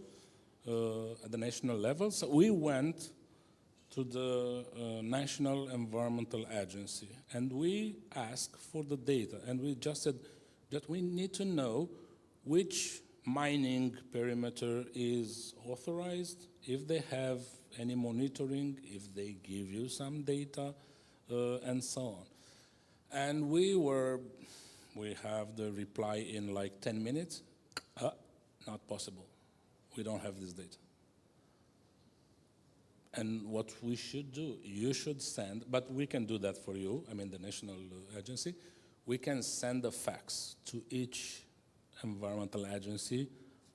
at the national level. So we went to the National Environmental Agency and we asked for the data, and we just said that we need to know which mining perimeter is authorized, if they have any monitoring, if they give you some data, and so on. And we have the reply in like 10 minutes. Not possible. We don't have this data. And what we should do, you should send, but we can do that for you, I mean the national agency, we can send a fax to each environmental agency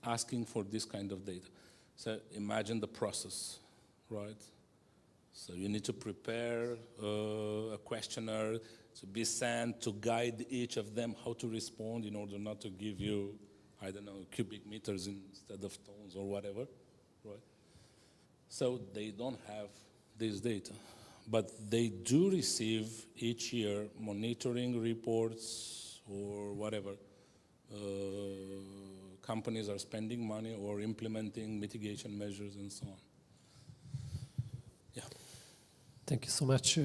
asking for this kind of data. So imagine the process, right? So you need to prepare a questionnaire to be sent to guide each of them how to respond in order not to give you, I don't know, cubic meters instead of tons or whatever, right? So they don't have this data, but they do receive each year monitoring reports or whatever. Companies are spending money or implementing mitigation measures and so on. Yeah. Thank you so much.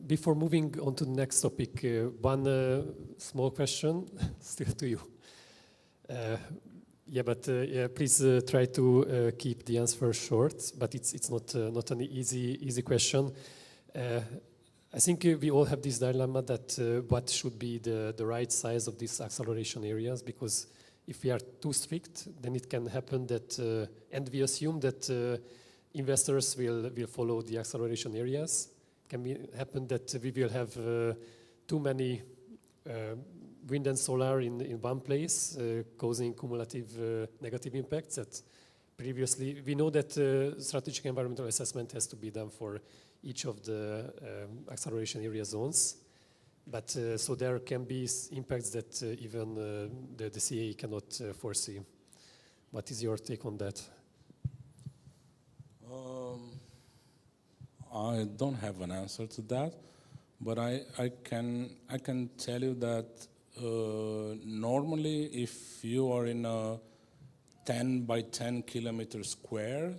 Before moving on to the next topic, one small question still to you. Please try to keep the answer short, but it's not an easy question. I think we all have this dilemma that what should be the right size of these acceleration areas, because if we are too strict, then it can happen that, and we assume that investors will follow the acceleration areas. It can happen that we will have too many wind and solar in one place, causing cumulative negative impacts. That previously, we know that strategic environmental assessment has to be done for each of the acceleration area zones. But so there can be impacts that even the CAE cannot foresee. What is your take on that? I don't have an answer to that, but I can tell you that normally if you are in a 10 by 10 kilometer square,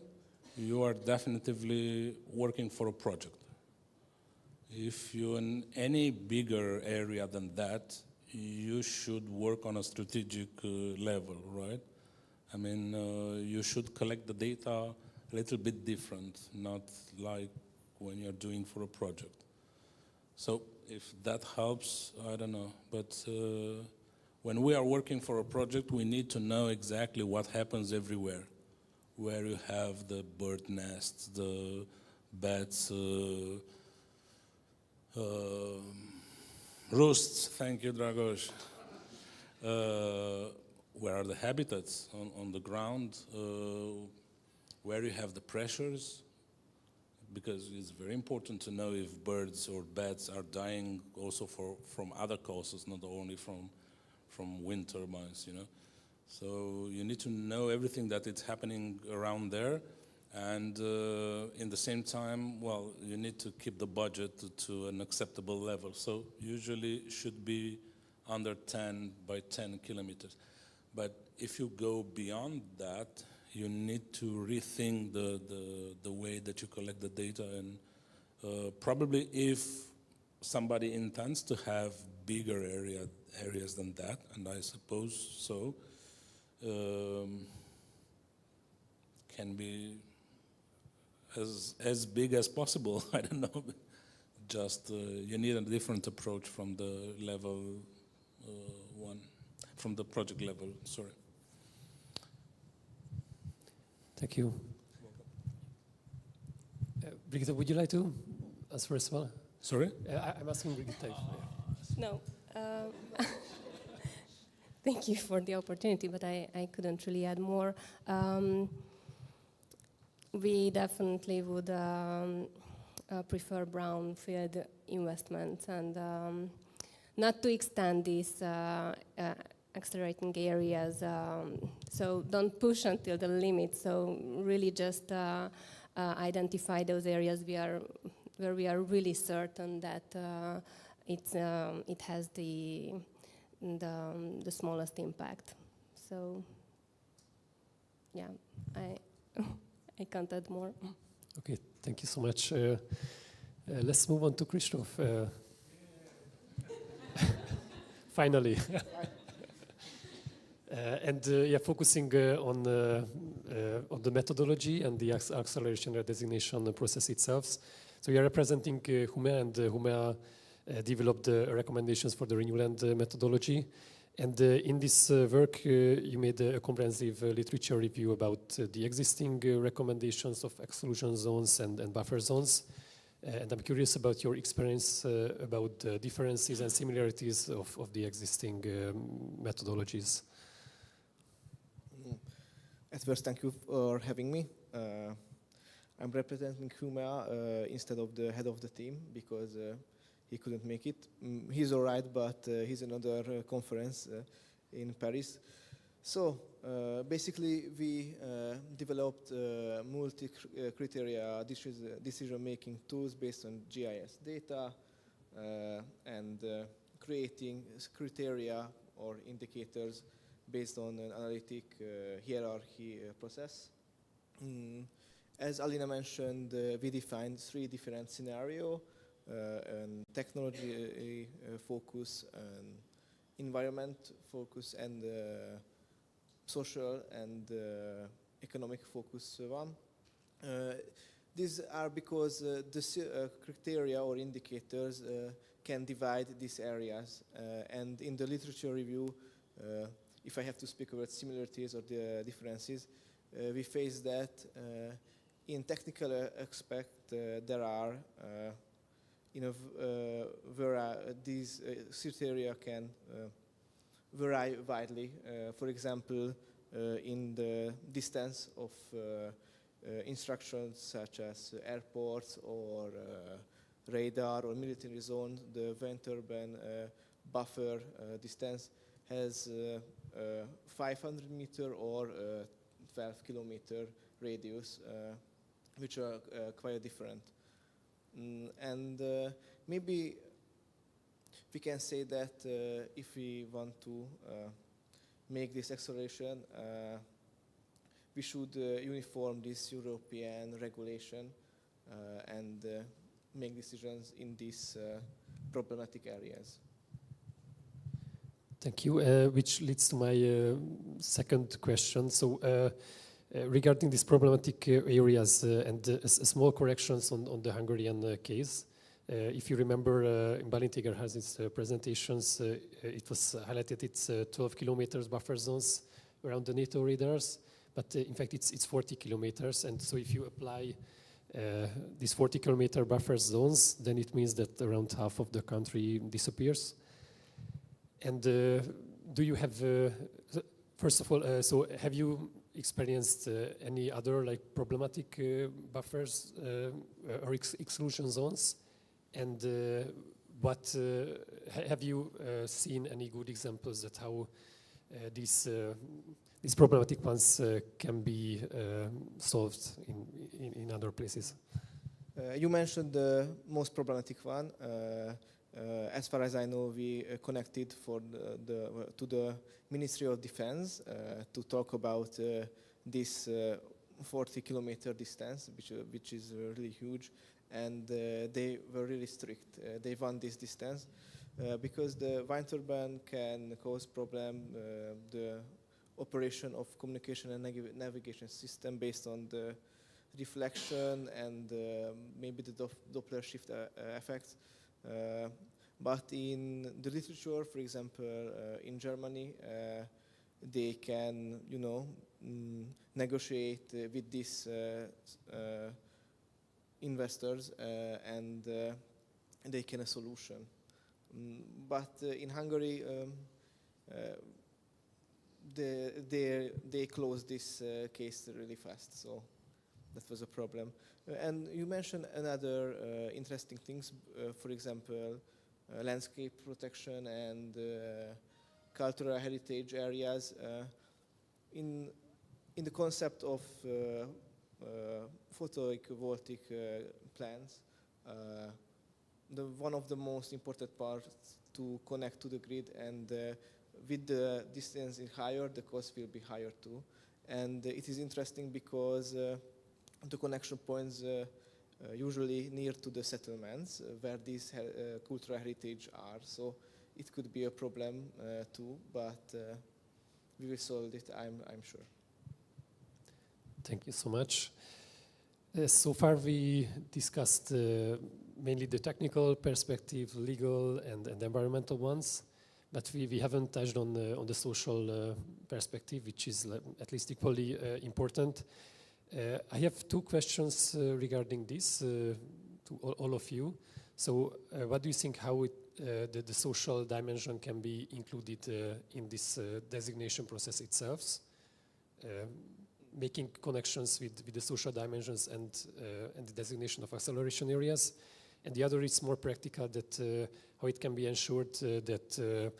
you are definitively working for a project. If you're in any bigger area than that, you should work on a strategic level, right? I mean, you should collect the data a little bit different, not like when you're doing for a project. So if that helps, I don't know. But when we are working for a project, we need to know exactly what happens everywhere, where you have the bird nests, the bats, roosts, thank you, Dragos. Where are the habitats on the ground? Where you have the pressures? Because it's very important to know if birds or bats are dying also from other causes, not only from wind turbines, you know. So you need to know everything that is happening around there. And in the same time, well, you need to keep the budget to an acceptable level. So usually it should be under 10 by 10 kilometers. But if you go beyond that, you need to rethink the way that you collect the data. And probably if somebody intends to have bigger areas than that, and I suppose so, can be as big as possible. I don't know. Just you need a different approach from the level one, from the project level. Sorry. Thank you. Brigitte, would you like to answer as well? Sorry? I'm asking Brigitte. No. Thank you for the opportunity, but I couldn't really add more. We definitely would prefer brownfield investments and not to extend these accelerating areas. So don't push until the limit. So really just identify those areas where we are really certain that it has the the smallest impact. So, yeah, I can't add more. Okay, thank you so much. Let's move on to Christoph. Finally. Focusing on the methodology and the acceleration designation process itself. So you are representing HUMEA, and HUMEA developed recommendations for the RENewLand methodology. And in this work, you made a comprehensive literature review about the existing recommendations of exclusion zones and buffer zones. And I'm curious about your experience about the differences and similarities of the existing methodologies. At first, thank you for having me. I'm representing HUMEA instead of the head of the team because he couldn't make it. He's all right, but he's another conference in Paris. So basically, we developed multi-criteria decision-making tools based on GIS data and creating criteria or indicators based on an analytic hierarchy process. As Alina mentioned, we defined 3 different scenarios, and technology focus, and environment focus, and social and economic focus one. These are because the criteria or indicators can divide these areas. And in the literature review, if I have to speak about similarities or the differences, we face that in technical aspect there are these criteria can vary widely. For example, in the distance of instructions such as airports or radar or military zones, the wind turbine buffer distance has 500 meter or 12 kilometer radius, which are quite different. And maybe we can say that if we want to make this acceleration, we should uniform this European regulation and make decisions in these problematic areas. Thank you, which leads to my second question. So regarding these problematic areas and small corrections on the Hungarian case, if you remember, in Balint has its presentations, it was highlighted it's 12 kilometers buffer zones around the NATO radars, but in fact it's 40 kilometers. And so if you apply these 40 kilometer buffer zones, then it means that around half of the country disappears. And do you have, first of all, so have you experienced any other like problematic buffers or exclusion zones? And what have you seen any good examples that how these problematic ones can be solved in other places? You mentioned the most problematic one. As far as I know, we connected to the Ministry of Defense to talk about this 40-kilometer distance, which is really huge, and they were really strict. They want this distance because the wind turbine can cause problem the operation of communication and navigation system based on the reflection and maybe the Doppler shift effects. But in the literature, for example, in Germany, they can, negotiate with these investors and they can a solution. But in Hungary, they closed this case really fast, so that was a problem. And you mentioned another interesting things, for example, landscape protection and cultural heritage areas. In the concept of photovoltaic plants, one of the most important parts to connect to the grid, and with the distance higher, the cost will be higher too. And it is interesting because the connection points usually near to the settlements where these cultural heritage are. So it could be a problem too, but we will solve it, I'm sure. Thank you so much. So far we discussed mainly the technical perspective, legal and environmental ones, but we haven't touched on the social perspective, which is at least equally important. I have two questions regarding this to all of you. So what do you think how the social dimension can be included in this designation process itself? Making connections with the social dimensions and the designation of acceleration areas. And the other is more practical, that how it can be ensured that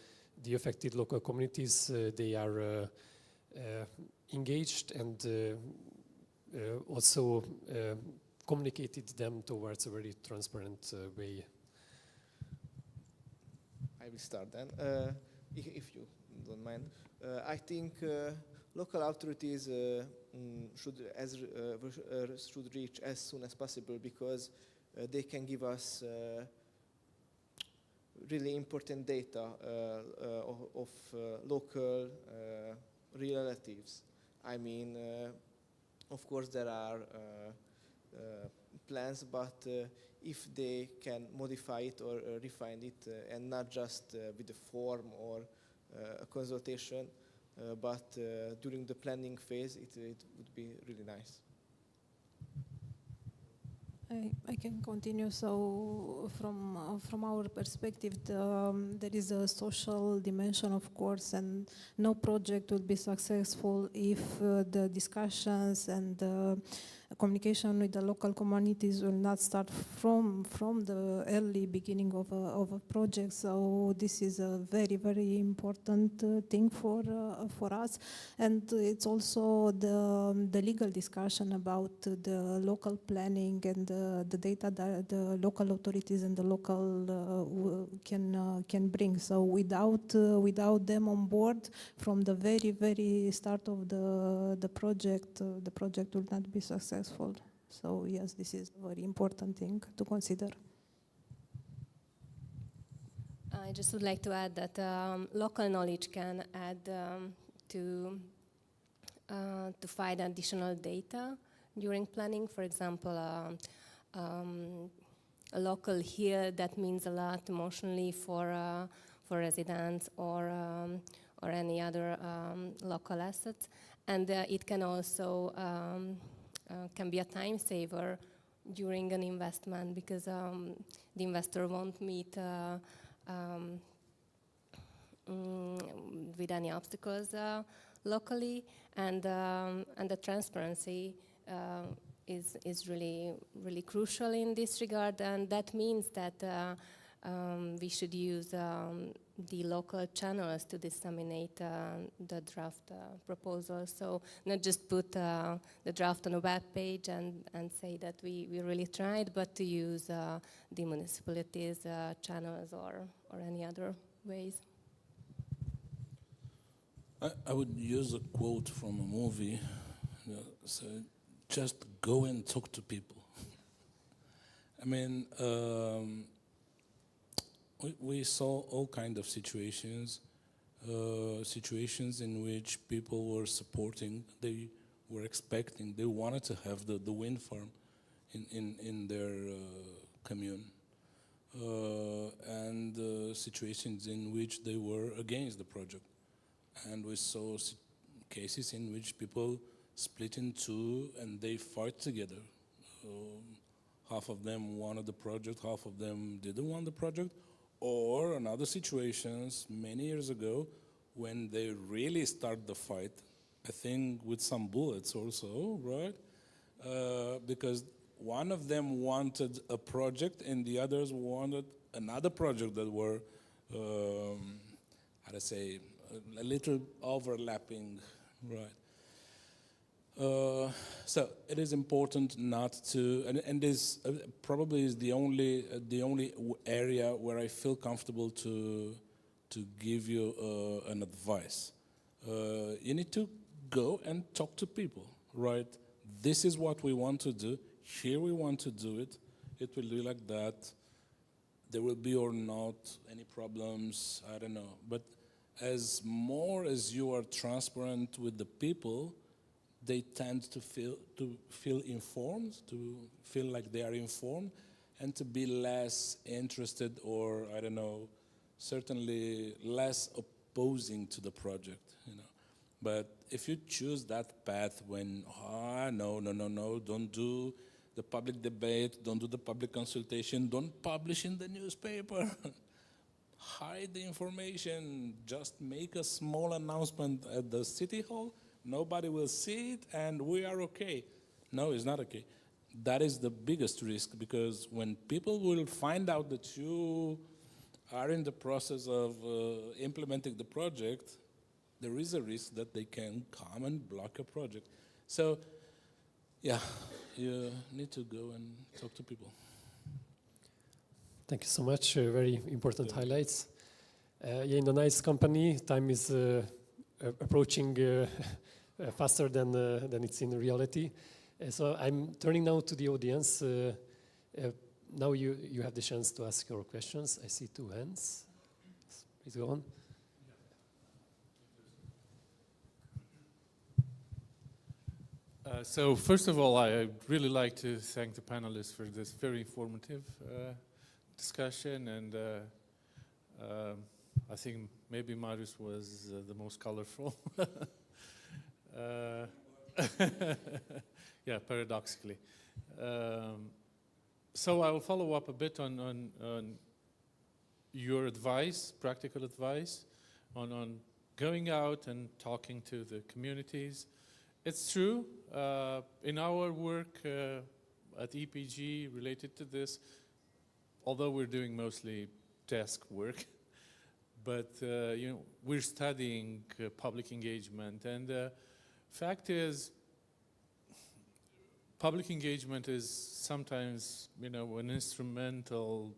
the affected local communities, they are engaged and also communicated them towards a very transparent way. I will start then, if you don't mind. I think local authorities should reach as soon as possible, because they can give us really important data of local relatives. I mean, of course there are plans, but if they can modify it or refine it, and not just with a form or a consultation, but during the planning phase, it would be really nice. I can continue. So from our perspective, there is a social dimension, of course, and no project will be successful if the discussions and the communication with the local communities will not start from the early beginning of a project. So this is a very, very important thing for us, and it's also the legal discussion about the local planning and the data that the local authorities and the local can bring. So without them on board from the very, very start of the project will not be successful. So yes, this is a very important thing to consider. I just would like to add that local knowledge can add to find additional data during planning. For example, a local hill that means a lot emotionally for residents or any other local assets, and it can also can be a time saver during an investment, because the investor won't meet with any obstacles locally, and the transparency is really crucial in this regard, and that means that we should use the local channels to disseminate the draft proposal. So not just put the draft on a web page and say that we really tried, but to use the municipalities' channels or any other ways. I would use a quote from a movie. So just go and talk to people. I mean, we saw all kinds of situations in which people were supporting, they were expecting, they wanted to have the wind farm in their commune, and situations in which they were against the project. And we saw cases in which people split in two and they fought together. Half of them wanted the project, half of them didn't want the project. Or in other situations, many years ago, when they really start the fight, I think with some bullets also, right? Because one of them wanted a project and the others wanted another project that were, how to say, a little overlapping, right? So it is important not to, and this probably is the only area where I feel comfortable to give you an advice. You need to go and talk to people, right? This is what we want to do. Here we want to do it. It will be like that. There will be or not any problems, I don't know. But as more as you are transparent with the people, they tend to feel informed, to feel like they are informed, and to be less interested or, I don't know, certainly less opposing to the project, you know. But if you choose that path when, no, don't do the public debate, don't do the public consultation, don't publish in the newspaper, hide the information, just make a small announcement at the city hall, nobody will see it, and we are okay. No, it's not okay. That is the biggest risk, because when people will find out that you are in the process of implementing the project, there is a risk that they can come and block a project. So, yeah, you need to go and talk to people. Thank you so much. Very important highlights. In a nice company, time is approaching faster than it's in reality. So I'm turning now to the audience. Now you have the chance to ask your questions. I see 2 hands. Please go on. So first of all, I'd really like to thank the panelists for this very informative discussion, and I think maybe Marius was the most colorful. Yeah, paradoxically. So I will follow up a bit on your advice, practical advice, on going out and talking to the communities. It's true, in our work at EPG related to this, although we're doing mostly desk work, but you know, we're studying public engagement, and fact is, public engagement is sometimes, you know, an instrumental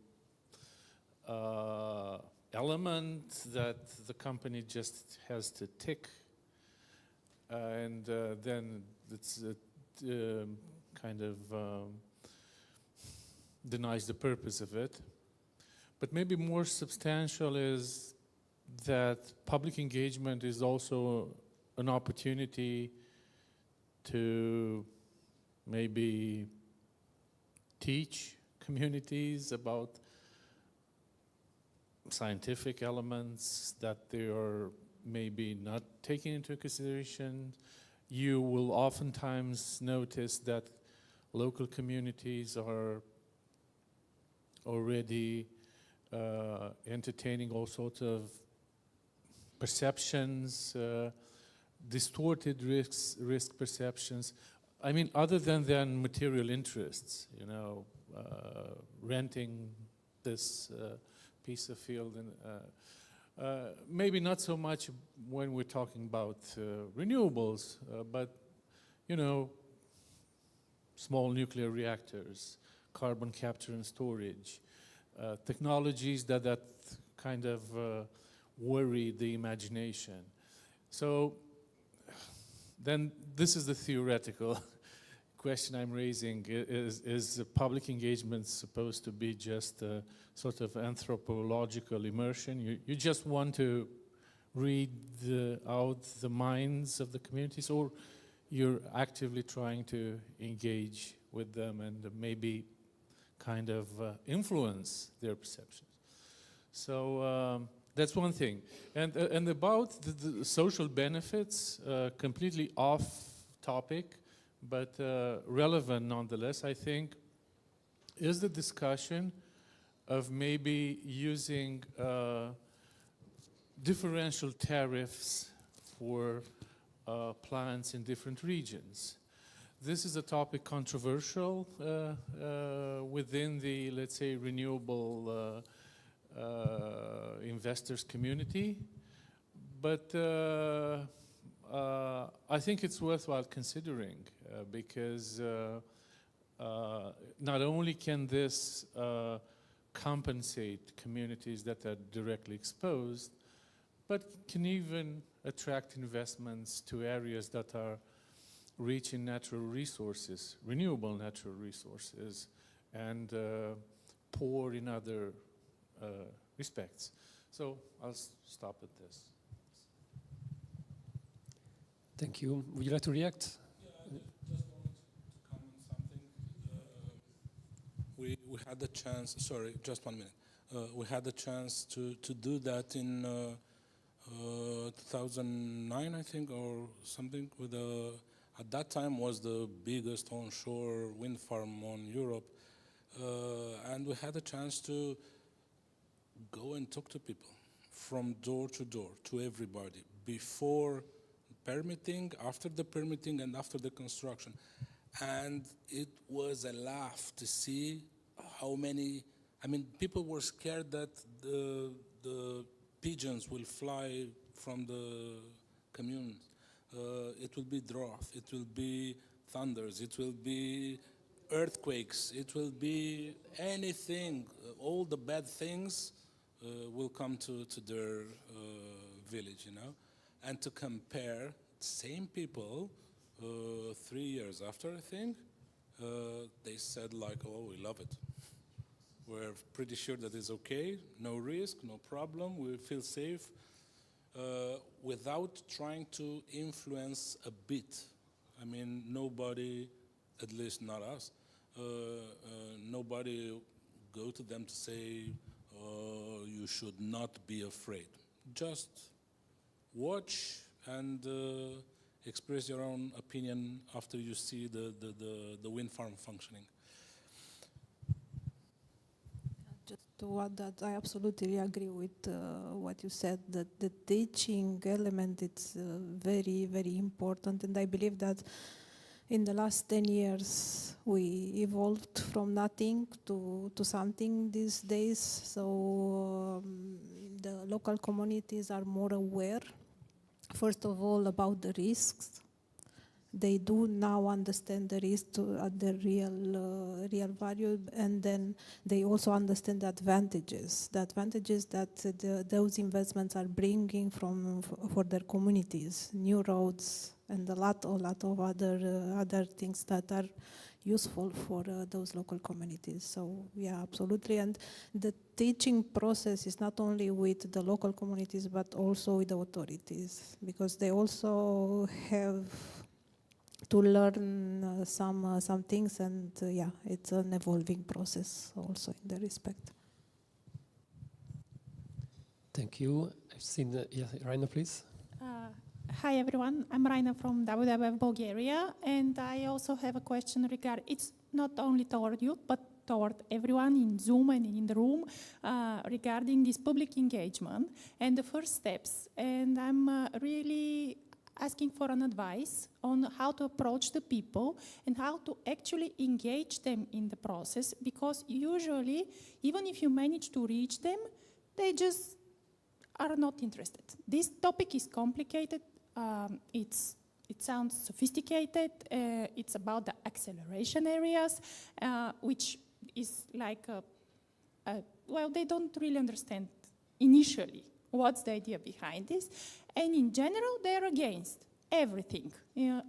element that the company just has to tick, and then it's kind of denies the purpose of it. But maybe more substantial is that public engagement is also an opportunity to maybe teach communities about scientific elements that they are maybe not taking into consideration. You will oftentimes notice that local communities are already entertaining all sorts of perceptions, distorted risk perceptions. I mean, other than material interests, you know, renting this piece of field, and maybe not so much when we're talking about renewables, but, you know, small nuclear reactors, carbon capture and storage, technologies that kind of worry the imagination. So then this is the theoretical question I'm raising. Is public engagement supposed to be just a sort of anthropological immersion? You just want to read out the minds of the communities, or you're actively trying to engage with them and maybe kind of influence their perceptions? So that's one thing. And about the social benefits, completely off topic, but relevant nonetheless, I think, is the discussion of maybe using differential tariffs for plants in different regions. This is a topic controversial within the, let's say, renewable investors community, but I think it's worthwhile considering because not only can this compensate communities that are directly exposed, but can even attract investments to areas that are rich in natural resources, renewable natural resources, and poor in other respects. So I'll stop at this. Thank you. Would you like to react? Yeah, I just wanted to comment something. We had the chance, sorry, just 1 minute. We had the chance to do that in 2009, I think, or something. At that time was the biggest onshore wind farm on Europe. And we had a chance to go and talk to people from door to door, to everybody, before permitting, after the permitting, and after the construction. And it was a laugh to see how many, I mean, people were scared that the pigeons will fly from the communes. It will be drought, it will be thunders, it will be earthquakes, it will be anything. All the bad things will come to their village, you know. And to compare, same people, 3 years after, I think, they said like, oh, we love it. We're pretty sure that it's okay, no risk, no problem, we feel safe, without trying to influence a bit. I mean, nobody, at least not us, nobody go to them to say, you should not be afraid. Just watch and express your own opinion after you see the wind farm functioning. Just to add that, I absolutely agree with what you said, that the teaching element is very, very important. And I believe that in the last 10 years, we evolved from nothing to something these days. So the local communities are more aware, first of all, about the risks. They do now understand the risk at the real value, and then they also understand the advantages that those investments are bringing for their communities, new roads, and a lot of other things that are useful for those local communities. So yeah, absolutely. And the teaching process is not only with the local communities, but also with the authorities, because they also have to learn some things, and yeah, it's an evolving process also in that respect. Thank you. I've seen, yeah, Raina, please. Hi everyone, I'm Raina from WWF Bulgaria, and I also have a question regarding, it's not only toward you, but toward everyone in Zoom and in the room regarding this public engagement and the first steps. And I'm really asking for an advice on how to approach the people and how to actually engage them in the process, because usually, even if you manage to reach them, they just are not interested. This topic is complicated. It sounds sophisticated. It's about the acceleration areas, which is like, well, they don't really understand initially what's the idea behind this. And in general, they're against everything.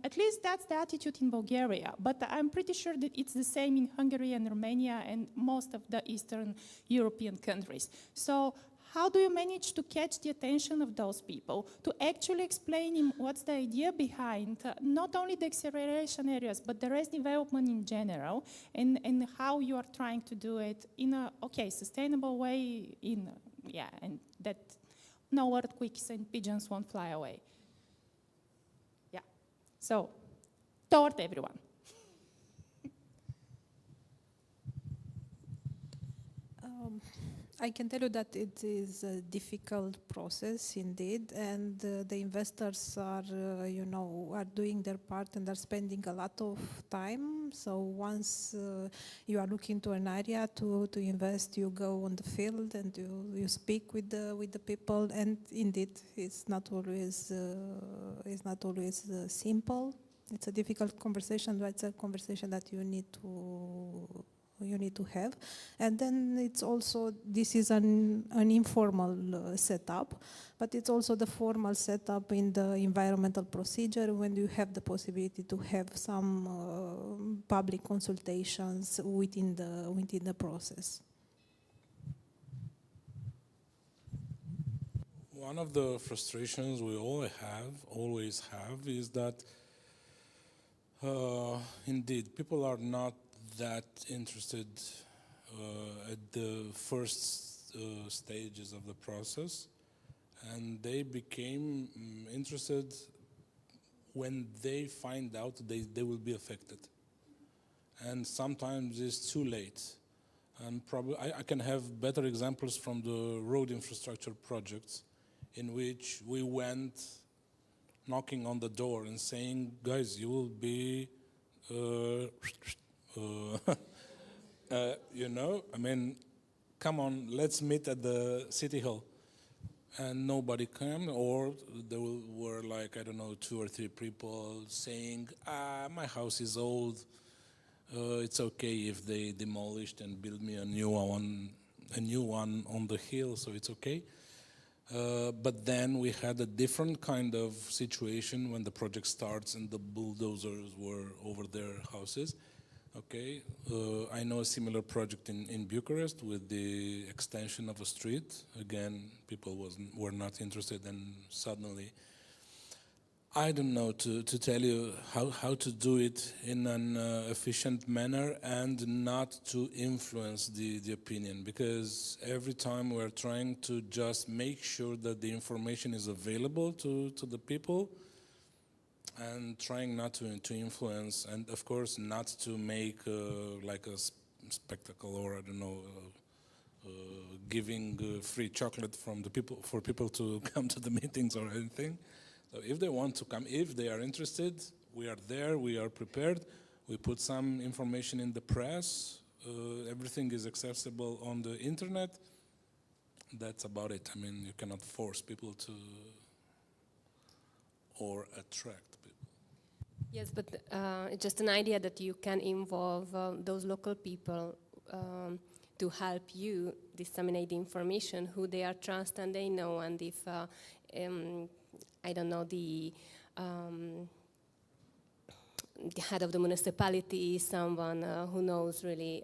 At least that's the attitude in Bulgaria. But I'm pretty sure that it's the same in Hungary and Romania and most of the Eastern European countries. So how do you manage to catch the attention of those people, to actually explain him what's the idea behind not only the acceleration areas, but the rest development in general, and how you are trying to do it in a, sustainable way, and that no earthquakes and pigeons won't fly away. Yeah, so, toward everyone. I can tell you that it is a difficult process indeed, and the investors are, are doing their part and are spending a lot of time. So once you are looking to an area to invest, you go on the field and you speak with the people, and indeed, it's not always simple. It's a difficult conversation, but it's a conversation that you need to have. And then it's also, this is an informal setup, but it's also the formal setup in the environmental procedure when you have the possibility to have some public consultations within the process. One of the frustrations we always have is that indeed people are not that interested at the first stages of the process, and they became interested when they find out they will be affected. And sometimes it's too late. And probably I can have better examples from the road infrastructure projects in which we went knocking on the door and saying, guys, you will be I mean, come on, let's meet at the city hall. And nobody came, or there were like, I don't know, 2 or 3 people saying, my house is old, it's okay if they demolished and build me a new one on the hill, so it's okay. But then we had a different kind of situation when the project starts and the bulldozers were over their houses. Okay, I know a similar project in Bucharest with the extension of a street. Again, people were not interested, and suddenly, I don't know to tell you how to do it in an efficient manner and not to influence the opinion, because every time we're trying to just make sure that the information is available to the people, and trying not to influence, and of course not to make like a spectacle, or I don't know, giving free chocolate from the people for people to come to the meetings or anything. So if they want to come, if they are interested, we are there, we are prepared. We put some information in the press. Everything is accessible on the internet. That's about it. I mean, you cannot force people to or attract. Yes, but it's just an idea that you can involve those local people to help you disseminate the information, who they are trust and they know, and if, I don't know, the head of the municipality is someone who knows really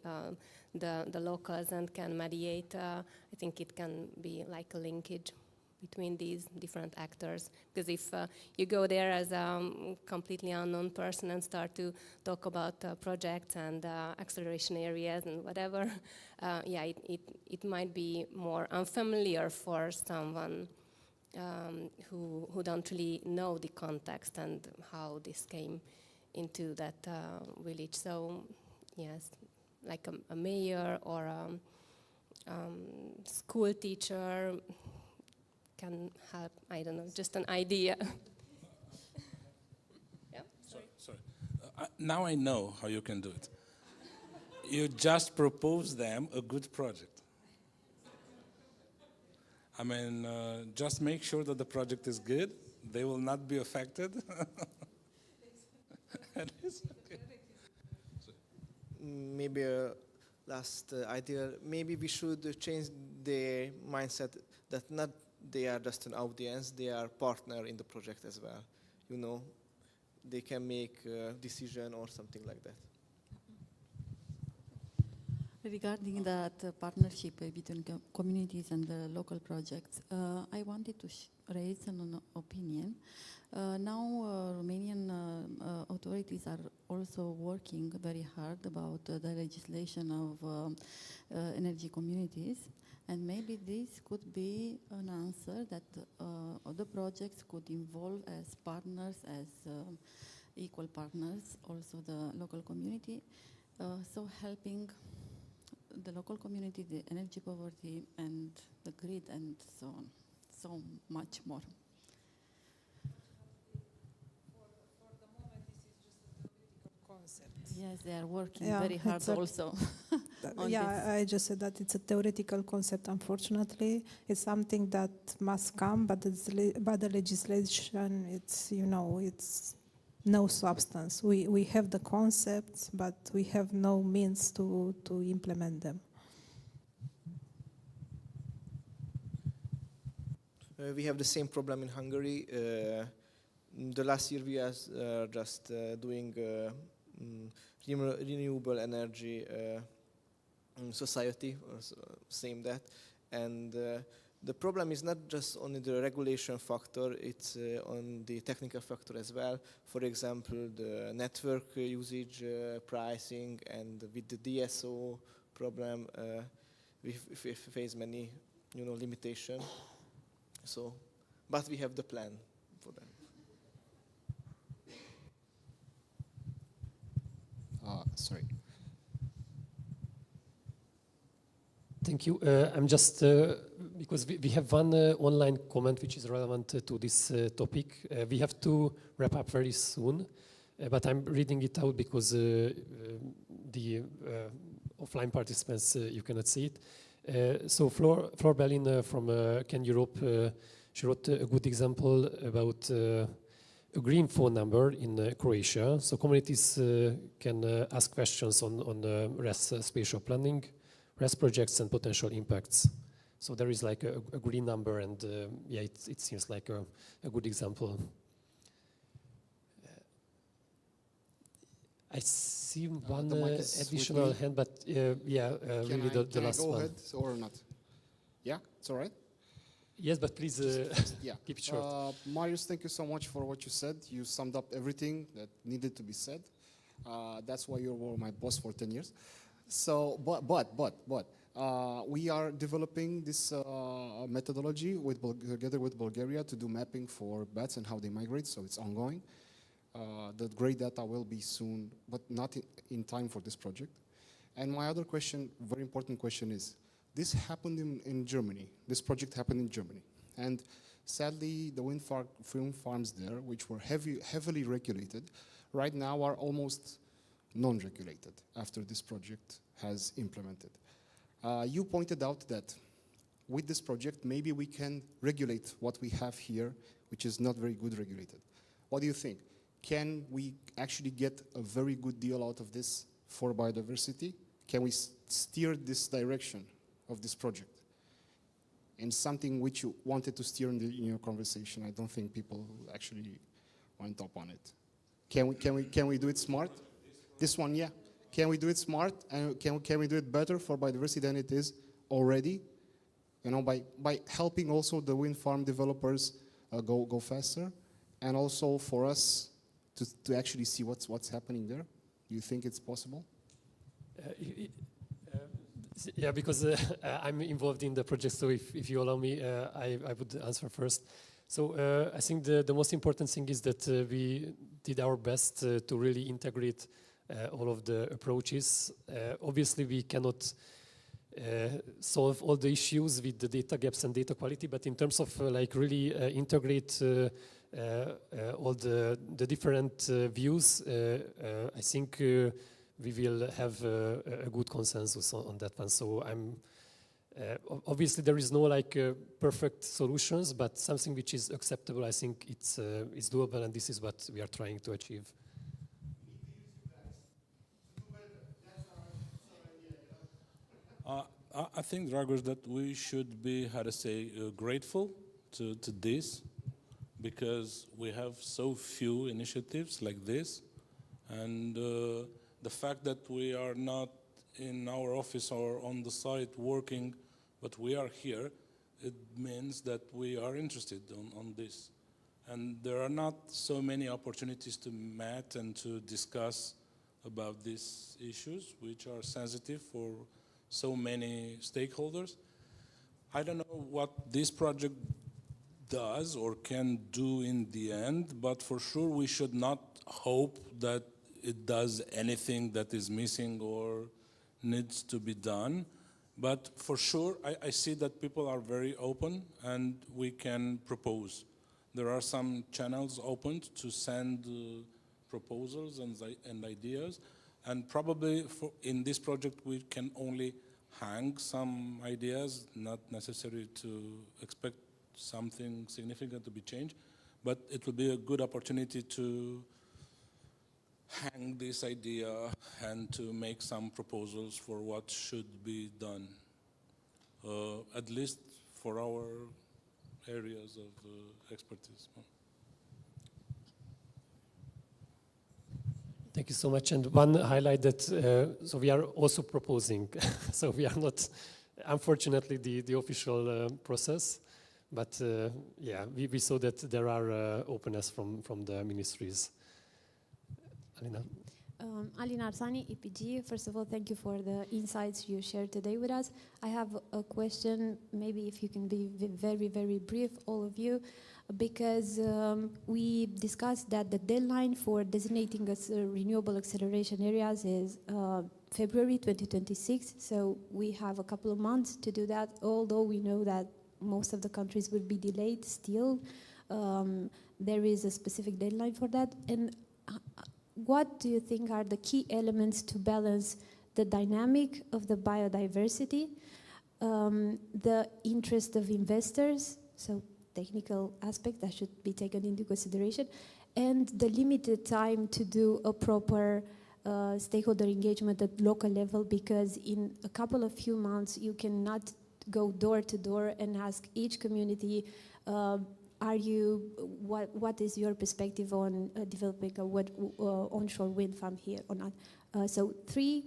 the locals and can mediate, I think it can be like a linkage between these different actors. Because if you go there as a completely unknown person and start to talk about projects and acceleration areas and whatever, yeah, it might be more unfamiliar for someone who don't really know the context and how this came into that village. So yes, like a mayor or a school teacher can help, I don't know, just an idea. Yeah? Sorry. Now I know how you can do it. You just propose them a good project. I mean, just make sure that the project is good. They will not be affected. Maybe a last idea. Maybe we should change the mindset that not they are just an audience, they are partner in the project as well. You know, they can make a decision or something like that. Regarding that partnership between communities and the local projects, I wanted to raise an opinion. Now Romanian authorities are also working very hard about the legislation of energy communities, and maybe this could be an answer that other projects could involve as partners, as equal partners, also the local community, so helping the local community, the energy poverty, and the grid, and so on. So much more. Yes, they are working very hard also. Yeah, I just said that it's a theoretical concept, unfortunately. It's something that must come, but the legislation, it's, you know, it's no substance. We have the concepts, but we have no means to implement them. We have the same problem in Hungary. The last year we are just doing renewable energy society, or same that, and the problem is not just only the regulation factor, it's on the technical factor as well. For example, the network usage pricing, and with the DSO problem, we face many, you know, limitations. So, but we have the plan for them. Sorry. Thank you. I'm just, because we have one online comment which is relevant to this topic. We have to wrap up very soon, but I'm reading it out because the offline participants, you cannot see it. So Flor Berlin from Can Europe, she wrote a good example about a green phone number in Croatia. So communities can ask questions on RES spatial planning, RES projects and potential impacts. So there is like a green number, and yeah, it seems like a good example. I see one additional hand, but yeah, really the last one. Can I go ahead or not? Yeah, it's all right? Yes, but please yeah. Keep it short. Marius, thank you so much for what you said. You summed up everything that needed to be said. That's why you were my boss for 10 years. So, but we are developing this methodology together with Bulgaria to do mapping for bats and how they migrate, so it's ongoing. The great data will be soon, but not in time for this project. And my other question, very important question is, this happened in Germany. This project happened in Germany. And sadly, the wind farms there, which were heavily regulated, right now are almost non-regulated after this project has implemented. You pointed out that with this project, maybe we can regulate what we have here, which is not very good regulated. What do you think? Can we actually get a very good deal out of this for biodiversity? Can we steer this direction of this project? And something which you wanted to steer in your conversation, I don't think people actually went up on it. Can we do it smart? This one, yeah. Can we do it smart? And can we do it better for biodiversity than it is already? You know, by helping also the wind farm developers go faster, and also for us to actually see what's happening there. Do you think it's possible? Yeah, because I'm involved in the project, so if you allow me, I would answer first. So I think the most important thing is that we did our best to really integrate all of the approaches. Obviously, we cannot solve all the issues with the data gaps and data quality, but in terms of like really integrate all the different views, I think we will have a good consensus on that one. So I'm obviously there is no like perfect solutions, but something which is acceptable. I think it's doable, and this is what we are trying to achieve. I think, Dragos, that we should be, how to say, grateful to this, because we have so few initiatives like this, and the fact that we are not in our office or on the site working, but we are here, it means that we are interested on this. And there are not so many opportunities to meet and to discuss about these issues, which are sensitive for so many stakeholders. I don't know what this project does or can do in the end, but for sure we should not hope that it does anything that is missing or needs to be done. But for sure, I see that people are very open and we can propose. There are some channels opened to send proposals and ideas. And probably in this project, we can only hang some ideas, not necessary to expect something significant to be changed. But it will be a good opportunity to hang this idea and to make some proposals for what should be done, at least for our areas of expertise. Thank you so much. And one highlight that, so we are also proposing. So we are not, unfortunately, the official process. But yeah, we saw that there are openness from the ministries. Alina? Alina Arsani, EPG. First of all, thank you for the insights you shared today with us. I have a question, maybe if you can be very, very brief, all of you, because we discussed that the deadline for designating renewable acceleration areas is February 2026. So we have a couple of months to do that, although we know that most of the countries will be delayed still. There is a specific deadline for that. And what do you think are the key elements to balance the dynamic of the biodiversity, the interest of investors, so technical aspect that should be taken into consideration, and the limited time to do a proper stakeholder engagement at local level, because in a couple of few months you cannot go door to door and ask each community, what is your perspective on developing a onshore wind farm here or not? So 3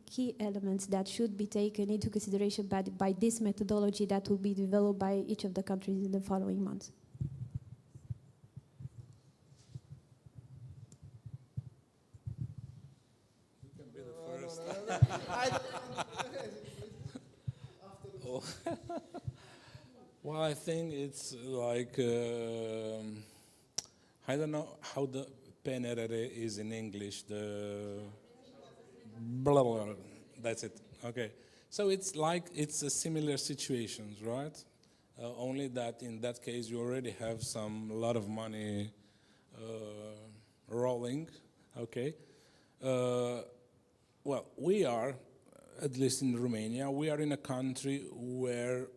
key elements that should be taken into consideration by this methodology that will be developed by each of the countries in the following months. You can be the first. Well, I think it's like, I don't know how the PNRR is in English, the blah, blah, blah, that's it, okay. So it's like, it's a similar situations, right? Only that in that case you already have a lot of money rolling, okay? Well, we are, at least in Romania, we are in a country where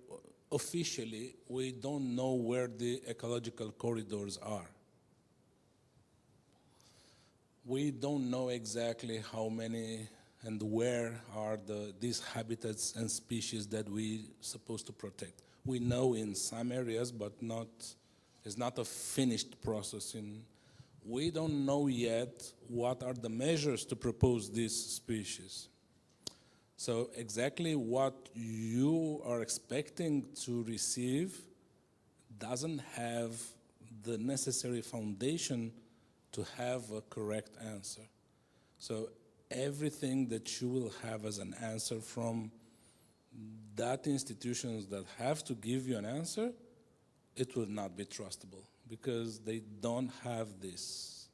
officially we don't know where the ecological corridors are. We don't know exactly how many and where are these habitats and species that we're supposed to protect. We know in some areas, but it's not a finished process. We don't know yet what are the measures to propose these species. So exactly what you are expecting to receive doesn't have the necessary foundation to have a correct answer. So everything that you will have as an answer from that institutions that have to give you an answer, it will not be trustable because they don't have this.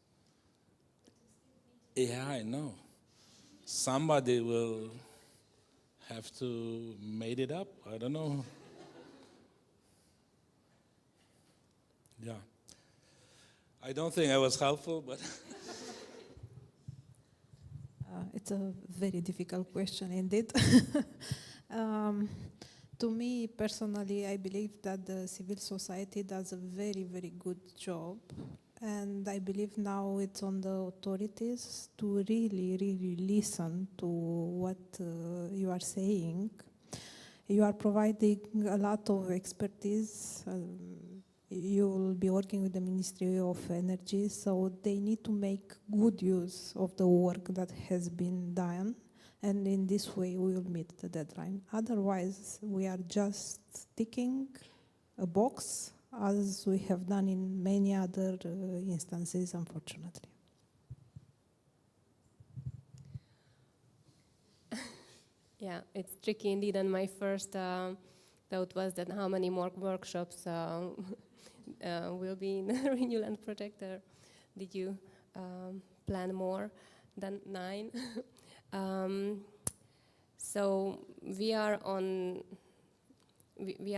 Yeah, I know. Somebody will have to made it up. I don't know. Yeah. I don't think I was helpful, but it's a very difficult question indeed. To me personally, I believe that the civil society does a very, very good job. And I believe now it's on the authorities to really, really listen to what you are saying. You are providing a lot of expertise. You will be working with the Ministry of Energy, so they need to make good use of the work that has been done. And in this way, we will meet the deadline. Otherwise, we are just ticking a box, as we have done in many other instances, unfortunately. Yeah, it's tricky indeed, and my first thought was that how many more workshops will be in the RENewLand project, or did you plan more than 9? So we are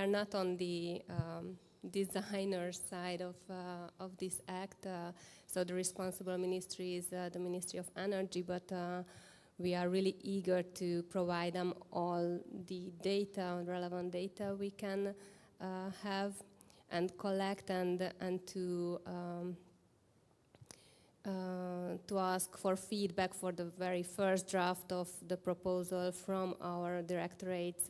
not on the designer side of this act. So the responsible ministry is the Ministry of Energy, but we are really eager to provide them all the data, relevant data we can have and collect, and to ask for feedback for the very first draft of the proposal from our directorates,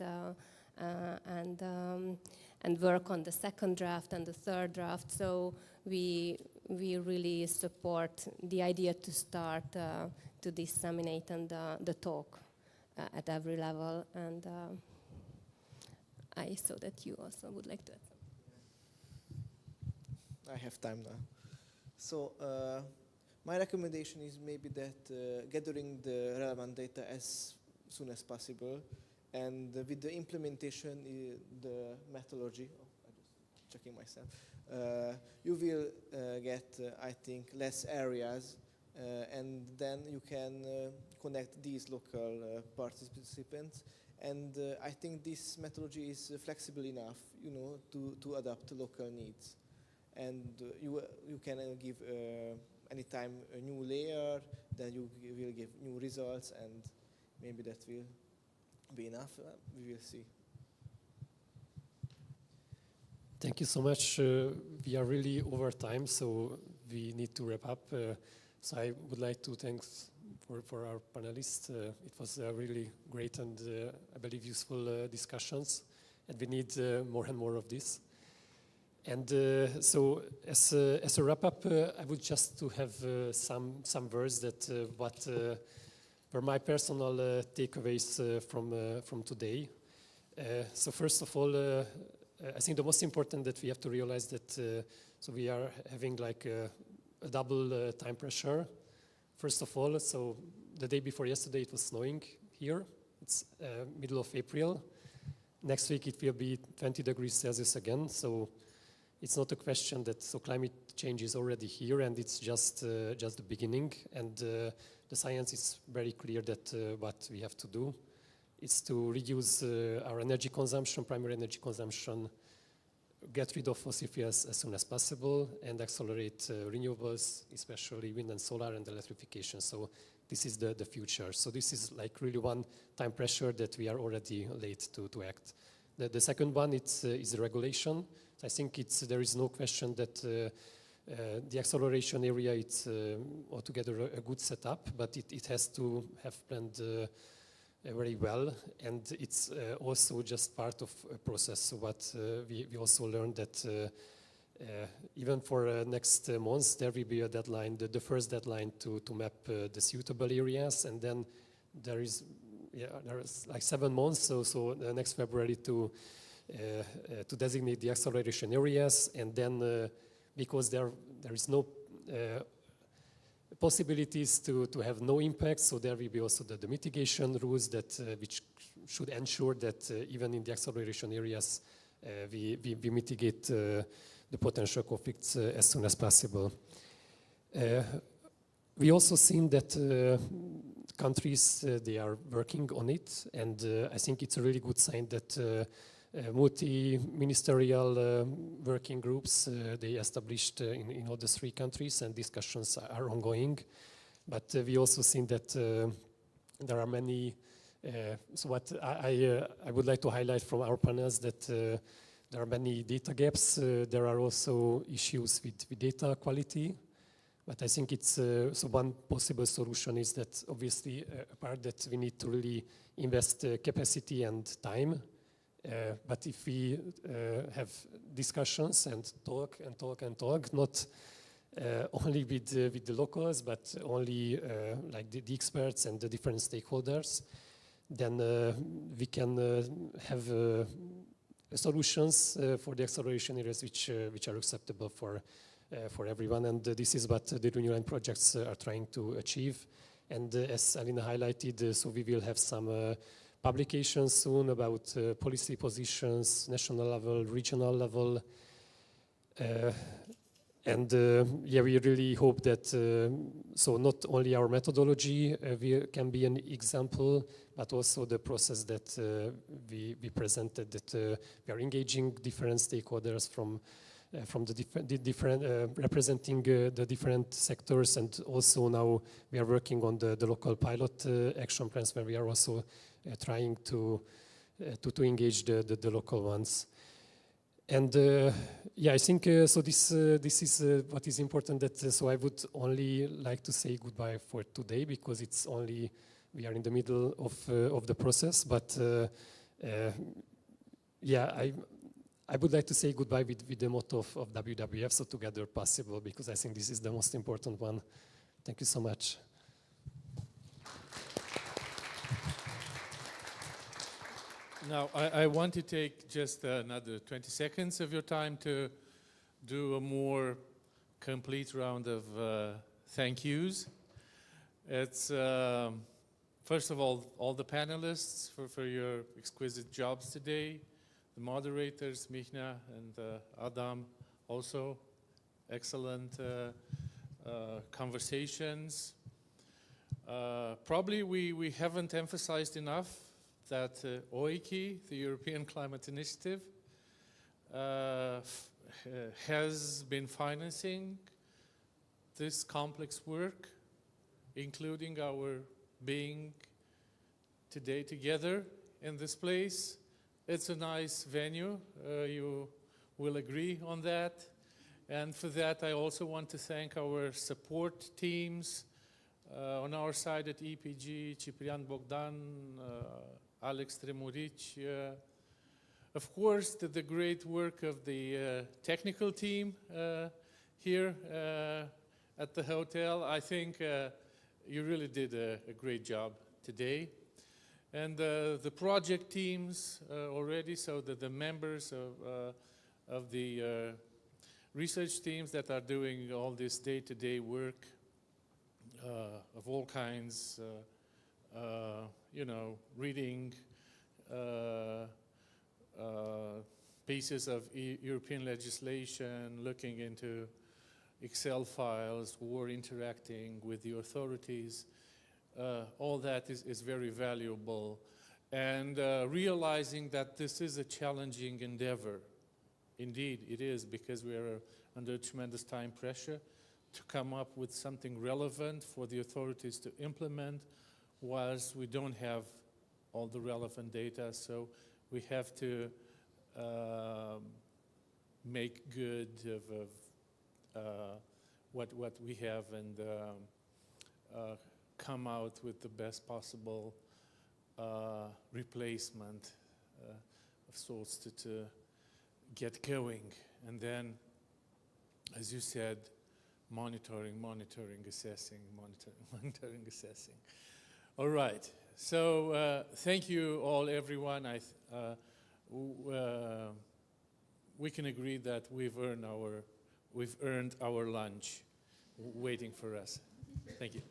and work on the second draft and the third draft. So we really support the idea to start to disseminate and the talk at every level. And I saw that you also would like to add something. I have time now. So my recommendation is maybe that gathering the relevant data as soon as possible, and with the implementation, the methodology, I'm just checking myself, you will get, I think, less areas, and then you can connect these local participants. And I think this methodology is flexible enough, to adapt to local needs. And you can give anytime a new layer, then you will give new results, and maybe that will be enough. We will see. Thank you so much. We are really over time, so we need to wrap up. So I would like to thank for our panelists. It was really great and I believe useful discussions, and we need more and more of this. And so as a wrap-up, I would just to have some words that what were my personal takeaways from today. So first of all, I think the most important that we have to realize that so we are having like a double time pressure. First of all, so the day before yesterday it was snowing here. It's middle of April. Next week it will be 20 degrees Celsius again. So it's not a question that so climate change is already here, and it's just the beginning. And the science is very clear that what we have to do is to reduce our energy consumption, primary energy consumption, get rid of fossil fuels as soon as possible, and accelerate renewables, especially wind and solar and electrification. So this is the future. So this is like really one time pressure that we are already late to act. The second one is the regulation. I think there is no question that the acceleration area it's altogether a good setup, but it has to have planned very well, and it's also just part of a process. So what we also learned that even for next months there will be a deadline, the first deadline to map the suitable areas, and then there is like 7 months, so the next February to designate the acceleration areas, and then because there is no possibilities to have no impact, so there will be also the mitigation rules that which should ensure that even in the acceleration areas we mitigate the potential conflicts as soon as possible. We also seen that countries they are working on it, and I think it's a really good sign that multi-ministerial working groups they established in all the 3 countries, and discussions are ongoing. But we also seen that there are many. So what I would like to highlight from our panels that there are many data gaps. There are also issues with data quality. But I think it's so one possible solution is that obviously a part that we need to really invest capacity and time. But if we have discussions and talk, not only with the locals, but only like the experts and the different stakeholders, then we can have solutions for the acceleration areas which are acceptable for everyone. And this is what the RENewLand projects are trying to achieve. And as Alina highlighted, so we will have some publications soon about policy positions, national level, regional level. And yeah, we really hope that so not only our methodology can be an example, but also the process that we presented, that we are engaging different stakeholders from the different representing the different sectors, and also now we are working on the local pilot action plans where we are also trying to engage the local ones. And yeah, I think so. This is what is important. That so I would only like to say goodbye for today, because it's only we are in the middle of the process. But yeah, I would like to say goodbye with the motto of WWF, so together possible, because I think this is the most important one. Thank you so much. Now, I want to take just another 20 seconds of your time to do a more complete round of thank yous. It's, first of all the panelists for your exquisite jobs today, the moderators, Michna and Adam, also excellent conversations. Probably we haven't emphasized enough that OIKI, the European Climate Initiative, has been financing this complex work, including our being today together in this place. It's a nice venue, you will agree on that. And for that, I also want to thank our support teams on our side at EPG, Ciprian Bogdan, Alex Tremuric, of course, the great work of the technical team here at the hotel. I think you really did a great job today. And the project teams already, so that the members of the research teams that are doing all this day-to-day work of all kinds, you know, reading pieces of European legislation, looking into Excel files, or interacting with the authorities. All that is very valuable. And realizing that this is a challenging endeavor. Indeed, it is, because we are under tremendous time pressure to come up with something relevant for the authorities to implement, whilst we don't have all the relevant data. So we have to make good of what we have, and come out with the best possible replacement of sorts to get going. And then, as you said, monitoring, assessing, monitoring, assessing. All right. So thank you all, everyone. We can agree that we've earned our lunch waiting for us. Thank you.